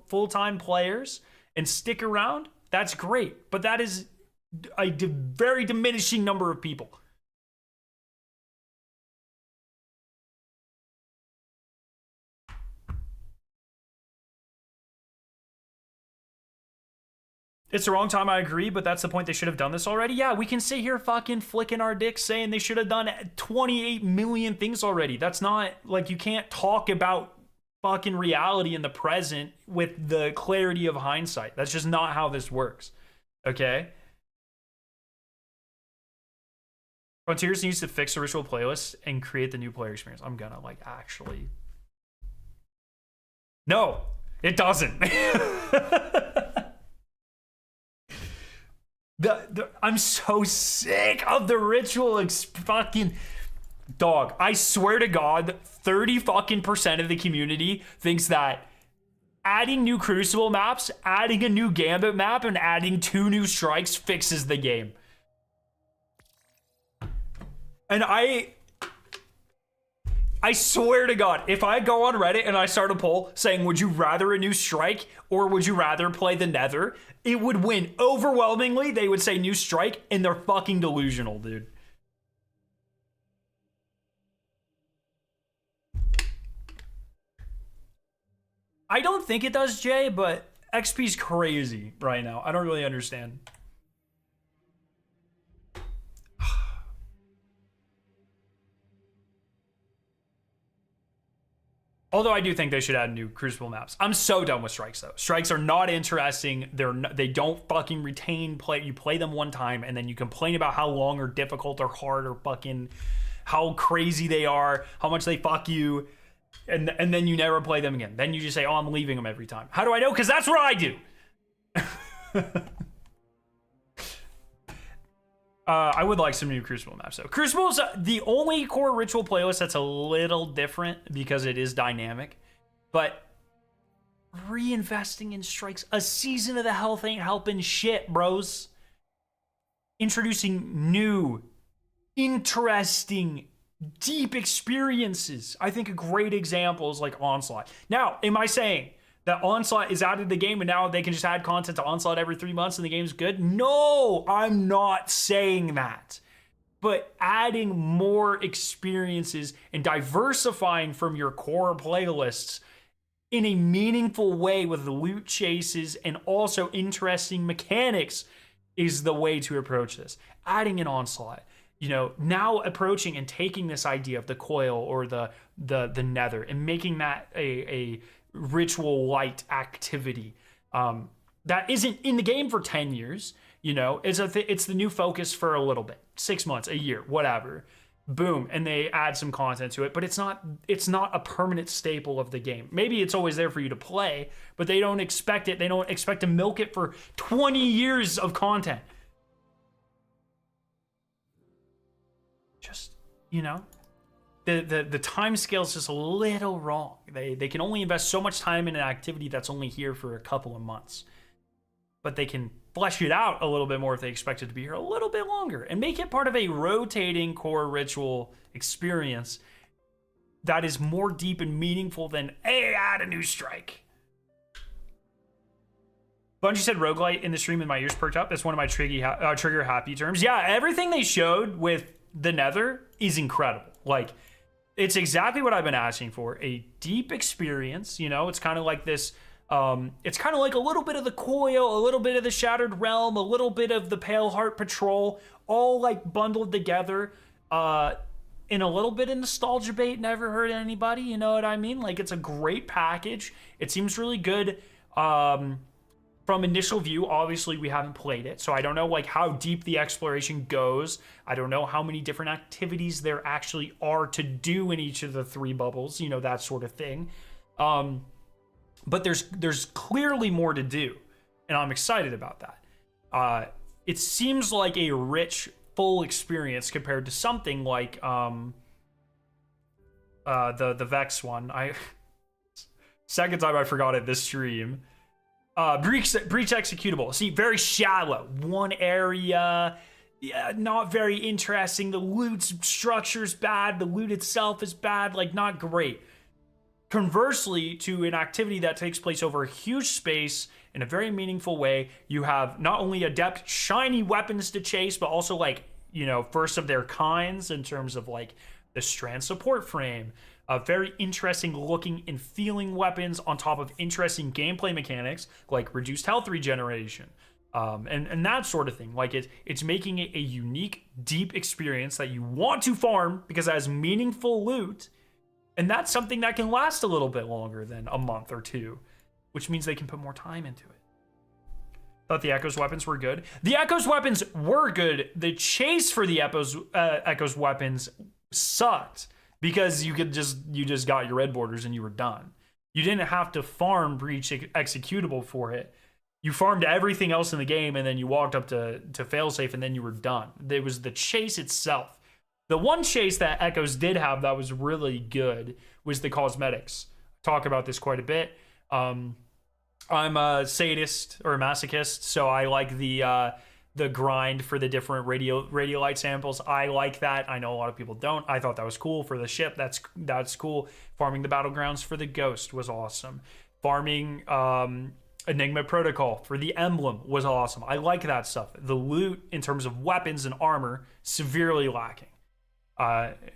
full-time players and stick around. That's great. But that is a very diminishing number of people. It's the wrong time, I agree, but that's the point. They should have done this already. Yeah, we can sit here fucking flicking our dicks saying they should have done 28 million things already. That's not, like, you can't talk about fucking reality in the present with the clarity of hindsight. That's just not how this works. Okay? Frontiers needs to fix the ritual playlist and create the new player experience. I'm gonna, actually... No, it doesn't. I'm so sick of the ritual fucking dog. I swear to God, 30% of the community thinks that adding new Crucible maps, adding a new Gambit map, and adding 2 new strikes fixes the game. And I swear to God, if I go on Reddit and I start a poll saying, would you rather a new strike or would you rather play the Nether? It would win. Overwhelmingly, they would say new strike, and they're fucking delusional, dude. I don't think it does, Jay, but XP's crazy right now. I don't really understand. Although I do think they should add new Crucible maps. I'm so done with strikes, though. Strikes are not interesting. They don't fucking retain play. You play them one time, and then you complain about how long or difficult or hard or fucking how crazy they are, how much they fuck you, and then you never play them again. Then you just say, oh, I'm leaving them every time. How do I know? Because that's what I do. I would like some new Crucible maps, though. Crucible's the only core ritual playlist that's a little different because it is dynamic. But reinvesting in strikes, a season of the health ain't helping shit, bros. Introducing new, interesting, deep experiences. I think a great example is like Onslaught. Now, am I saying that Onslaught is out of the game and now they can just add content to Onslaught every 3 months and the game's good? No, I'm not saying that. But adding more experiences and diversifying from your core playlists in a meaningful way with the loot chases and also interesting mechanics is the way to approach this. Adding an Onslaught, now approaching and taking this idea of the coil or the Nether and making that a ritual light activity that isn't in the game for 10 years. It's the new focus for a little bit, 6 months, a year, whatever. Boom, and they add some content to it, but it's not a permanent staple of the game. Maybe it's always there for you to play, but they don't expect it. They don't expect to milk it for 20 years of content. Just, the time scale is just a little wrong. They can only invest so much time in an activity that's only here for a couple of months. But they can flesh it out a little bit more if they expect it to be here a little bit longer and make it part of a rotating core ritual experience that is more deep and meaningful than, hey, add a new strike. Bungie said roguelite in the stream and my ears perked up. That's one of my trigger happy terms. Yeah, everything they showed with the Nether is incredible. It's exactly what I've been asking for. A deep experience, it's kind of like this, it's kind of like a little bit of the Coil, a little bit of the Shattered Realm, a little bit of the Pale Heart Patrol, all bundled together, in a little bit of nostalgia bait, never hurt anybody, you know what I mean? It's a great package. It seems really good. From initial view, obviously we haven't played it, so I don't know how deep the exploration goes. I don't know how many different activities there actually are to do in each of the 3 bubbles, that sort of thing. But there's clearly more to do, and I'm excited about that. it seems like a rich, full experience compared to something like the Vex one. Second time I forgot it this stream. Breach executable. See, very shallow. One area. Yeah, not very interesting. The loot structure's bad. The loot itself is bad. Like, not great. Conversely, to an activity that takes place over a huge space in a very meaningful way, you have not only adept, shiny weapons to chase, but also, like, you know, first of their kinds in terms of, like, the strand support frame. Very interesting looking and feeling weapons on top of interesting gameplay mechanics, like reduced health regeneration. And that sort of thing. Like, it's making it a unique, deep experience that you want to farm because it has meaningful loot. And that's something that can last a little bit longer than a month or two, which means they can put more time into it. Thought the Echo's weapons were good. The Echo's weapons were good. The chase for the Echo's weapons sucked because you just got your red borders and you were done. You didn't have to farm Breach executable for it. You farmed everything else in the game and then you walked up to failsafe and then you were done. There was the chase itself. The one chase that Echoes did have that was really good was the cosmetics. Talk about this quite a bit. I'm a sadist or a masochist, so I like the grind for the different radiolite samples. I like that. I know a lot of people don't. I thought that was cool for the ship. That's cool. Farming the battlegrounds for the ghost was awesome. Farming Enigma Protocol for the emblem was awesome. I like that stuff. The loot in terms of weapons and armor severely lacking.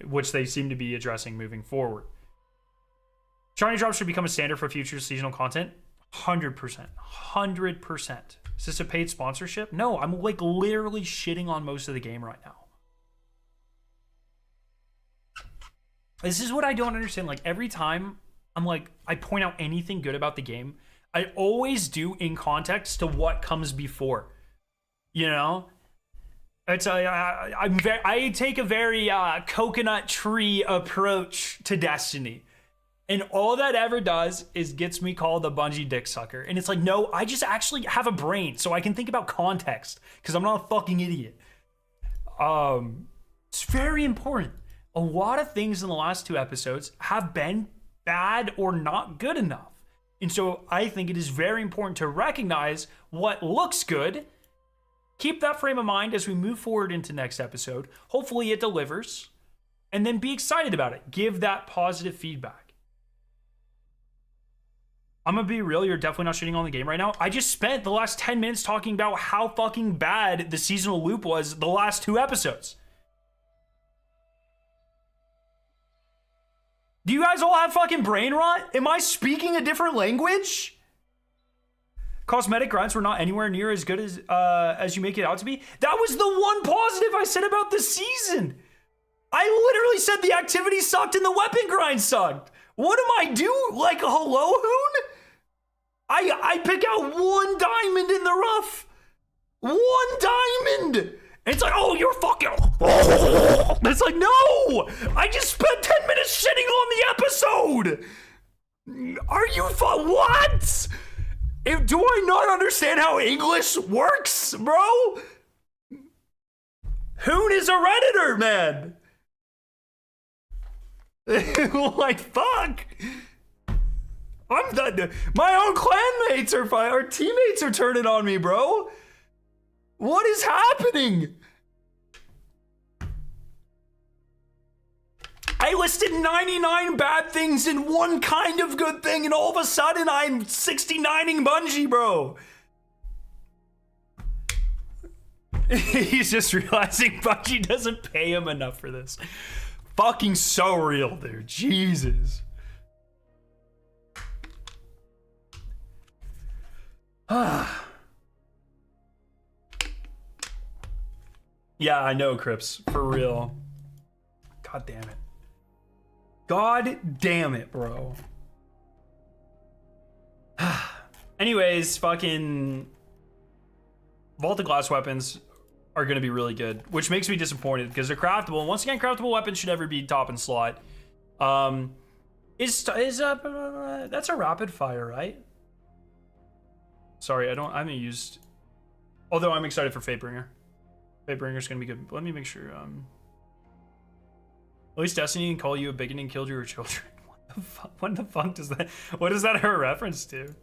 Which they seem to be addressing moving forward. Shiny drops should become a standard for future seasonal content. 100%. 100%. Is this a paid sponsorship? No, I'm like literally shitting on most of the game right now. This is what I don't understand. Like, every time I point out anything good about the game, I always do in context to what comes before. You know? I take a very coconut tree approach to Destiny. And all that ever does is gets me called a Bungie dick sucker. And it's like, no, I just actually have a brain so I can think about context because I'm not a fucking idiot. It's very important. A lot of things in the last 2 episodes have been bad or not good enough. And so I think it is very important to recognize what looks good. Keep that frame of mind as we move forward into next episode. Hopefully it delivers. And then be excited about it. Give that positive feedback. I'm gonna be real, you're definitely not shitting on the game right now. I just spent the last 10 minutes talking about how fucking bad the seasonal loop was the last 2 episodes. Do you guys all have fucking brain rot? Am I speaking a different language? Cosmetic grinds were not anywhere near as good as you make it out to be. That was the one positive I said about this season. I literally said the activity sucked and the weapon grind sucked. What am I doing? Like, hello, Hoon? I pick out 1 diamond in the rough. 1 diamond. And it's like, oh, you're fucking... It's like, no! I just spent 10 minutes shitting on the episode! Are you... What? Do I not understand how English works, bro? Hoon is a Redditor, man! Like, fuck! I'm done. My own clanmates are fine. Our teammates are turning on me, bro. What is happening? I listed 99 bad things and 1 kind of good thing, and all of a sudden I'm 69ing Bungie, bro. He's just realizing Bungie doesn't pay him enough for this. Fucking so real, dude. Jesus. Yeah, I know, Crips. For real. God damn it. God damn it, bro. Anyways, fucking Vaulted Glass weapons are going to be really good, which makes me disappointed because they're craftable. And once again, craftable weapons should never be top in slot. That's a rapid fire, right? Sorry, I haven't used Although I'm excited for Fatebringer. Fatebringer's gonna be good. Let me make sure. At least Destiny can call you a bigot and killed your children. What the fuck? What the fuck does that? What is that a reference to?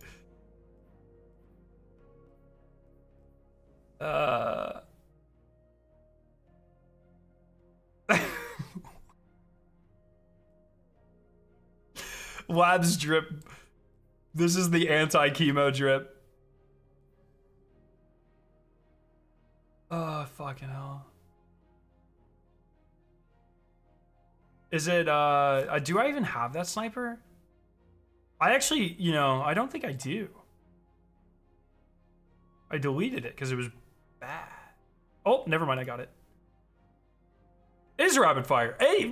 Labs drip. This is the anti-chemo drip. Oh, fucking hell. Is it, do I even have that sniper? I actually, you know, I don't think I do. I deleted it because it was bad. Oh, never mind, I got it. It is rapid fire. Hey,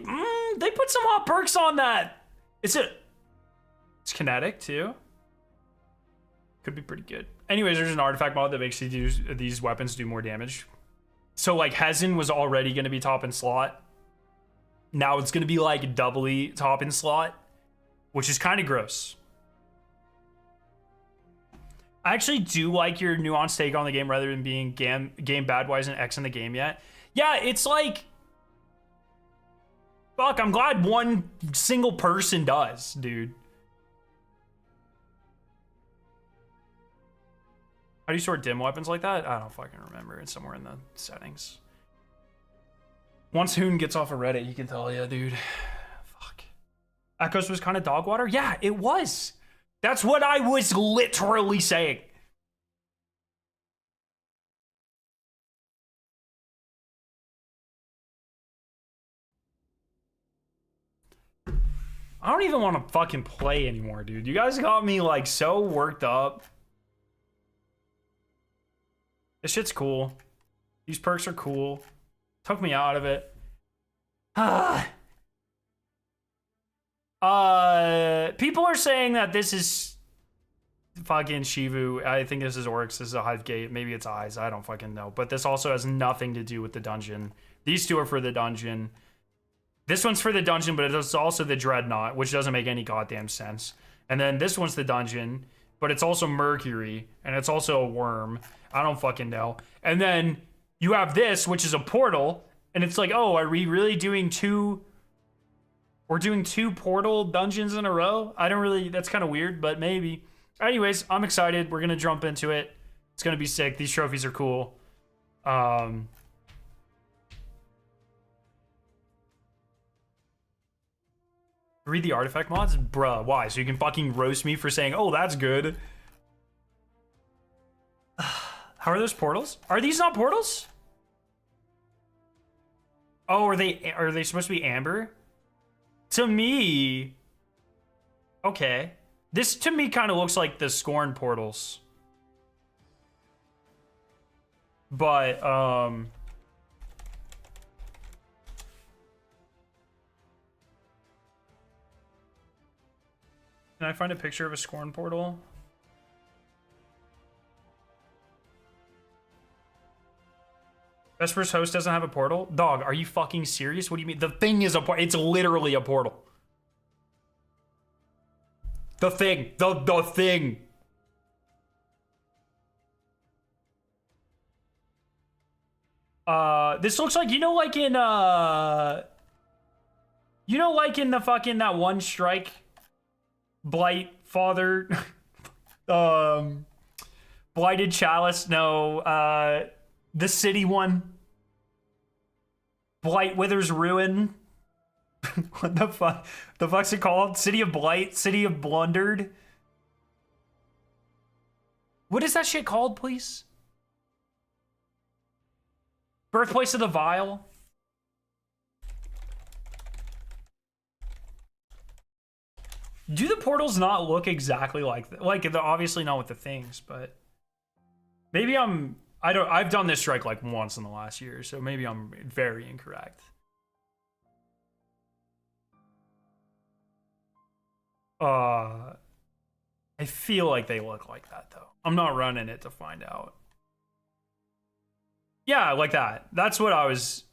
they put some hot perks on that. It's kinetic too. Could be pretty good. Anyways, there's an artifact mod that makes these weapons do more damage. So like Hezen was already going to be top in slot. Now it's going to be like doubly top in slot, which is kind of gross. I actually do like your nuanced take on the game rather than being game badwise and X in the game yet. Yeah, it's like, fuck, I'm glad one single person does, dude. How do you sort dim weapons like that? I don't fucking remember. It's somewhere in the settings. Once Hoon gets off of Reddit, he can tell you, dude. Fuck. Echoes was kind of dog water? Yeah, it was. That's what I was literally saying. I don't even want to fucking play anymore, dude. You guys got me like so worked up. This shit's cool. These perks are cool. Took me out of it. People are saying that this is fucking Shivu. I think this is Oryx. This is a Hive Gate. Maybe it's Eyes. I don't fucking know. But this also has nothing to do with the dungeon. These two are for the dungeon. This one's for the dungeon, but it's also the Dreadnought, which doesn't make any goddamn sense. And then this one's the dungeon, but it's also Mercury, and it's also a worm. I don't fucking know. And then you have this, which is a portal, and it's like, oh, are we really doing two? We're doing two portal dungeons in a row? I don't really, that's kind of weird, but maybe. Anyways, I'm excited. We're going to jump into it. It's going to be sick. These trophies are cool. Read the artifact mods? Bruh, why? So you can fucking roast me for saying, oh, that's good. How are those portals? Are these not portals? Oh, are they supposed to be amber? To me, okay. This to me kind of looks like the Scorn portals. But can I find a picture of a Scorn portal? Vesper's host doesn't have a portal? Dog, are you fucking serious? What do you mean? The thing is a portal. It's literally a portal. The thing. The thing. This looks like, you know, like in, the fucking, that one strike, Blight, Father, Blighted Chalice, no, the city one. Blight Withers Ruin. What the fuck? The fuck's it called? City of Blight? City of Blundered? What is that shit called, please? Birthplace of the Vile? Do the portals not look exactly like that? Like, they're obviously not with the things, but maybe I've done this strike like once in the last year, so maybe I'm very incorrect. I feel like they look like that though. I'm not running it to find out. Yeah, like that. That's what I was.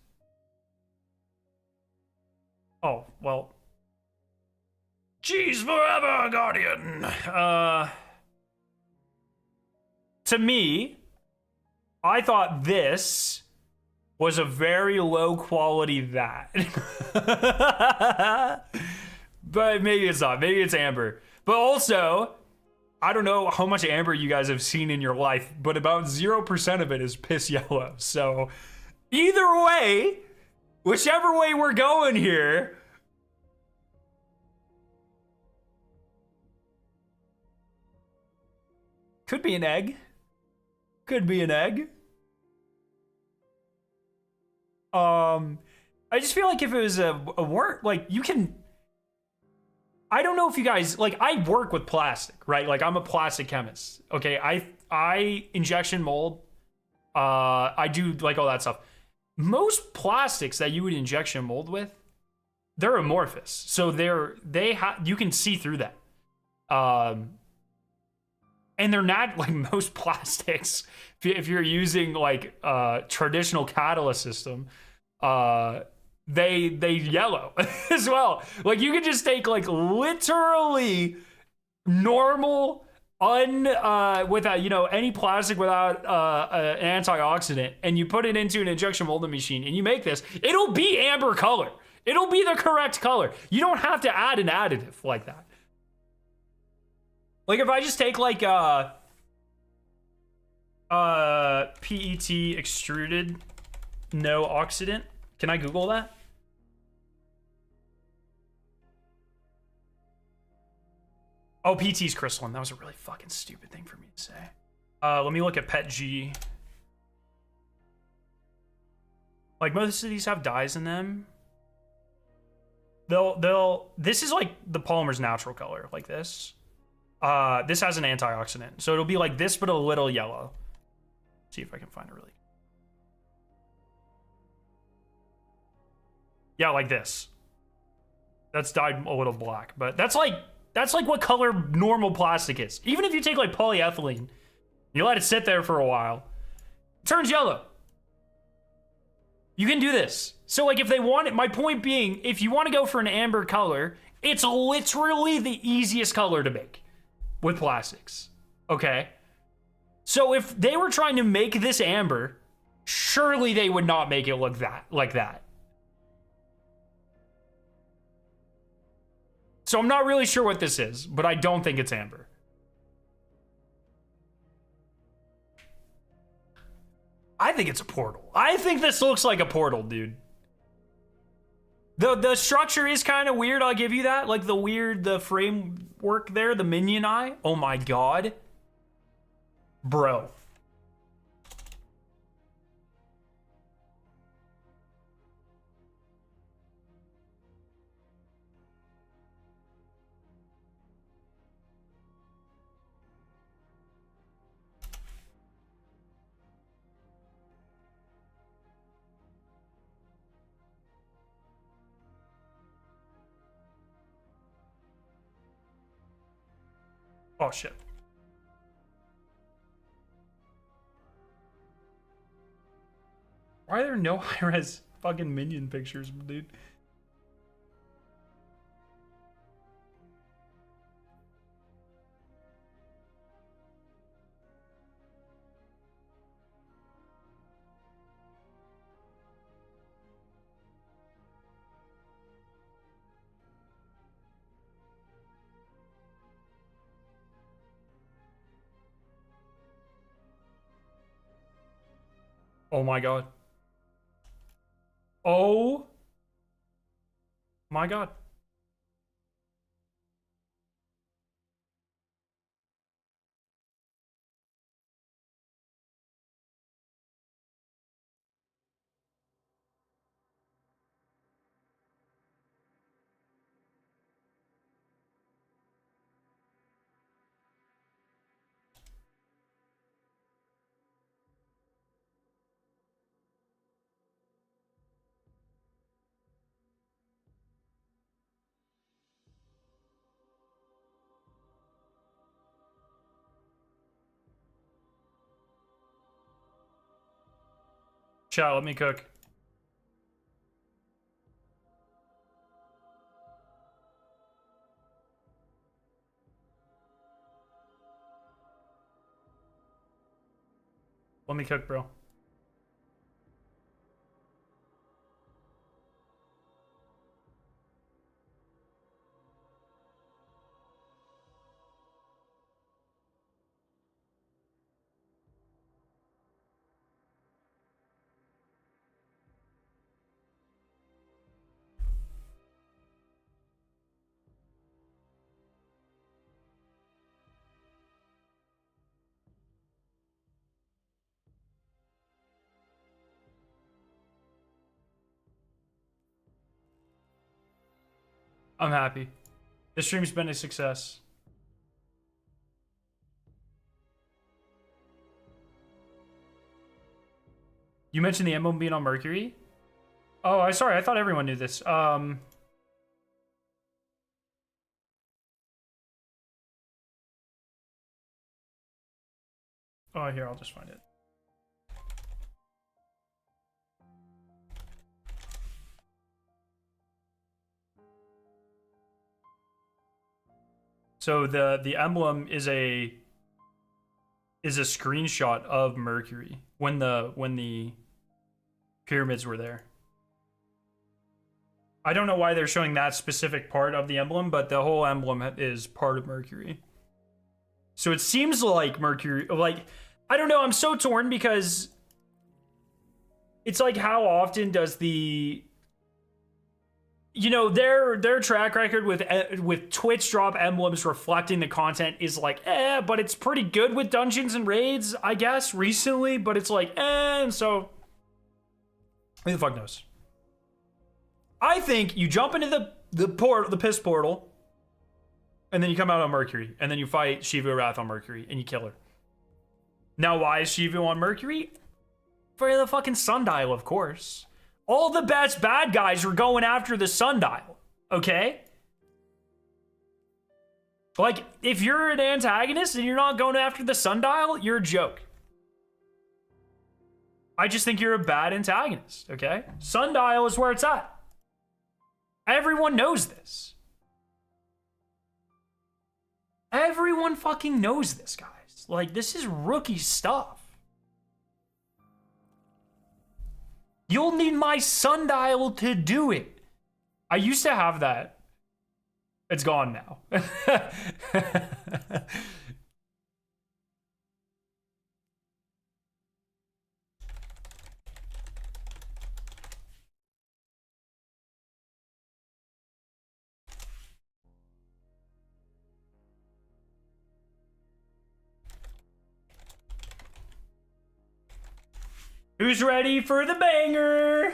Oh, well. Jeez forever, Guardian. To me, I thought this was a very low quality that. But maybe it's not. Maybe it's amber. But also, I don't know how much amber you guys have seen in your life, but about 0% of it is piss yellow. So either way, whichever way we're going here, could be an egg. Could be an egg. I just feel like if it was a worm, like you can. I don't know if you guys like. I work with plastic, right? Like I'm a plastic chemist. Okay, I injection mold. I do like all that stuff. Most plastics that you would injection mold with, they're amorphous, so you can see through that. And they're not like most plastics. If you're using like traditional catalyst system, they yellow as well. Like you could just take like literally normal without any plastic without an antioxidant, and you put it into an injection molding machine and you make this, it'll be amber color. It'll be the correct color. You don't have to add an additive like that. Like if I just take like PET extruded no oxidant. Can I Google that? Oh, PET's crystalline. That was a really fucking stupid thing for me to say. Let me look at PETG. Like most of these have dyes in them. This is like the polymer's natural color, like this. This has an antioxidant, so it'll be like this, but a little yellow. See if I can find it really. Yeah, like this. That's dyed a little black, but that's like what color normal plastic is. Even if you take like polyethylene, you let it sit there for a while, it turns yellow. You can do this. So like if they want it, my point being, if you want to go for an amber color, it's literally the easiest color to make with plastics. Okay? So if they were trying to make this amber, surely they would not make it look like that. So I'm not really sure what this is, but I don't think it's amber. I think it's a portal. I think this looks like a portal, dude. The structure is kind of weird, I'll give you that. Like the framework there, the minion eye. Oh my god. Bro. Oh shit. Why are there no high-res fucking minion pictures, dude? Oh my god. Oh my god. Chat, let me cook. Let me cook, bro. I'm happy. This stream's been a success. You mentioned the emblem being on Mercury? Oh, sorry. I thought everyone knew this. Oh, here, I'll just find it. So the emblem is a screenshot of Mercury when the pyramids were there. I don't know why they're showing that specific part of the emblem, but the whole emblem is part of Mercury. So it seems like Mercury, like, I don't know, I'm so torn because it's like, how often does the, you know, their track record with Twitch drop emblems reflecting the content is like, but it's pretty good with dungeons and raids, I guess, recently, but it's like, and so who the fuck knows? I think you jump into the piss portal, and then you come out on Mercury, and then you fight Shivu Wrath on Mercury, and you kill her. Now, why is Shivu on Mercury? For the fucking sundial, of course. All the best bad guys were going after the sundial, okay? Like, if you're an antagonist and you're not going after the sundial, you're a joke. I just think you're a bad antagonist, okay? Sundial is where it's at. Everyone knows this. Everyone fucking knows this, guys. Like, this is rookie stuff. You'll need my sundial to do it. I used to have that. It's gone now. Who's ready for the banger?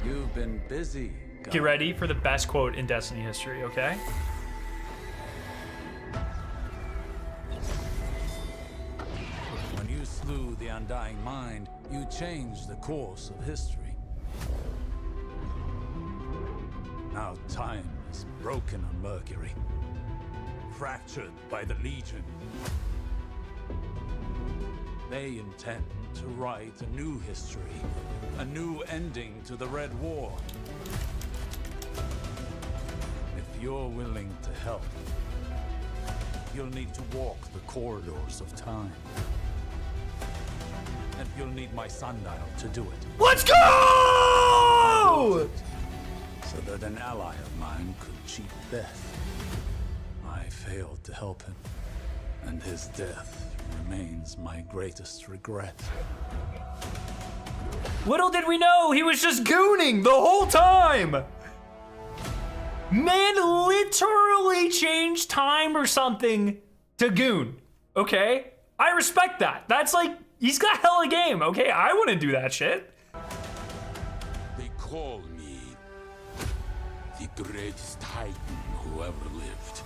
You've been busy. Get ready for the best quote in Destiny history, okay? When you slew the Undying Mind, you changed the course of history. Now time is broken on Mercury, fractured by the Legion. They intend to write a new history, a new ending to the Red War. If you're willing to help, you'll need to walk the corridors of time. And you'll need my sundial to do it. Let's go! So that an ally of mine could cheat death. I failed to help him, and his death remains my greatest regret. Little did we know he was just gooning the whole time. Man literally changed time or something to goon. Okay? I respect that. That's like, he's got hella game. Okay? I wouldn't do that shit. They call me the greatest titan who ever lived.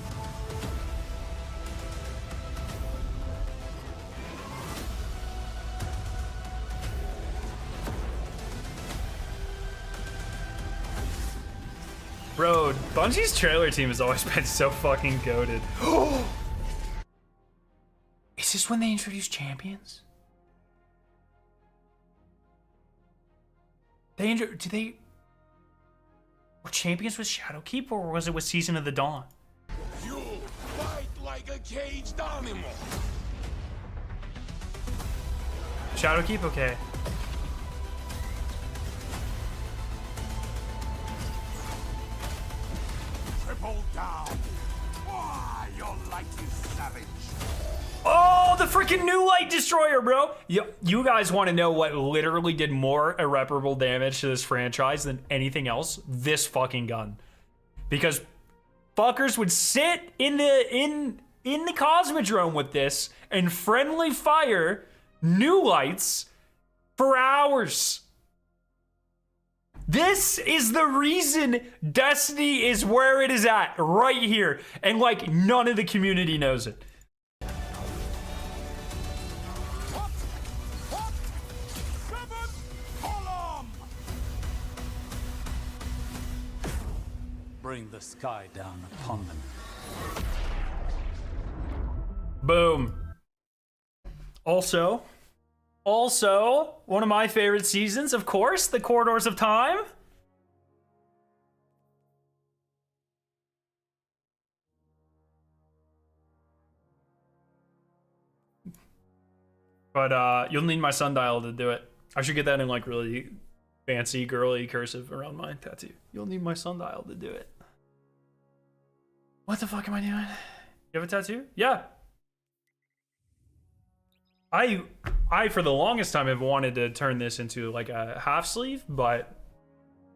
Bro, Bungie's trailer team has always been so fucking goated. Is this when they introduce champions? Were champions with Shadowkeep, or was it with Season of the Dawn? You like a caged animal. Shadowkeep, okay. Triple down. Why, your light is savage. Oh, the freaking new light destroyer, bro. You guys want to know what literally did more irreparable damage to this franchise than anything else? This fucking gun. Because fuckers would sit in the Cosmodrome with this and friendly fire new lights for hours. This is the reason Destiny is where it is at right here. And like none of the community knows it. Bring the sky down upon them. Boom. Also, one of my favorite seasons, of course, the Corridors of Time. But you'll need my sundial to do it. I should get that in like really fancy, girly cursive around my tattoo. You'll need my sundial to do it. What the fuck am I doing? You have a tattoo? Yeah. I for the longest time have wanted to turn this into like a half sleeve, but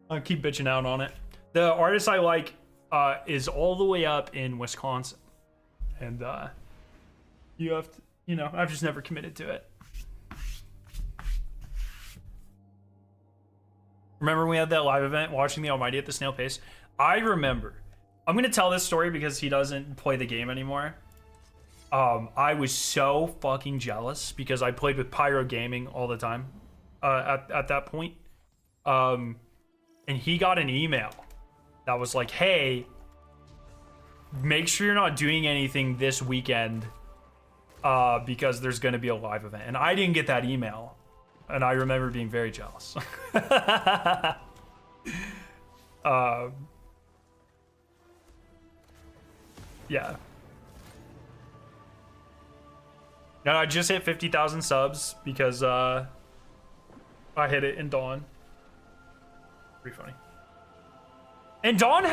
I keep bitching out on it. The artist I like is all the way up in Wisconsin, and you have to, you know, I've just never committed to it. Remember when we had that live event watching the Almighty at the snail pace? I remember. I'm gonna tell this story because he doesn't play the game anymore. I was so fucking jealous because I played with Pyro Gaming all the time at that point. And he got an email that was like, hey, make sure you're not doing anything this weekend because there's gonna be a live event. And I didn't get that email. And I remember being very jealous. Yeah. No, I just hit 50,000 subs because I hit it in Dawn. Pretty funny. And Dawn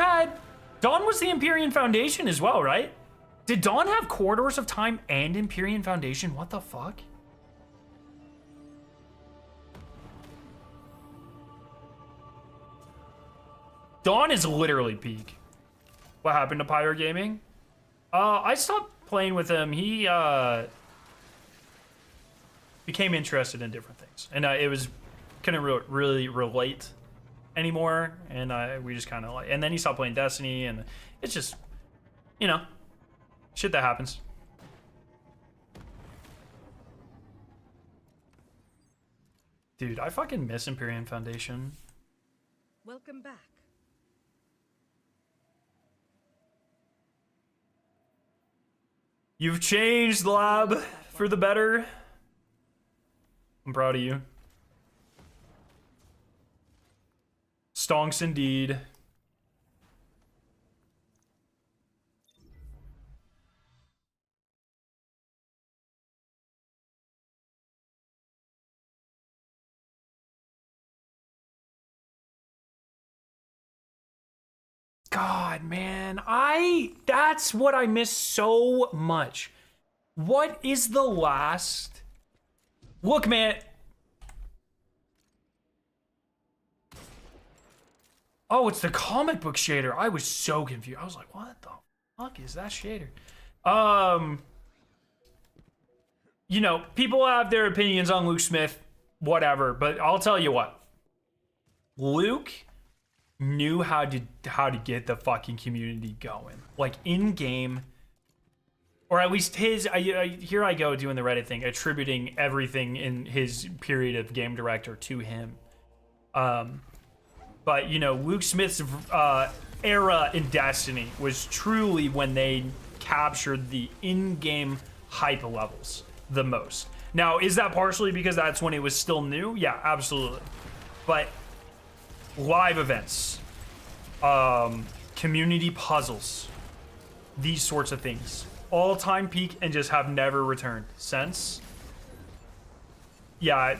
was the Empyrean Foundation as well, right? Did Dawn have Corridors of Time and Empyrean Foundation? What the fuck? Dawn is literally peak. What happened to Pyro Gaming? I stopped playing with him. He became interested in different things, and it was couldn't really relate anymore. And we just kind of like, and then he stopped playing Destiny, and it's just, you know, shit that happens. Dude, I fucking miss Empyrean Foundation. Welcome back. You've changed, Lab, for the better. I'm proud of you. Stonks indeed. God, man, that's what I miss so much. What is the last? Look, man. Oh, it's the comic book shader. I was so confused. I was like, what the fuck is that shader? You know, people have their opinions on Luke Smith, whatever, but I'll tell you what. Luke knew how to get the fucking community going, like in game, or at least his. Here I go doing the Reddit thing, attributing everything in his period of game director to him. But you know, Luke Smith's era in Destiny was truly when they captured the in-game hype levels the most. Now, is that partially because that's when it was still new? Yeah, absolutely. But live events, community puzzles, these sorts of things all-time peak and just have never returned since. Yeah.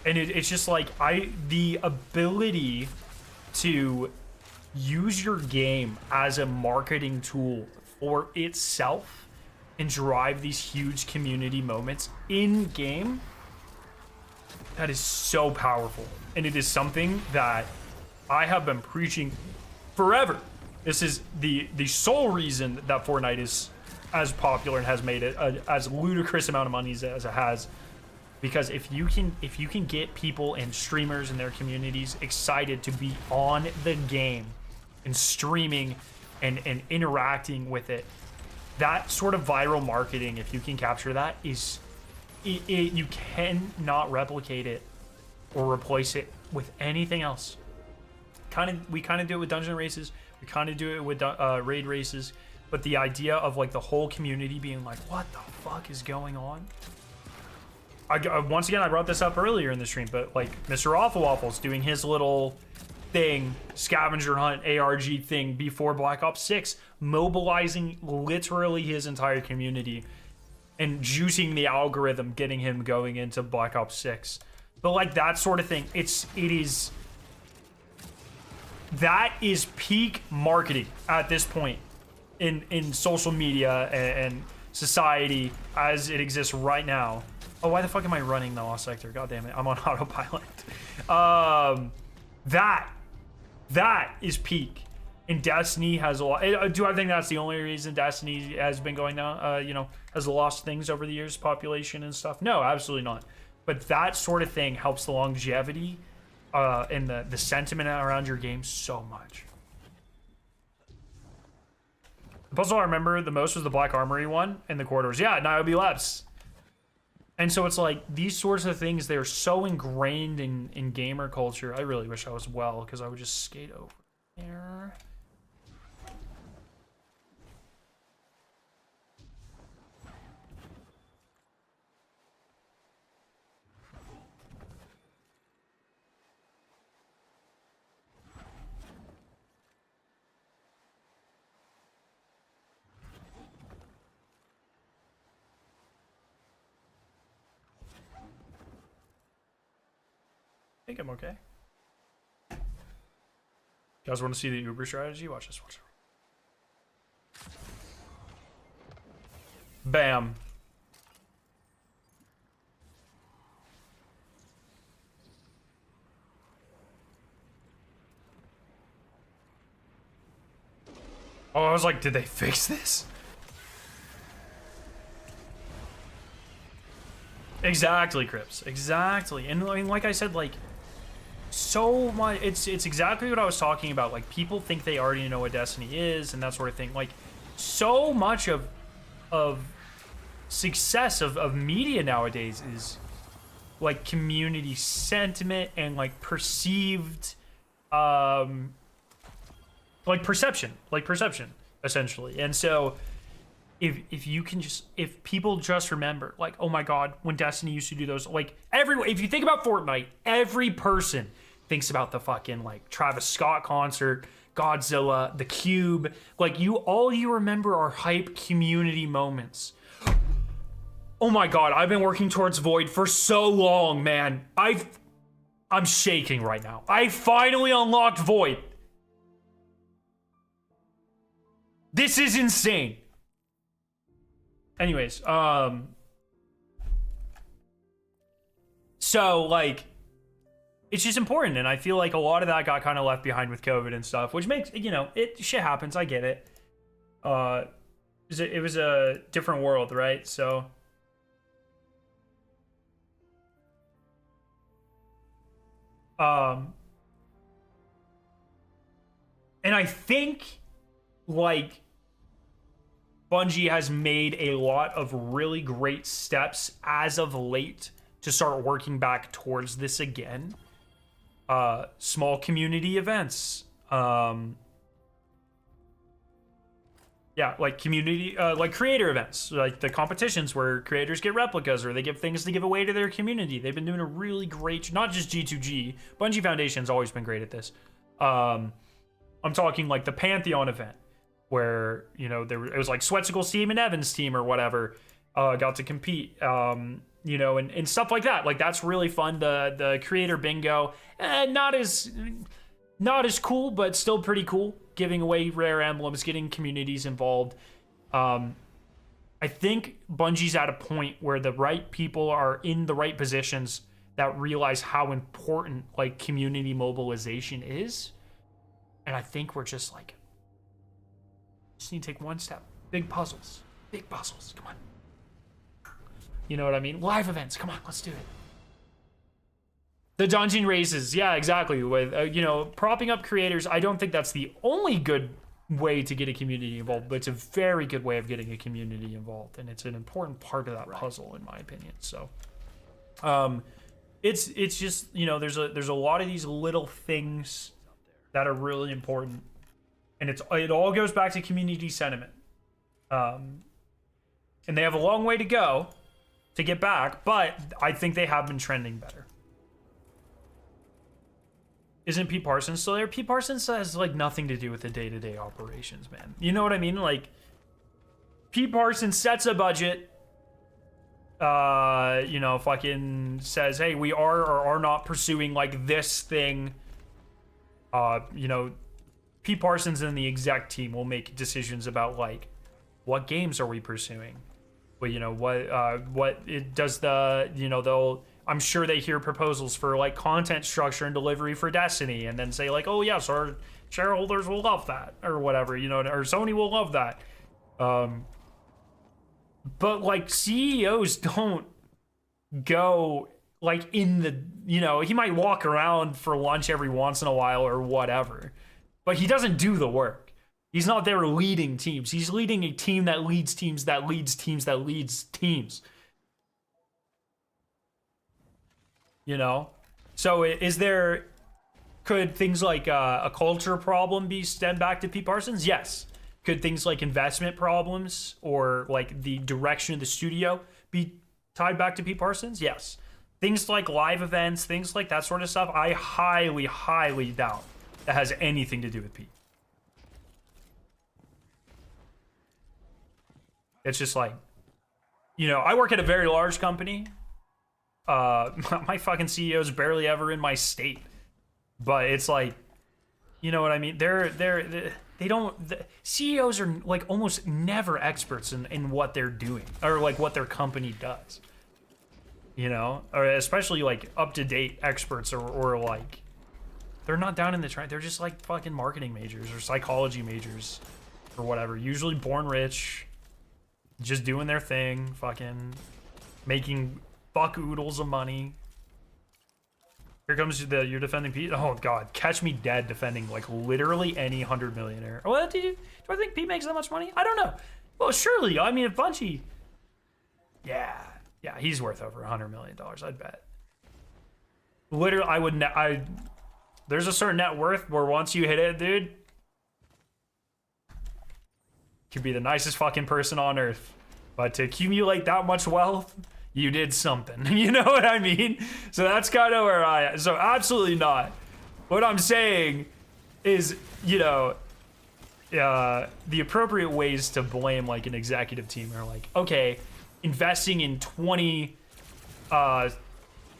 And it's just like the ability to use your game as a marketing tool for itself and drive these huge community moments in game. That is so powerful. And it is something that I have been preaching forever. This is the sole reason that Fortnite is as popular and has made it as ludicrous amount of money as it has. Because if you can get people and streamers and their communities excited to be on the game and streaming and interacting with it, that sort of viral marketing, if you can capture that, is you cannot replicate it or replace it with anything else. We kind of do it with dungeon races, we kind of do it with raid races, but the idea of like the whole community being like, what the fuck is going on? Once again, I brought this up earlier in the stream, but like Mr. Awful Waffles doing his little thing, scavenger hunt ARG thing before Black Ops 6, mobilizing literally his entire community and juicing the algorithm, getting him going into Black Ops 6. But like that sort of thing, that is peak marketing at this point in social media and society as it exists right now. Oh, why the fuck am I running the Lost Sector? God damn it, I'm on autopilot. That is peak. And Destiny has a lot. Do I think that's the only reason Destiny has been going down? Has lost things over the years, population and stuff? No, absolutely not. But that sort of thing helps the longevity and the sentiment around your game so much. The puzzle I remember the most was the Black Armory one in the corridors. Yeah, Niobe Labs. And so it's like these sorts of things, they're so ingrained in gamer culture. I really wish I was well, because I would just skate over there. I think I'm okay. You guys want to see the Uber strategy? Watch this. Bam. Oh, I was like, did they fix this? Exactly, Crips. Exactly. And I mean, like I said, like, so much, it's exactly what I was talking about. Like, people think they already know what Destiny is and that sort of thing. Like, so much of success of media nowadays is like community sentiment and like perceived like perception essentially. And so if people just remember, like, oh my god, when Destiny used to do those, like, if you think about Fortnite, every person thinks about the fucking like Travis Scott concert, Godzilla, the Cube. Like, all you remember are hype community moments. Oh my god, I've been working towards Void for so long, man. I'm shaking right now. I finally unlocked Void. This is insane. Anyways, so like, it's just important, and I feel like a lot of that got kind of left behind with COVID and stuff, which makes, shit happens. I get it. It was a different world, right? So, and I think like Bungie has made a lot of really great steps as of late to start working back towards this again. Small community events. Yeah, like community, like creator events, like the competitions where creators get replicas or they give things to give away to their community. They've been doing a really great, not just G2G, Bungie Foundation's always been great at this. I'm talking like the Pantheon event, where, you know, it was like Sweatsicle's team and Evan's team or whatever got to compete, you know, and stuff like that. Like, that's really fun. The creator bingo, not as cool, but still pretty cool. Giving away rare emblems, getting communities involved. I think Bungie's at a point where the right people are in the right positions that realize how important like community mobilization is. And I think we're just like, just need to take one step. Big puzzles. Come on. You know what I mean? Live events. Come on, let's do it. The dungeon races. Yeah, exactly. With, you know, propping up creators. I don't think that's the only good way to get a community involved, but it's a very good way of getting a community involved. And it's an important part of that puzzle, in my opinion. So, it's just, you know, there's a lot of these little things that are really important. And it all goes back to community sentiment. And they have a long way to go to get back, but I think they have been trending better. Isn't Pete Parsons still there? Pete Parsons has like nothing to do with the day-to-day operations, man. You know what I mean? Like, Pete Parsons sets a budget, you know, fucking says, hey, we are or are not pursuing like this thing. You know, Pete Parsons and the exec team will make decisions about like, what games are we pursuing? Well, you know, what it does the, you know, I'm sure they hear proposals for like content structure and delivery for Destiny, and then say like, oh yes, our shareholders will love that, or whatever, you know, or Sony will love that. But like, CEOs don't go like in the, you know, he might walk around for lunch every once in a while or whatever, but he doesn't do the work. He's not there leading teams. He's leading a team that leads teams that leads teams that leads teams. You know? So could things like a culture problem be stemmed back to Pete Parsons? Yes. Could things like investment problems or like the direction of the studio be tied back to Pete Parsons? Yes. Things like live events, things like that sort of stuff, I highly, highly doubt that has anything to do with Pete. It's just like, you know, I work at a very large company. My fucking CEO is barely ever in my state, but it's like, you know what I mean? CEOs are like almost never experts in what they're doing or like what their company does, you know, or especially like up-to-date experts or like, they're not down in the trend. They're just like fucking marketing majors or psychology majors or whatever, usually born rich, just doing their thing, fucking making fuck oodles of money. Here comes you're defending Pete. Oh god, catch me dead defending like literally any 100 millionaire. What do I think Pete makes that much money? I don't know. Well, surely, I mean, if Bungie, yeah, he's worth over $100 million, I'd bet. Literally, there's a certain net worth where once you hit it, dude, could be the nicest fucking person on earth, but to accumulate that much wealth, you did something. You know what I mean? So that's kind of where I am. So absolutely not. What I'm saying is, you know, the appropriate ways to blame like an executive team are like, okay, investing in 20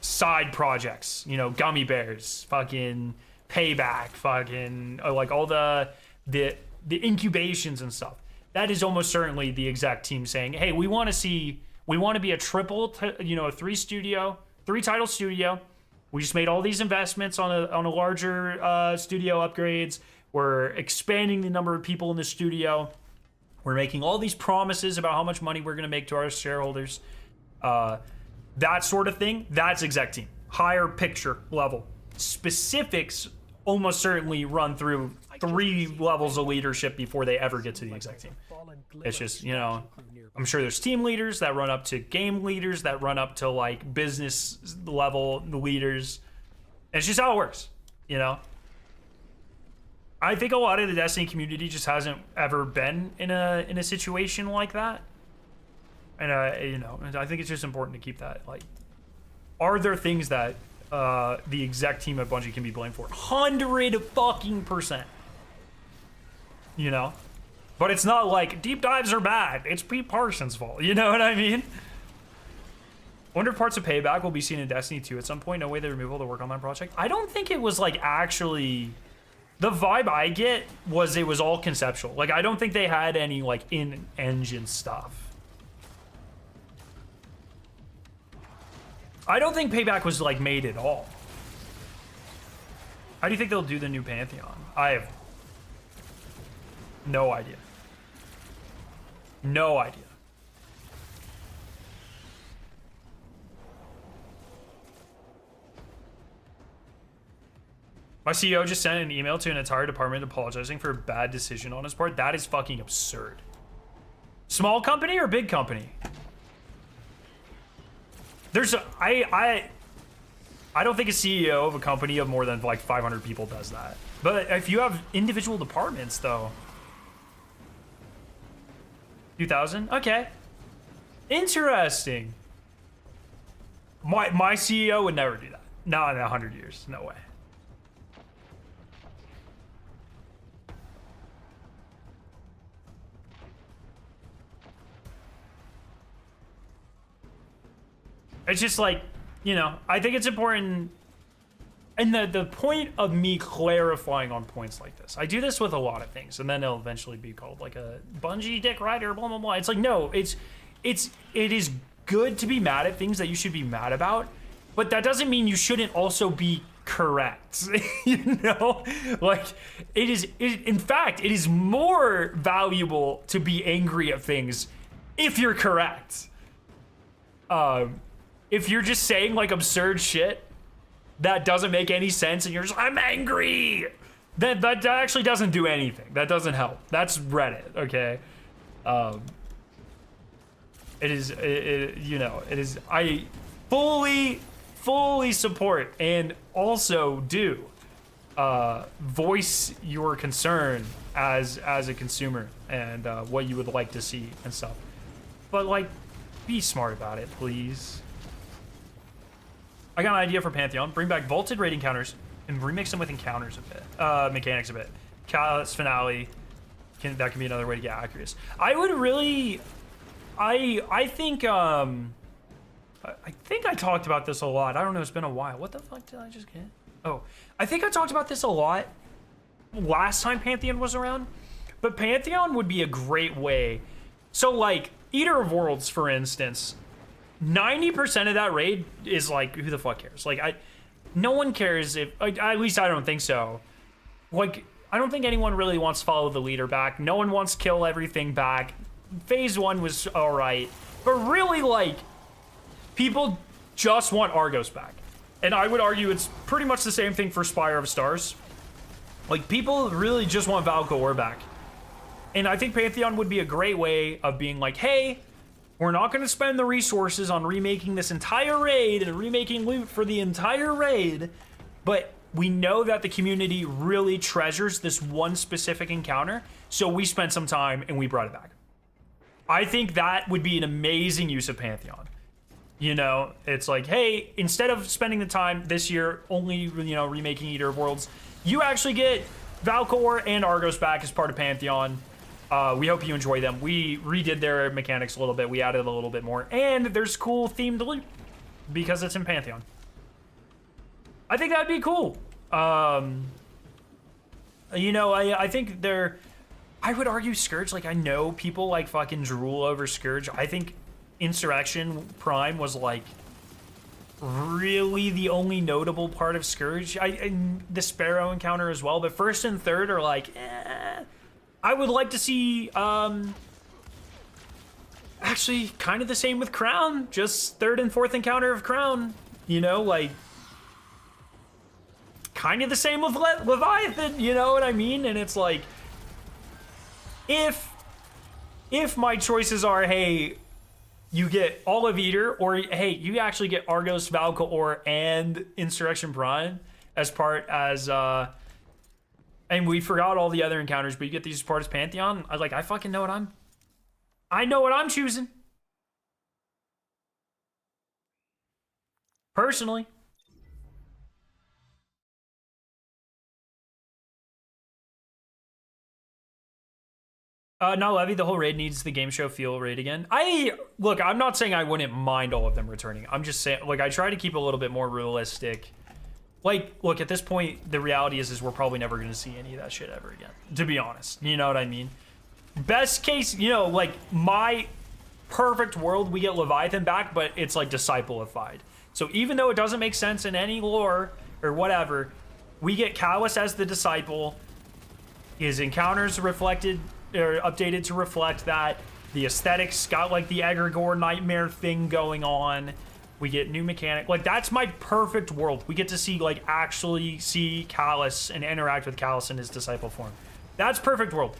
side projects, you know, gummy bears, fucking payback, fucking like all the incubations and stuff. That is almost certainly the exec team saying, hey, we want to be a a three title studio. We just made all these investments on a larger studio upgrades. We're expanding the number of people in the studio. We're making all these promises about how much money we're going to make to our shareholders. That sort of thing, that's exec team. Higher picture level. Specifics almost certainly run through 3 levels of leadership before they ever get to the exec team. It's just, you know, I'm sure there's team leaders that run up to game leaders that run up to like business level leaders. And it's just how it works, you know? I think a lot of the Destiny community just hasn't ever been in a situation like that. And you know, I think it's just important to keep that, like, are there things that the exec team at Bungie can be blamed for? 100%. you know? But it's not like deep dives are bad. It's Pete Parsons' fault. You know what I mean? Wonder if parts of Payback will be seen in Destiny 2 at some point. No way the removal to work on that project. I don't think it was like actually... The vibe I get was it was all conceptual. Like, I don't think they had any like in-engine stuff. I don't think Payback was like made at all. How do you think they'll do the new Pantheon? I have no idea. No idea. My CEO just sent an email to an entire department apologizing for a bad decision on his part. That is fucking absurd. Small company or big company? There's a, I don't think a CEO of a company of more than like 500 people does that. But if you have individual departments though. 2000? Okay. Interesting. My CEO would never do that. Not in 100 years. No way. It's just like, you know, I think it's important. And the point of me clarifying on points like this, I do this with a lot of things, and then it'll eventually be called like a Bungie dick rider, blah, blah, blah. It's like, no, it is good to be mad at things that you should be mad about, but that doesn't mean you shouldn't also be correct. You know, like in fact, it is more valuable to be angry at things if you're correct. If you're just saying like absurd shit that doesn't make any sense and you're just, I'm angry, that actually doesn't do anything. That doesn't help. That's Reddit, okay? It is, you know, it is, I fully support and also do voice your concern as a consumer and what you would like to see and stuff. But like, be smart about it, please. I got an idea for Pantheon. Bring back vaulted raid encounters and remix them with encounters a bit, mechanics a bit. Callous finale, that can be another way to get accurate. I would really, I think I talked about this a lot. I don't know, it's been a while. What the fuck did I just get? Oh, I think I talked about this a lot last time Pantheon was around, but Pantheon would be a great way. So like, Eater of Worlds, for instance, 90% of that raid is like, who the fuck cares? Like, no one cares if, like, at least I don't think so. Like, I don't think anyone really wants to follow the leader back. No one wants to kill everything back. Phase 1 was all right, but really, like, people just want Argos back. And I would argue it's pretty much the same thing for Spire of Stars. Like, people really just want Valkor back. And I think Pantheon would be a great way of being like, hey, we're not going to spend the resources on remaking this entire raid and remaking loot for the entire raid, but we know that the community really treasures this one specific encounter, so we spent some time and we brought it back. I think that would be an amazing use of Pantheon. You know, it's like, hey, instead of spending the time this year only, you know, remaking Eater of Worlds, you actually get Valkor and Argos back as part of Pantheon. We hope you enjoy them. We redid their mechanics a little bit. We added a little bit more. And there's cool themed loot because it's in Pantheon. I think that'd be cool. You know, I think I would argue Scourge, like, I know people like fucking drool over Scourge. I think Insurrection Prime was like really the only notable part of Scourge. And the Sparrow encounter as well, but first and third are like, I would like to see, actually kind of the same with Crown, just third and fourth encounter of Crown, you know, like, kind of the same with Leviathan, you know what I mean? And it's like, if my choices are, hey, you get all of Eater, or hey, you actually get Argos, Valkor, and Insurrection Prime as part as, and we forgot all the other encounters, but you get these as part as Pantheon. I fucking know what I know what I'm choosing. Personally. No, Levy, the whole raid needs the game show feel raid again. Look, I'm not saying I wouldn't mind all of them returning. I'm just saying, like, I try to keep a little bit more realistic. Like, look, at this point, the reality is we're probably never going to see any of that shit ever again, to be honest. You know what I mean? Best case, you know, like, my perfect world, we get Leviathan back, but it's, like, disciple-ified. So even though it doesn't make sense in any lore or whatever, we get Callus as the disciple. His encounters reflected or updated to reflect that. The aesthetics got like the egregore nightmare thing going on. We get new mechanic. Like, that's my perfect world. We get to see, like, actually see Callus and interact with Callus in his disciple form. That's perfect world.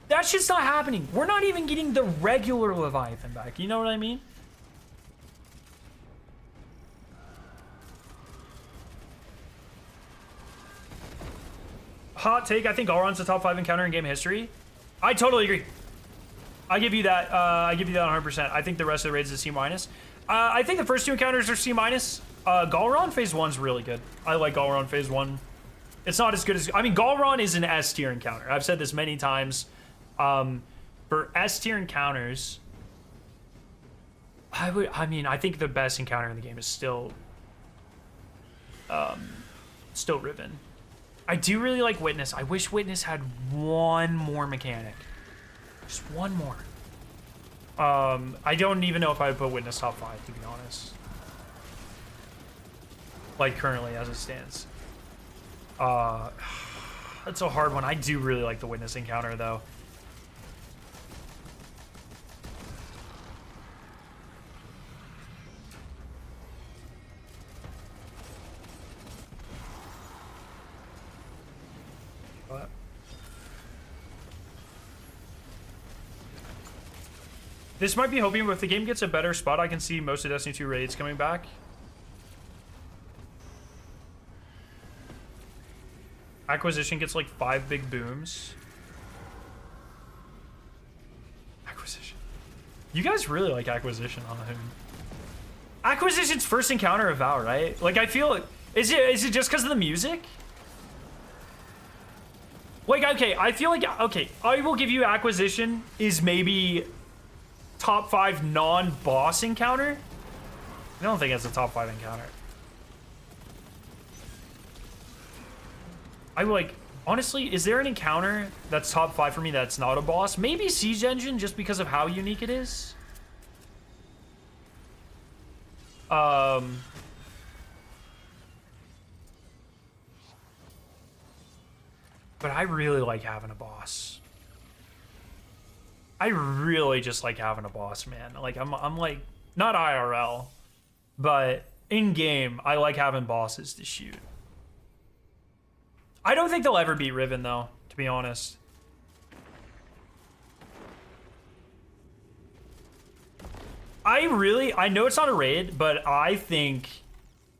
That shit's not happening. We're not even getting the regular Leviathan back. You know what I mean? Hot take, I think Galron's the top 5 encounter in game history. I totally agree. I give you that 100%. I think the rest of the raids is C-. I think the first 2 encounters are C-. Galron phase 1's really good. I like Galron phase 1. It's not as good as... I mean, Galron is an S tier encounter. I've said this many times. For S tier encounters, I think the best encounter in the game is still Riven. I do really like Witness. I wish Witness had one more mechanic. Just one more. I don't even know if I would put Witness top 5, to be honest. Like, currently, as it stands. That's a hard one. I do really like the Witness encounter, though. This might be hoping, but if the game gets a better spot, I can see most of Destiny 2 raids coming back. Acquisition gets like 5 big booms. Acquisition. You guys really like Acquisition on the Hoon. Acquisition's first encounter of Vow, right? Like, I feel... Is it just because of the music? Like, okay, I feel like... Okay, I will give you Acquisition is maybe... top 5 non-boss encounter? I don't think it's a top 5 encounter. I like, honestly, is there an encounter that's top 5 for me that's not a boss? Maybe Siege Engine, just because of how unique it is. But I really like having a boss. I really just like having a boss, man. Like, I'm like, not IRL, but in game, I like having bosses to shoot. I don't think they'll ever beat Riven, though, to be honest. I know it's not a raid, but I think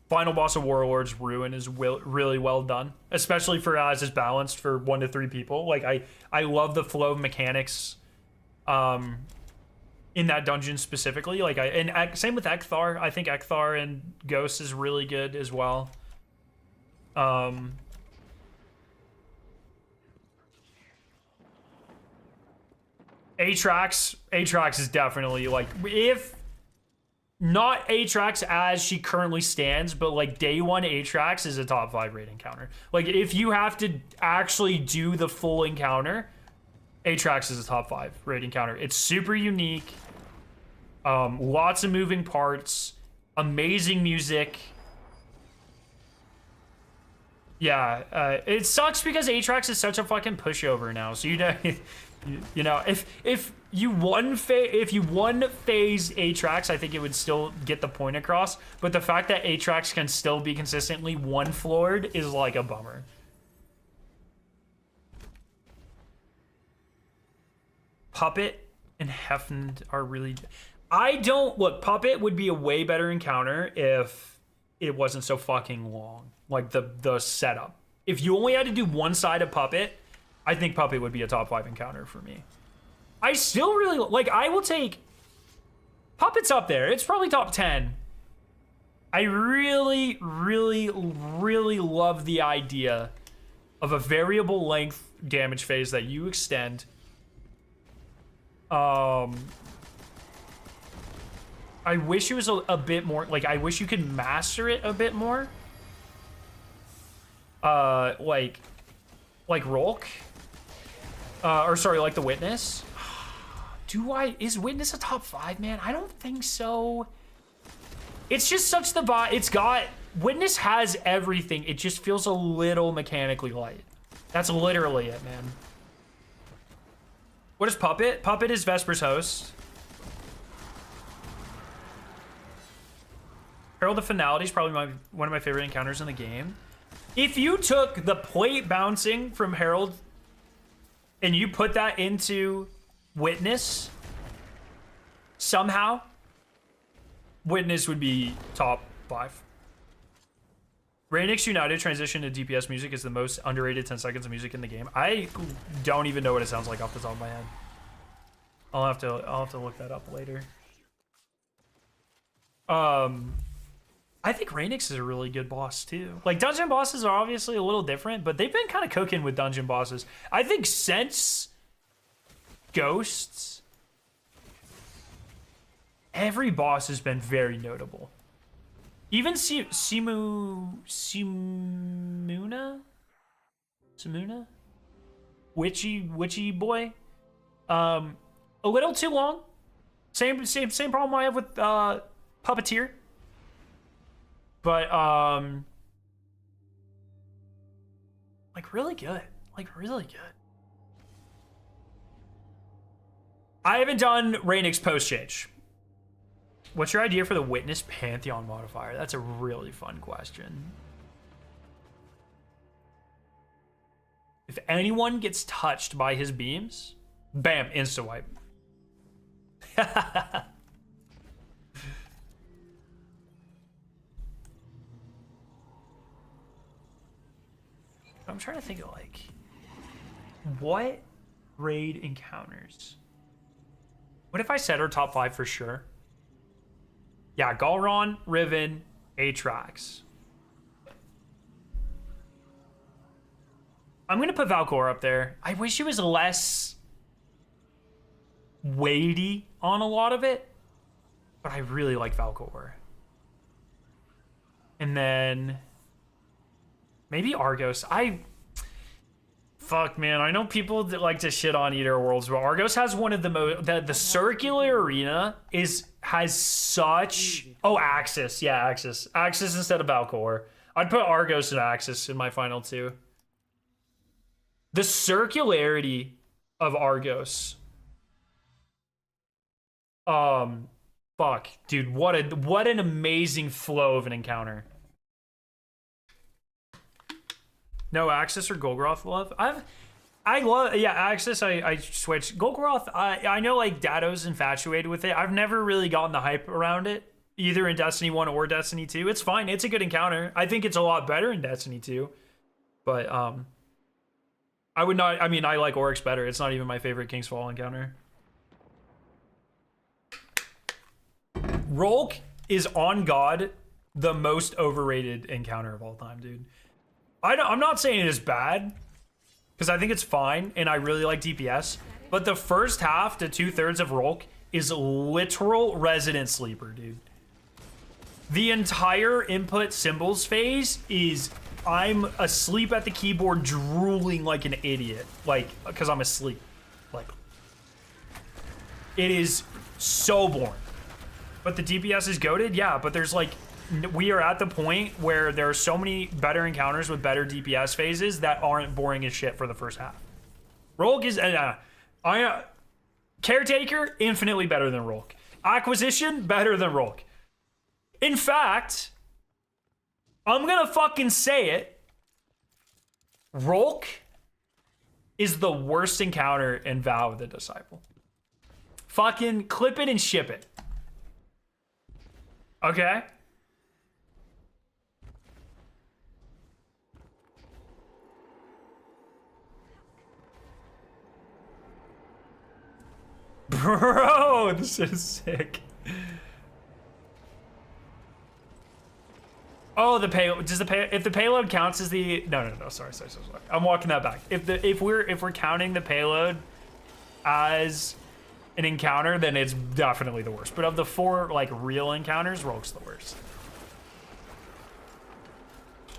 Final Boss of Warlords Ruin is really well done, especially for as it's balanced for 1 to 3 people. Like, I love the flow of mechanics in that dungeon specifically. Like, same with Ekthar. I think Ekthar and Ghost is really good as well. Aatrax is definitely, like, if not Aatrax as she currently stands, but like day 1 Aatrax is a top 5 raid encounter. Like, if you have to actually do the full encounter, Aatrax is a top 5 raid encounter. It's super unique. Lots of moving parts. Amazing music. Yeah, it sucks because Aatrax is such a fucking pushover now. So, you know, you know, if you won phase Aatrax, I think it would still get the point across. But the fact that Aatrax can still be consistently 1-floored is like a bummer. Puppet and Hefned are really... Look, Puppet would be a way better encounter if it wasn't so fucking long. Like, the setup. If you only had to do one side of Puppet, I think Puppet would be a top 5 encounter for me. I still really... Like, I will take... Puppet's up there. It's probably top 10. I really, really, really love the idea of a variable length damage phase that you extend I wish it was a bit more, like, I wish you could master it a bit more. Like Rolk. Or sorry, like the Witness. Is Witness a top 5, man? I don't think so. It's just such the vibe. Witness has everything. It just feels a little mechanically light. That's literally it, man. What is Puppet? Puppet is Vesper's host. Herald of Finality is probably one of my favorite encounters in the game. If you took the plate bouncing from Herald and you put that into Witness, somehow, Witness would be top 5. Rainix United transition to DPS music is the most underrated 10 seconds of music in the game. I don't even know what it sounds like off the top of my head. I'll have to look that up later. I think Rainix is a really good boss too. Like, dungeon bosses are obviously a little different, but they've been kind of cooking with dungeon bosses. I think since Ghosts, every boss has been very notable. Even Simuna? Witchy boy. A little too long. Same problem I have with Puppeteer. But like really good. Like really good. I haven't done Rainix post change. What's your idea for the Witness Pantheon modifier? That's a really fun question. If anyone gets touched by his beams, bam, insta wipe. I'm trying to think of like what raid encounters. What if I said our top 5 for sure? Yeah, Galron, Riven, Aatrox. I'm gonna put Valkor up there. I wish it was less weighty on a lot of it, but I really like Valkor. And then maybe Argos. Fuck, man. I know people that like to shit on Eater Worlds, but Argos has one of the most. The circular arena has such. Oh, Axis. Yeah, Axis. Axis instead of Valkor. I'd put Argos and Axis in my final 2. The circularity of Argos. Fuck, dude. What an amazing flow of an encounter. No Axis or Golgoroth love. I love, yeah, Axis. I switched. Golgoroth, I know like Dato's infatuated with it. I've never really gotten the hype around it, either in Destiny 1 or Destiny 2. It's fine. It's a good encounter. I think it's a lot better in Destiny 2. But I would not, I mean, I like Oryx better. It's not even my favorite King's Fall encounter. Rolk is on God the most overrated encounter of all time, dude. I'm not saying it is bad, because I think it's fine, and I really like DPS, but the first half to 2/3 of Rolk is literal resident sleeper, dude. The entire input symbols phase is I'm asleep at the keyboard drooling like an idiot, like, because I'm asleep. Like, it is so boring. But the DPS is goated, yeah, but there's like, we are at the point where there are so many better encounters with better DPS phases that aren't boring as shit for the first half. Rolk is Caretaker, infinitely better than Rolk. Acquisition, better than Rolk. In fact, I'm gonna fucking say it. Rolk is the worst encounter in Vow of the Disciple. Fucking clip it and ship it. Okay? Bro, this is sick. Oh, the payload. Does the pay? If the payload counts as the no. Sorry. I'm walking that back. If we're counting the payload as an encounter, then it's definitely the worst. But of the 4 like real encounters, Rogue's the worst.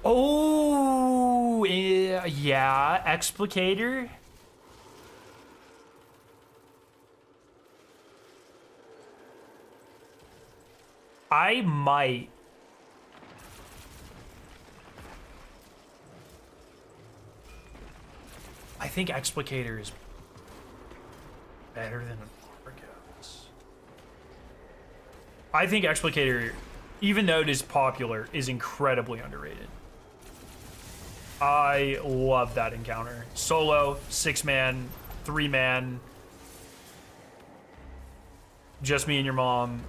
Oh, yeah, Explicator. I might. I think Explicator is better than Argos. I think Explicator, even though it is popular, is incredibly underrated. I love that encounter. Solo, 6-man, 3-man, just me and your mom.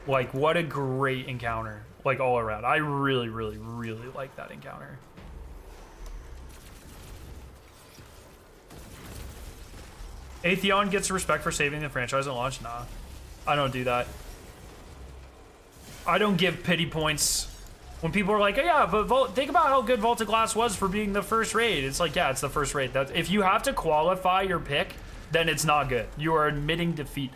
Like, what a great encounter. Like, all around. I really, really, really like that encounter. Atheon gets respect for saving the franchise at launch? Nah. I don't do that. I don't give pity points. When people are like, oh, yeah, but think about how good Vault of Glass was for being the first raid. It's like, yeah, it's the first raid. If you have to qualify your pick, then it's not good. You are admitting defeat.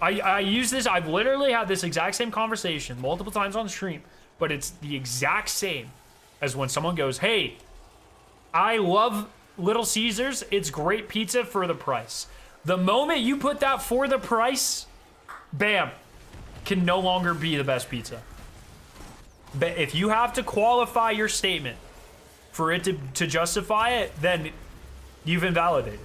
I use this. I've literally had this exact same conversation multiple times on stream, but it's the exact same as when someone goes, hey, I love Little Caesars. It's great pizza for the price. The moment you put that for the price, bam, can no longer be the best pizza. But if you have to qualify your statement for it to justify it, then you've invalidated.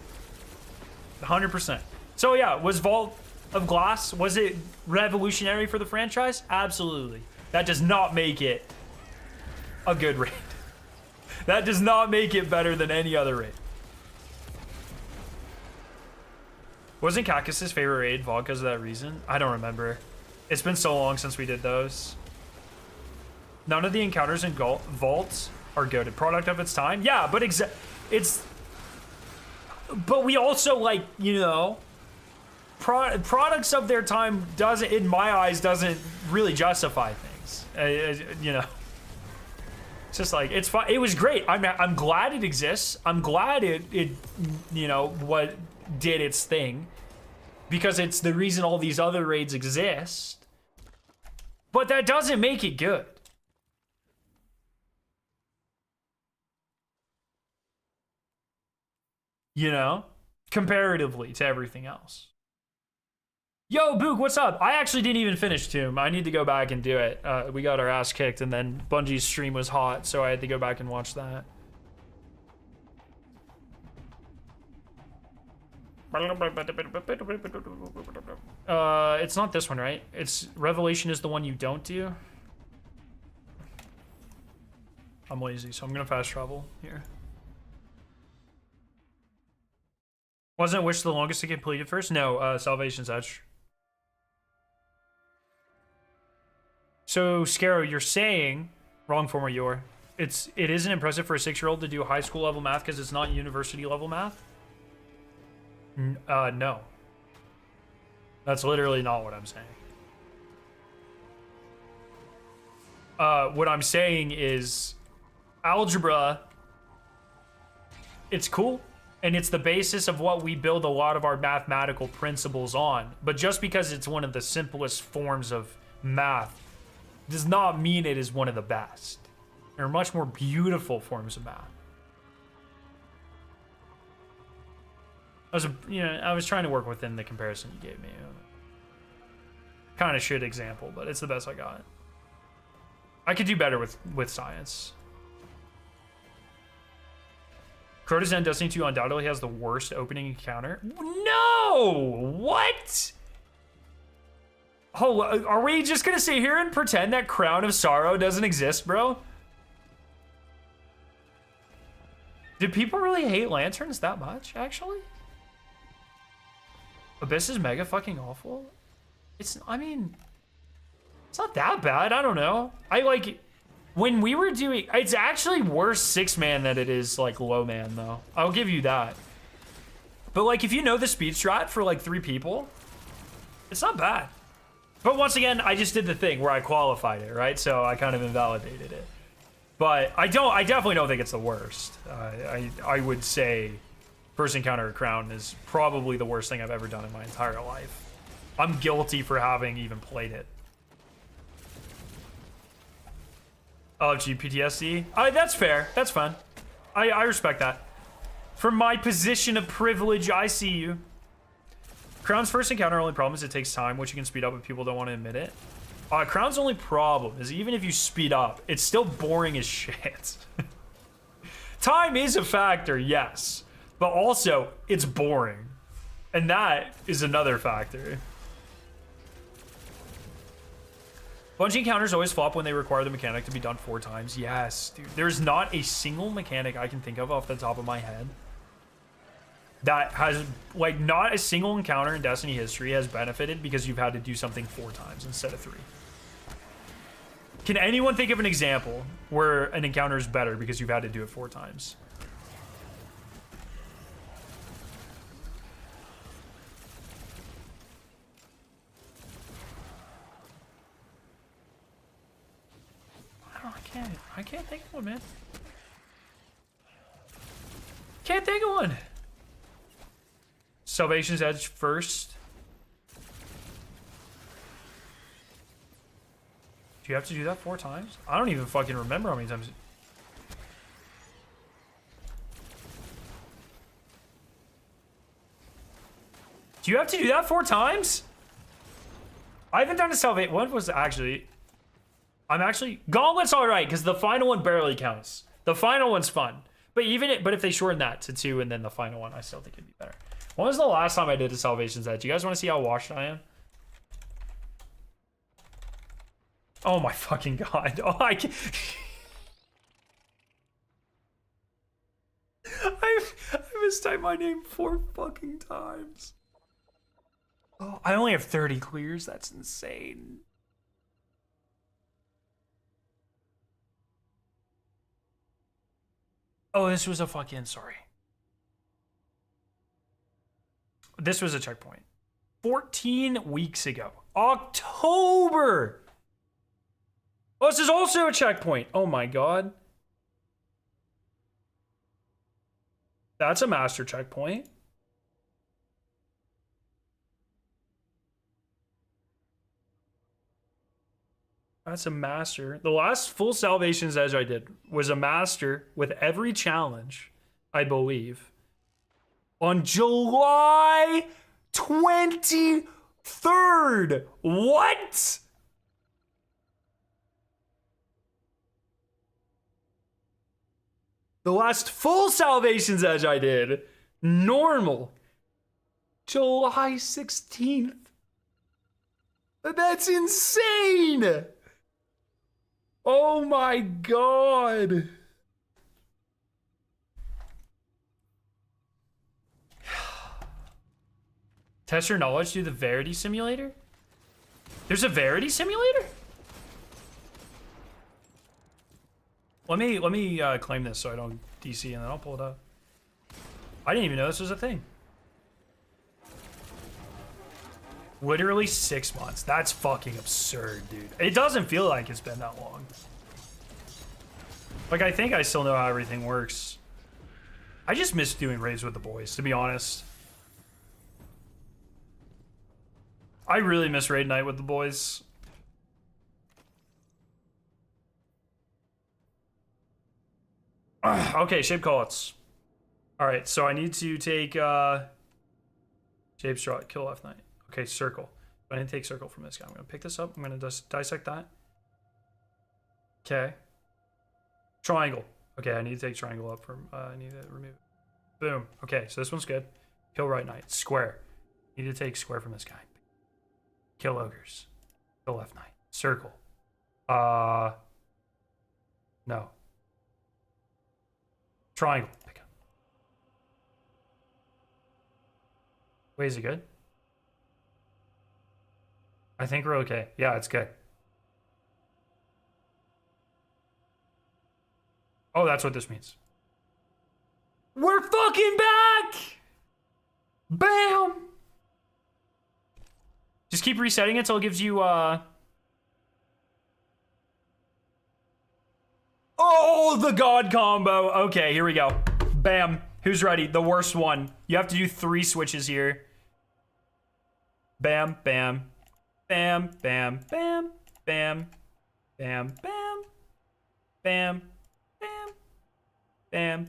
100%. So yeah, was Vault of Glass, was it revolutionary for the franchise? Absolutely. That does not make it a good raid. That does not make it better than any other raid. Wasn't Cactus's favorite raid Vault because of that reason? I don't remember. It's been so long since we did those. None of the encounters in Vault are goated. Product of its time? Yeah, but but we also, like, you know, products of their time doesn't, in my eyes, doesn't really justify things. You know, it's just like, it's fun. It was great. I'm glad it exists. I'm glad it you know, what did its thing, because it's the reason all these other raids exist. But that doesn't make it good. You know, comparatively to everything else. Yo, Book, what's up? I actually didn't even finish Tomb. I need to go back and do it. We got our ass kicked, and then Bungie's stream was hot, so I had to go back and watch that. It's not this one, right? It's Revelation is the one you don't do. I'm lazy, so I'm gonna fast travel here. Wasn't Wish the longest to get completed first? No, Salvation's Edge. So, Scarrow, you're saying, wrong form of your, it isn't impressive for a 6-year-old to do high school level math because it's not university level math? No. That's literally not what I'm saying. What I'm saying is, algebra, it's cool. And it's the basis of what we build a lot of our mathematical principles on. But just because it's one of the simplest forms of math does not mean it is one of the best. There are much more beautiful forms of math. I was trying to work within the comparison you gave me. Kind of shit example, but it's the best I got. I could do better with science. Crota's End Destiny 2 undoubtedly has the worst opening encounter. No! What? Oh, are we just gonna sit here and pretend that Crown of Sorrow doesn't exist, bro? Do people really hate lanterns that much, actually? Abyss is mega fucking awful. I mean, it's not that bad. I don't know. When we were doing, it's actually worse 6-man than it is like low man though. I'll give you that. But like, if you know the speed strat for like 3 people, it's not bad. But once again, I just did the thing where I qualified it, right? So I kind of invalidated it. But I definitely don't think it's the worst. I would say First Encounter of Crown is probably the worst thing I've ever done in my entire life. I'm guilty for having even played it. Oh, gee, PTSD? That's fair. That's fun. I respect that. From my position of privilege, I see you. Crown's first encounter only problem is it takes time, which you can speed up if people don't want to admit it. Crown's only problem is even if you speed up, it's still boring as shit. Time is a factor, yes. But also, it's boring. And that is another factor. Bungie encounters always flop when they require the mechanic to be done 4 times. Yes, dude. There's not a single mechanic I can think of off the top of my head that has, like, not a single encounter in Destiny history has benefited because you've had to do something 4 times instead of 3. Can anyone think of an example where an encounter is better because you've had to do it 4 times? I can't think of one, man. Can't think of one. Salvation's Edge first. Do you have to do that 4 times? I don't even fucking remember how many times. Do you have to do that 4 times? I haven't done a Salvation. What was actually... Gauntlet's alright, because the final one barely counts. The final one's fun. But if they shorten that to 2 and then the final one, I still think it'd be better. When was the last time I did a Salvation's Edge? You guys want to see how washed I am? Oh my fucking god. Oh, I can't... I mistyped my name 4 fucking times. Oh, I only have 30 clears. That's insane. Oh, this was a fucking, sorry. This was a checkpoint. 14 weeks ago. October! Oh, this is also a checkpoint. Oh my god. That's a master checkpoint. That's a master. The last full Salvation's Edge I did was a master with every challenge, I believe, on July 23rd. What? The last full Salvation's Edge I did, normal, July 16th. That's insane. Oh my god. Test your knowledge through the Verity simulator? There's a Verity simulator? Let me claim this so I don't DC and then I'll pull it up. I didn't even know this was a thing. Literally 6 months. That's fucking absurd, dude. It doesn't feel like it's been that long. Like, I think I still know how everything works. I just miss doing raids with the boys, to be honest. I really miss raid night with the boys. Okay, shape call-outs. Alright, so I need to take, shape straw, kill F9. Okay, circle. I didn't take circle from this guy. I'm going to pick this up. I'm going to just dissect that. Okay. Triangle. Okay, I need to take triangle up from... I need to remove it. Boom. Okay, so this one's good. Kill right knight. Square. Need to take square from this guy. Kill ogres. Kill left knight. Circle. No. Triangle. Pick up. Wait, is it good? I think we're okay. Yeah, it's good. Oh, that's what this means. We're fucking back! Bam! Just keep resetting it until it gives you, Oh, the god combo. Okay, here we go. Bam. Who's ready? The worst one. You have to do 3 switches here. Bam, bam, bam, bam, bam, bam, bam, bam, bam, bam, bam, bam, bam,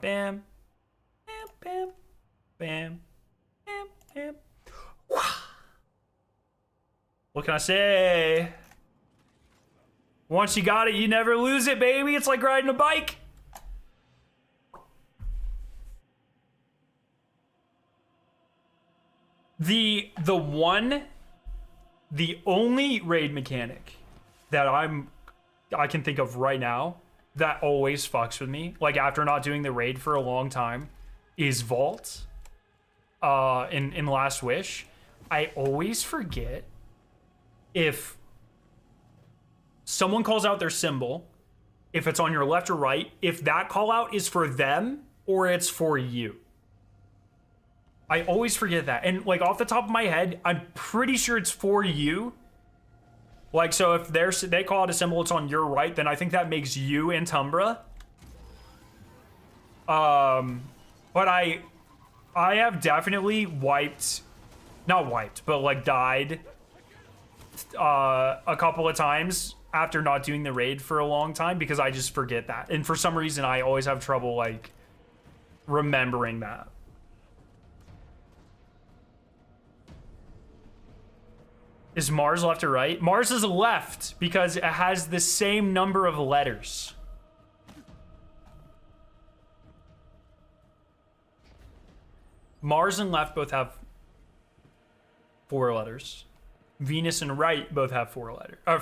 bam, bam, bam, bam, bam. What can I say? Once you got it, you never lose it, baby. It's like riding a bike. The only raid mechanic that I can think of right now that always fucks with me, like after not doing the raid for a long time, is Vault. In Last Wish, I always forget if someone calls out their symbol, if it's on your left or right, if that call out is for them or it's for you. I always forget that. And like off the top of my head, I'm pretty sure it's for you. Like, so if they call out a symbol, it's on your right, then I think that makes you Antumbra. But I have definitely not wiped, but like died a couple of times after not doing the raid for a long time because I just forget that. And for some reason, I always have trouble like remembering that. Is Mars left or right? Mars is left because it has the same number of letters. Mars and left both have 4 letters. Venus and right both have 4 letters. Or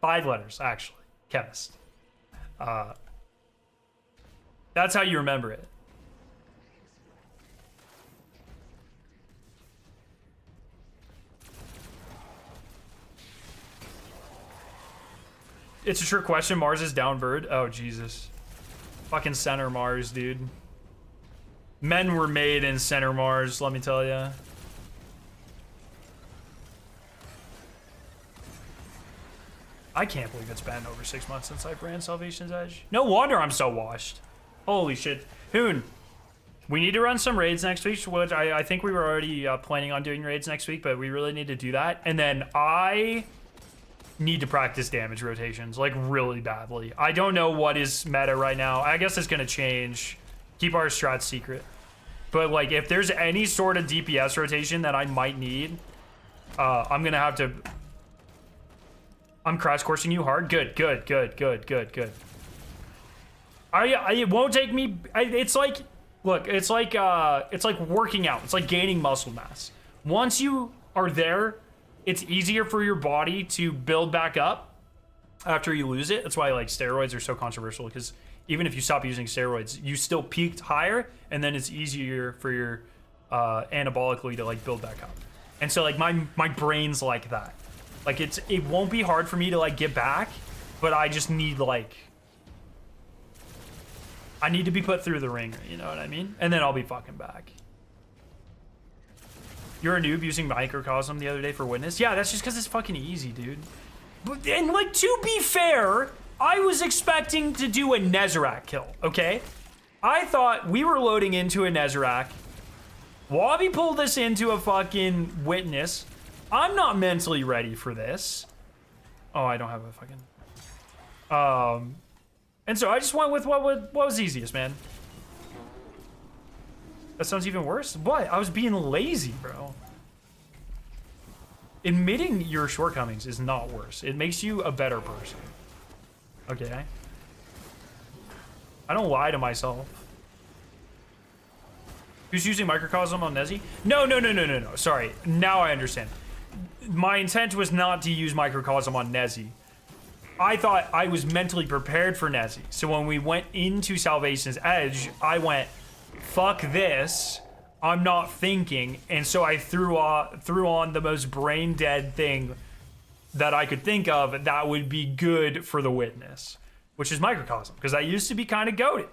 5 letters, actually. Chemist. That's how you remember it. It's a trick question. Mars is down bird. Oh, Jesus. Fucking center Mars, dude. Men were made in center Mars, let me tell you. I can't believe it's been over 6 months since I ran Salvation's Edge. No wonder I'm so washed. Holy shit. Hoon, we need to run some raids next week, which I think we were already planning on doing raids next week, but we really need to do that. And then I need to practice damage rotations, like really badly. I don't know what is meta right now. I guess it's going to change. Keep our strats secret. But like, if there's any sort of DPS rotation that I might need, I'm going to have to... I'm crash coursing you hard. Good. It won't take me... It's like... Look, it's like working out. It's like gaining muscle mass. Once you are there, it's easier for your body to build back up after you lose it. That's why like steroids are so controversial, because even if you stop using steroids, you still peaked higher, and then it's easier for your anabolically to like build back up. And so like my brain's like that. Like it won't be hard for me to like get back, but I just need like, I need to be put through the ringer, you know what I mean? And then I'll be fucking back. You're a noob using microcosm the other day for witness? Yeah, that's just because it's fucking easy, dude. But, and like, to be fair, I was expecting to do a Nezarec kill, okay? I thought we were loading into a Nezarec. Wabi pulled us into a fucking witness. I'm not mentally ready for this. Oh, I don't have a fucking... And so I just went with what was easiest, man. That sounds even worse. What? I was being lazy, bro. Admitting your shortcomings is not worse. It makes you a better person. Okay? I don't lie to myself. Who's using microcosm on Nezzy? No. Sorry. Now I understand. My intent was not to use microcosm on Nezzy. I thought I was mentally prepared for Nezzy. So when we went into Salvation's Edge, I went, fuck this, I'm not thinking, and so I threw on the most brain dead thing that I could think of that would be good for the witness, which is microcosm, because I used to be kind of goated.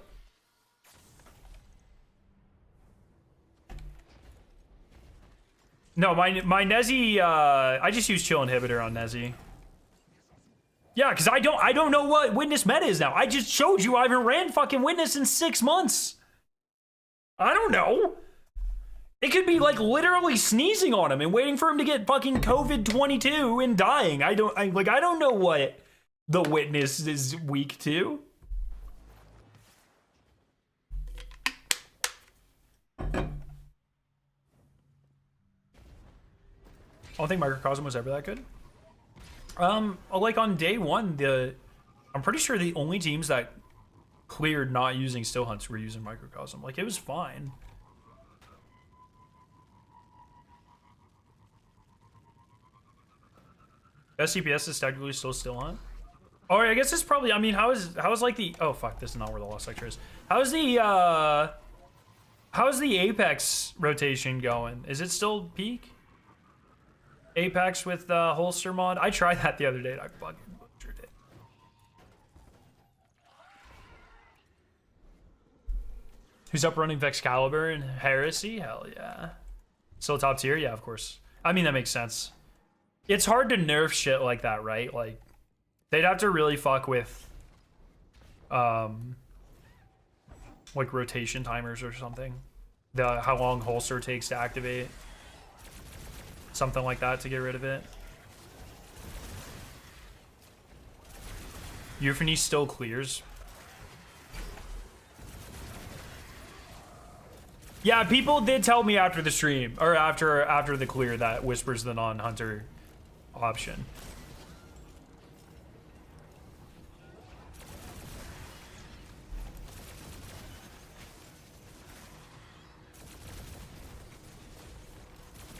No, my Nezzy, I just use chill inhibitor on Nezzy. Yeah, because I don't know what witness meta is now. I just showed you I haven't ran fucking witness in 6 months. I don't know. It could be like literally sneezing on him and waiting for him to get fucking COVID-22 and dying. I don't know what the witness is weak to. I don't think Microcosm was ever that good. Like on day one, I'm pretty sure the only teams that cleared not using still hunts were using Microcosm. Like, it was fine. SCPS is technically still hunt. Oh, I guess it's probably. I mean, how is like the? Oh fuck, this is not where the lost sector is. How's the Apex rotation going? Is it still peak? Apex with holster mod. I tried that the other day and I fucking butchered it. Who's up running Vexcalibur and Heresy? Hell yeah. Still top tier? Yeah, of course. I mean, that makes sense. It's hard to nerf shit like that, right? Like, they'd have to really fuck with, like rotation timers or something. How long holster takes to activate. Something like that to get rid of it. Euphony still clears. Yeah, people did tell me after the stream, or after the clear, that Whisper's the non-hunter option.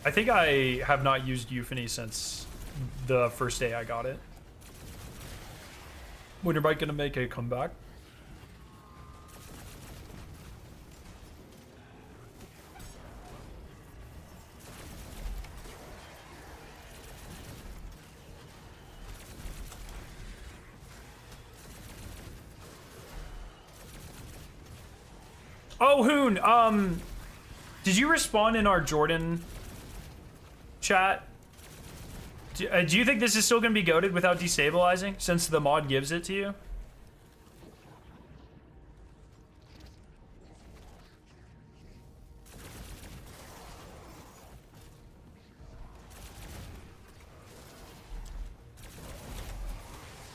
I think I have not used Euphony since the first day I got it. When are Bike gonna make a comeback? Oh, Hoon, did you respond in our Jordan chat? Do you think this is still gonna be goated without destabilizing, since the mod gives it to you?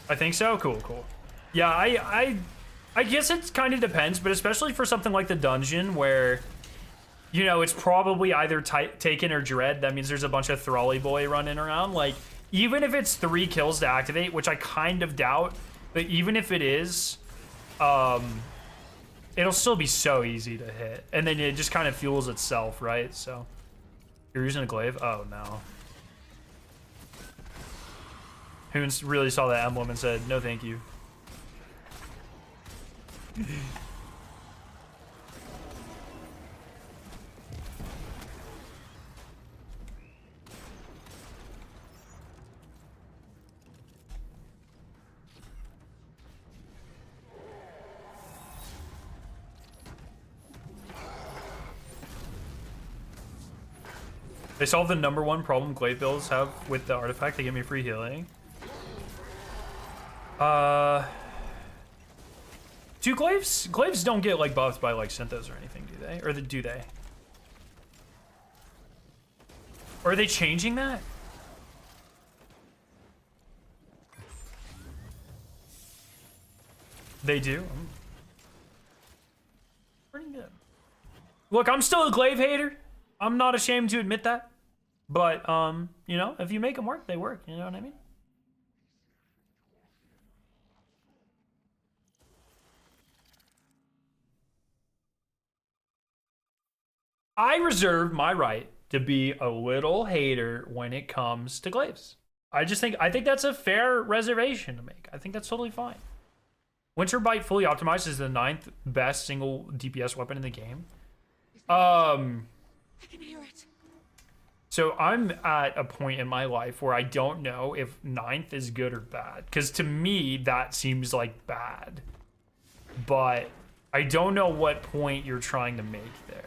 I think so. Cool. Yeah, I guess it kind of depends, but especially for something like the dungeon where, you know, it's probably either Taken or Dread. That means there's a bunch of Thrally Boy running around. Like, even if it's 3 kills to activate, which I kind of doubt, but even if it is, it'll still be so easy to hit. And then it just kind of fuels itself, right? So, you're using a glaive? Oh, no. Hoons really saw that emblem and said, no thank you. They solved the #1 problem glaive builds have with the artifact. They give me free healing. Do glaives don't get like buffed by like synthos or anything, do they? Or do they? Or are they changing that? They do. Pretty good. Look, I'm still a glaive hater. I'm not ashamed to admit that. But you know, if you make them work, they work. You know what I mean? I reserve my right to be a little hater when it comes to glaives. I think that's a fair reservation to make. I think that's totally fine. Winter Bite fully optimized is the 9th best single DPS weapon in the game. I can hear it. So I'm at a point in my life where I don't know if 9th is good or bad. Because to me, that seems like bad. But I don't know what point you're trying to make there.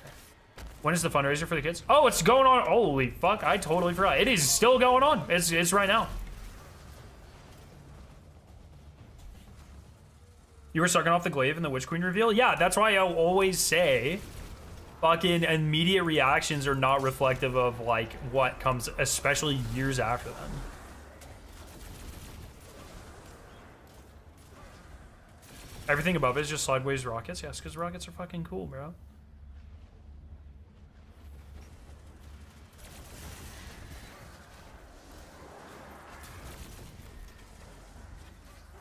When is the fundraiser for the kids? Oh, it's going on. Holy fuck, I totally forgot. It is still going on. It's right now. You were sucking off the glaive in the Witch Queen reveal? Yeah, that's why I'll always say fucking immediate reactions are not reflective of like what comes, especially years after them. Everything above is just sideways rockets. Yes, because rockets are fucking cool, bro.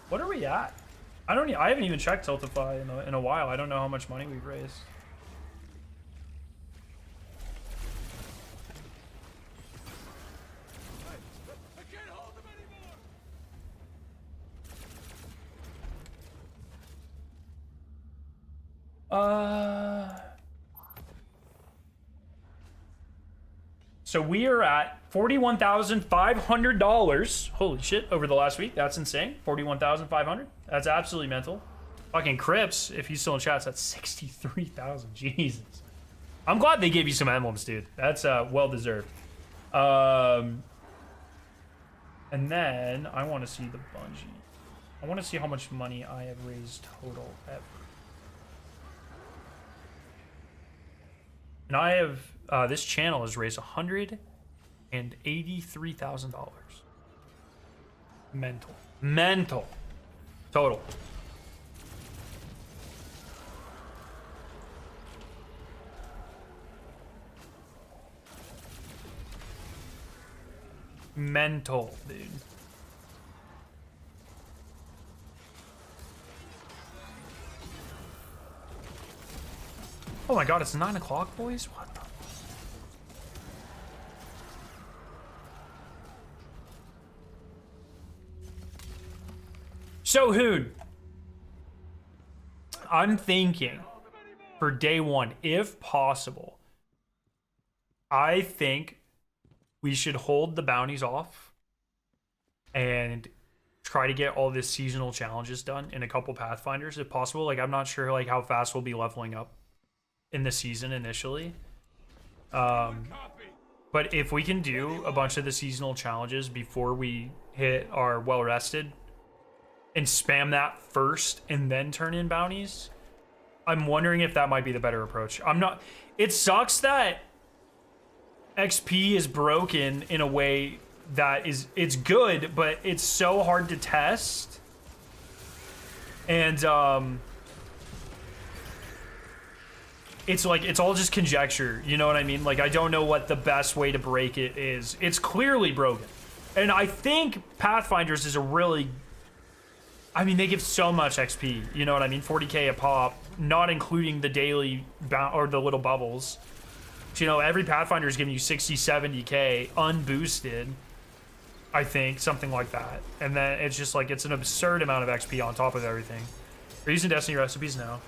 What are we at? I haven't even checked Tiltify in a while. I don't know how much money we've raised. So we are at $41,500. Holy shit, over the last week. That's insane. 41,500. That's absolutely mental. Fucking Crips, if he's still in chats, that's 63,000. Jesus. I'm glad they gave you some emblems, dude. That's well deserved. And then I want to see the Bungie. I want to see how much money I have raised total ever. And I have, this channel has raised $183,000. Mental. Mental. Total. Mental, dude. Oh my god, it's 9 o'clock, boys? What the? So, Hoon, I'm thinking for day one, if possible, I think we should hold the bounties off and try to get all this seasonal challenges done in a couple Pathfinders if possible. Like, I'm not sure like how fast we'll be leveling up in the season initially. But if we can do a bunch of the seasonal challenges before we hit our well rested and spam that first and then turn in bounties, I'm wondering if that might be the better approach. It sucks that XP is broken in a way that it's good, but it's so hard to test. And it's like, it's all just conjecture, you know what I mean? Like, I don't know what the best way to break it is. It's clearly broken. And I think Pathfinders is a really, I mean, they give so much XP, you know what I mean? 40k a pop, not including the daily or the little bubbles. So, you know, every Pathfinder is giving you 60, 70k unboosted, I think, something like that. And then it's just like, it's an absurd amount of XP on top of everything. We're using Destiny recipes now.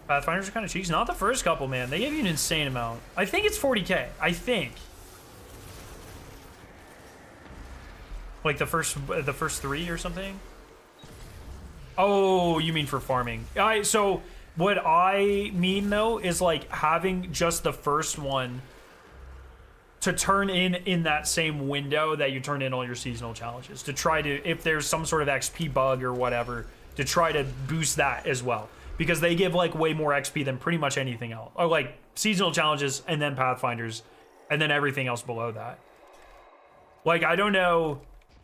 Pathfinders are kind of cheeks. Not the first couple, man. They give you an insane amount. I think it's 40k. I think. Like the first 3 or something. Oh, you mean for farming? So what I mean though is like having just the first one to turn in that same window that you turn in all your seasonal challenges, to try to, if there's some sort of XP bug or whatever, to try to boost that as well. Because they give like way more XP than pretty much anything else. Or like seasonal challenges and then Pathfinders and then everything else below that. Like, I don't know.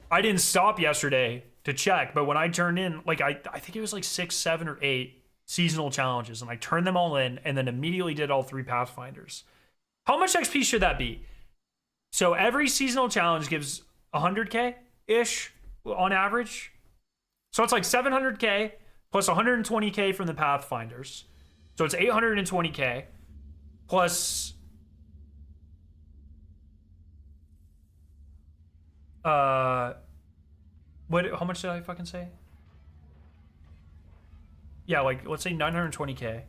I didn't stop yesterday to check, but when I turned in, like, I think it was like 6, 7, or 8 seasonal challenges, and I turned them all in and then immediately did all 3 Pathfinders. How much XP should that be? So every seasonal challenge gives 100k-ish on average. So it's like 700k plus 120k from the Pathfinders. So it's 820k plus how much did I fucking say? Yeah, like let's say 920k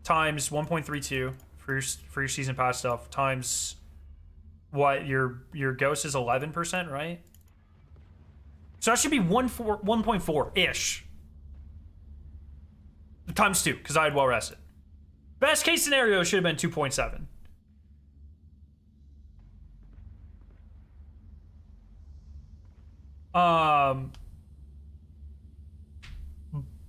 times 1.32 for your season pass stuff times what your ghost is 11%, right? So that should be 1.4-ish. Times 2, because I had well rested. Best case scenario should have been 2.7.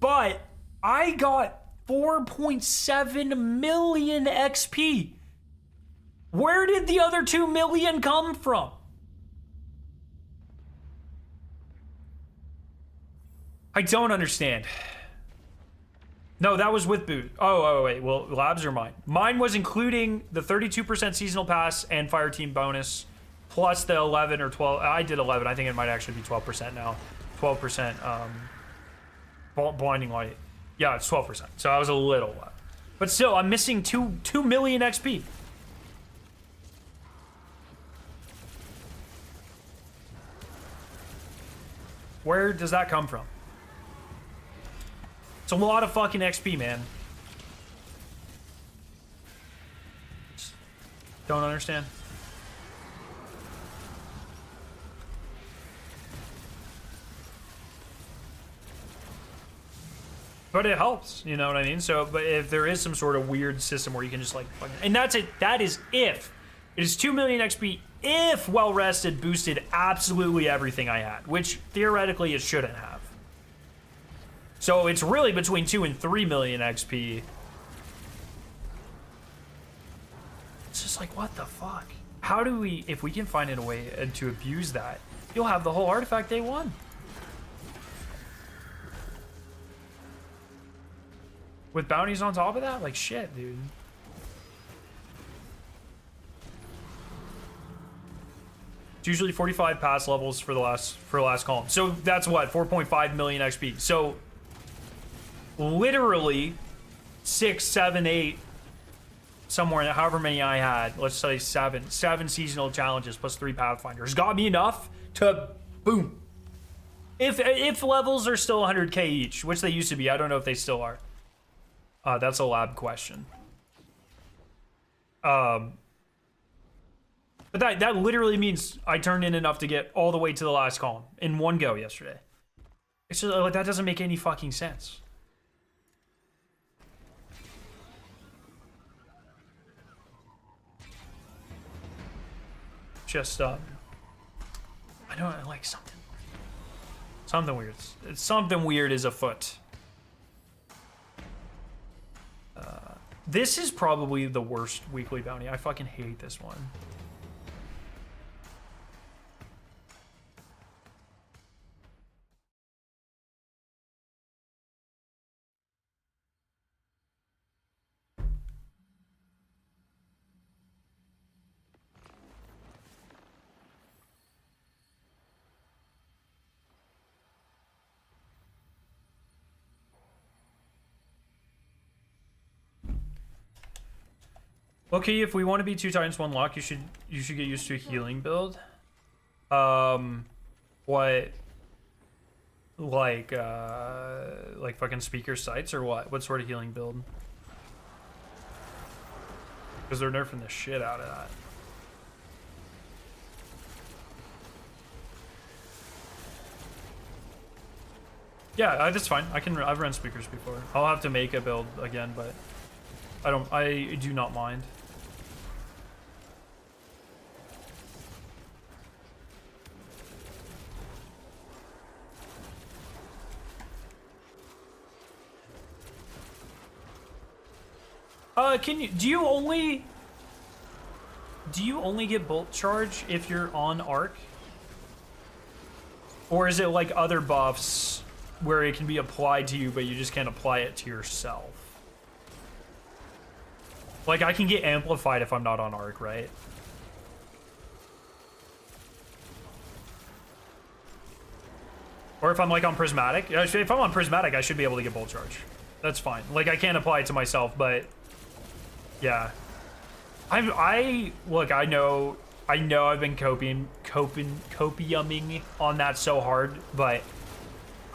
but I got 4.7 million XP. Where did the other 2 million come from? I don't understand. No, that was with boot. Oh, wait. Well, labs are mine. Mine was including the 32% seasonal pass and fire team bonus, plus the 11 or 12. I did 11. I think it might actually be 12% now. 12% blinding light. Yeah, it's 12%. So I was a little low. But still, I'm missing 2 million XP. Where does that come from? It's a lot of fucking XP, man. Don't understand. But it helps, you know what I mean? So, but if there is some sort of weird system where you can just like, and that's it. That is if. It is 2 million XP if well rested boosted absolutely everything I had, which theoretically it shouldn't have. So it's really between 2 and 3 million XP. It's just like, what the fuck? How do we, if we can find a way to abuse that, you'll have the whole artifact day one. With bounties on top of that? Like shit, dude. It's usually 45 pass levels for the last column. So that's what, 4.5 million XP. So literally 6, 7, 8, somewhere, however many I had, let's say 7 seasonal challenges plus 3 pathfinders got me enough to boom. If levels are still 100k each, which they used to be, I don't know if they still are. That's a lab question. But that literally means I turned in enough to get all the way to the last column in one go yesterday. It's just like, that doesn't make any fucking sense. Just I know, like something weird. Something weird is afoot. This is probably the worst weekly bounty. I fucking hate this one. Okay, if we want to be 2 times 1 lock, you should get used to a healing build. What? Like fucking speaker sights or what? What sort of healing build? Because they're nerfing the shit out of that. Yeah, that's fine. I've run speakers before. I'll have to make a build again, but I do not mind. Do you only get bolt charge if you're on arc? Or is it like other buffs where it can be applied to you, but you just can't apply it to yourself? Like, I can get amplified if I'm not on arc, right? Or if I'm like on prismatic. If I'm on prismatic, I should be able to get bolt charge. That's fine. Like, I can't apply it to myself, but yeah. Look, I know I've been copiuming on that so hard, but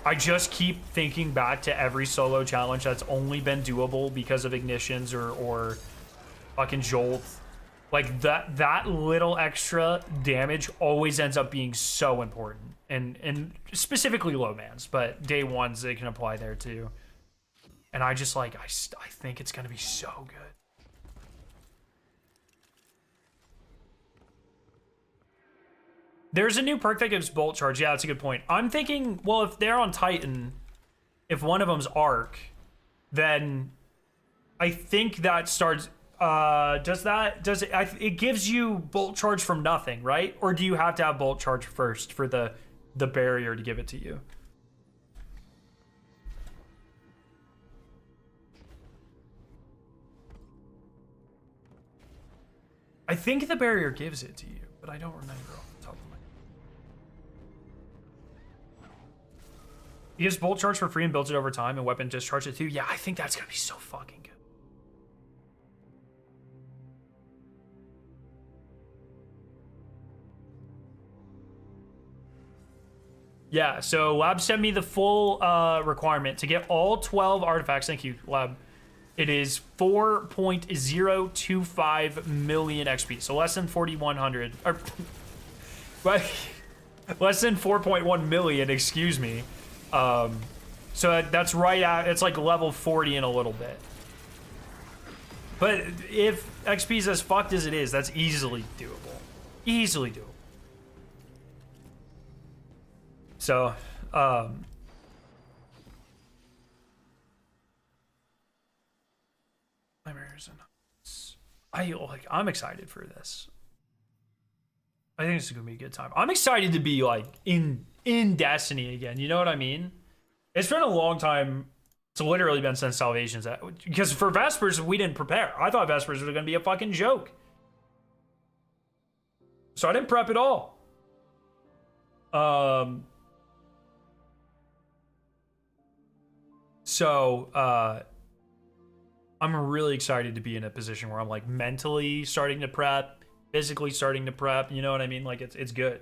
I just keep thinking back to every solo challenge that's only been doable because of ignitions or fucking jolt. Like that little extra damage always ends up being so important, and specifically low mans, but day ones they can apply there too. And I just like I think it's gonna be so good. There's a new perk that gives bolt charge. Yeah, that's a good point. I'm thinking, well, if they're on Titan, if one of them's arc, then I think that starts. It gives you bolt charge from nothing, right? Or do you have to have bolt charge first for the barrier to give it to you? I think the barrier gives it to you, but I don't remember off the top of my head. He gives bolt charge for free and builds it over time, and weapon discharge it too. Yeah, I think that's gonna be so fucking good. Yeah, so Lab sent me the full requirement to get all 12 artifacts. Thank you, Lab. It is 4.025 million XP, so less than 4,100, or less than 4.1 million, excuse me. So that's right at, it's like level 40 in a little bit. But if XP is as fucked as it is, that's easily doable. Easily doable. So, I'm excited for this. I think this is gonna be a good time. I'm excited to be like in Destiny again. You know what I mean? It's been a long time. It's literally been since Salvation's, because for Vespers we didn't prepare. I thought Vespers was gonna be a fucking joke, so I didn't prep at all. So I'm really excited to be in a position where I'm like mentally starting to prep, physically starting to prep. You know what I mean? Like it's good.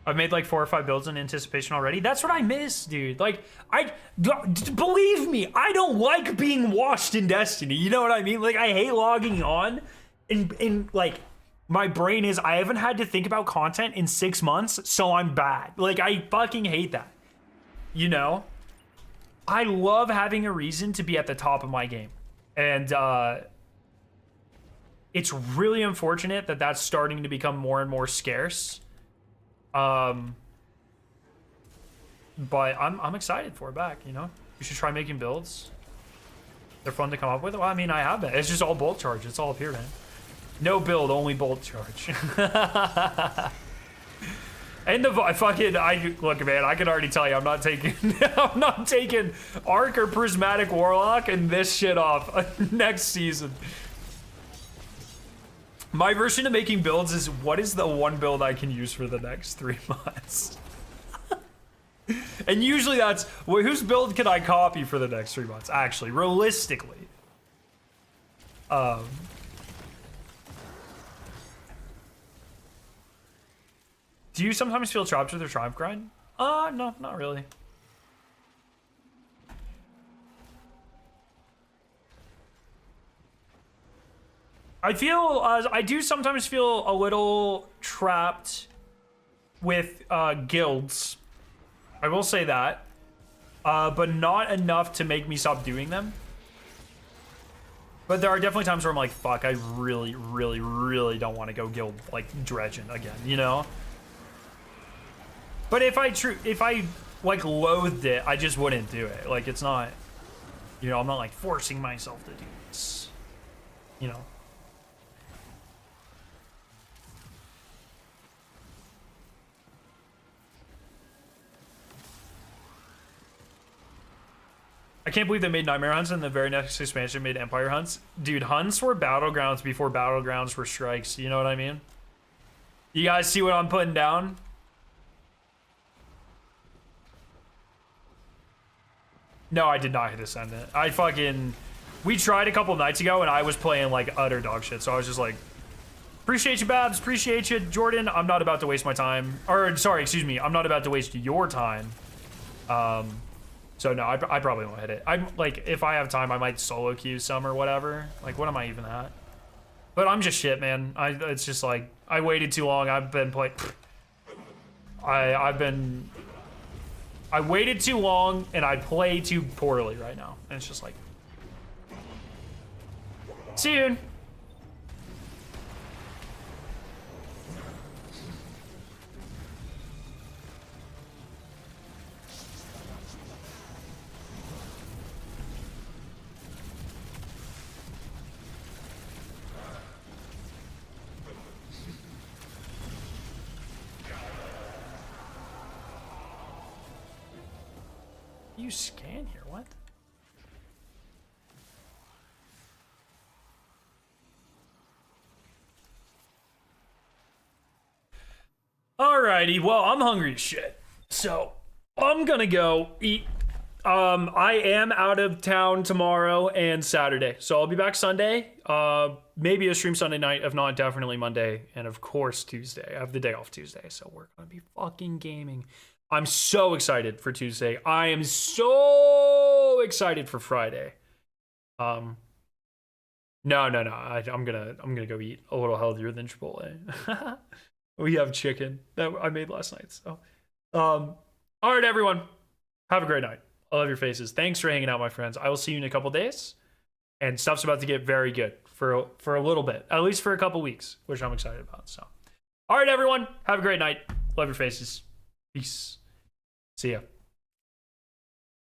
I've made like 4 or 5 builds in anticipation already. That's what I miss, dude. Like, believe me, I don't like being washed in Destiny. You know what I mean? Like, I hate logging on and like, my brain is, I haven't had to think about content in 6 months, so I'm bad. Like, I fucking hate that. You know? I love having a reason to be at the top of my game. And, it's really unfortunate that that's starting to become more and more scarce. But I'm excited for it back, you know? You should try making builds. They're fun to come up with. Well, I mean, I have that. It's just all bolt charge. It's all up here, man. No build, only bolt charge. And the fucking, look, man, I can already tell you, I'm not taking Arc or Prismatic Warlock and this shit off next season. My version of making builds is, what is the one build I can use for the next 3 months? And usually that's, well, whose build can I copy for the next 3 months? Actually, realistically. Do you sometimes feel trapped with your Triumph grind? No, not really. I do sometimes feel a little trapped with guilds. I will say that. But not enough to make me stop doing them. But there are definitely times where I'm like, fuck, I really, really, really don't want to go guild, like, dredging again, you know? But if I like, loathed it, I just wouldn't do it. Like, it's not, you know, I'm not, like, forcing myself to do this. You know? I can't believe they made Nightmare Hunts and the very next expansion made Empire Hunts. Dude, Hunts were Battlegrounds before Battlegrounds were Strikes. You know what I mean? You guys see what I'm putting down? No, I did not hit Ascendant. We tried a couple nights ago and I was playing like utter dog shit. So I was just like, appreciate you, Babs. Appreciate you, Jordan. I'm not about to waste my time. Or, sorry, excuse me. I'm not about to waste your time. So no, I probably won't hit it. I'm like, if I have time, I might solo queue some or whatever. Like, what am I even at? But I'm just shit, man. It's just like, I waited too long. I've been playing. I waited too long and I play too poorly right now. And it's just like, see you. You scan here, what? Alrighty, well, I'm hungry as shit. So I'm gonna go eat. I am out of town tomorrow and Saturday. So I'll be back Sunday. Maybe a stream Sunday night, if not definitely Monday, and of course Tuesday. I have the day off Tuesday, so we're gonna be fucking gaming. I'm so excited for Tuesday. I am so excited for Friday. No. I'm gonna go eat a little healthier than Chipotle. We have chicken that I made last night. So, all right, everyone, have a great night. I love your faces. Thanks for hanging out, my friends. I will see you in a couple days, and stuff's about to get very good for a little bit, at least for a couple weeks, which I'm excited about. So, all right, everyone, have a great night. Love your faces. Peace. See ya.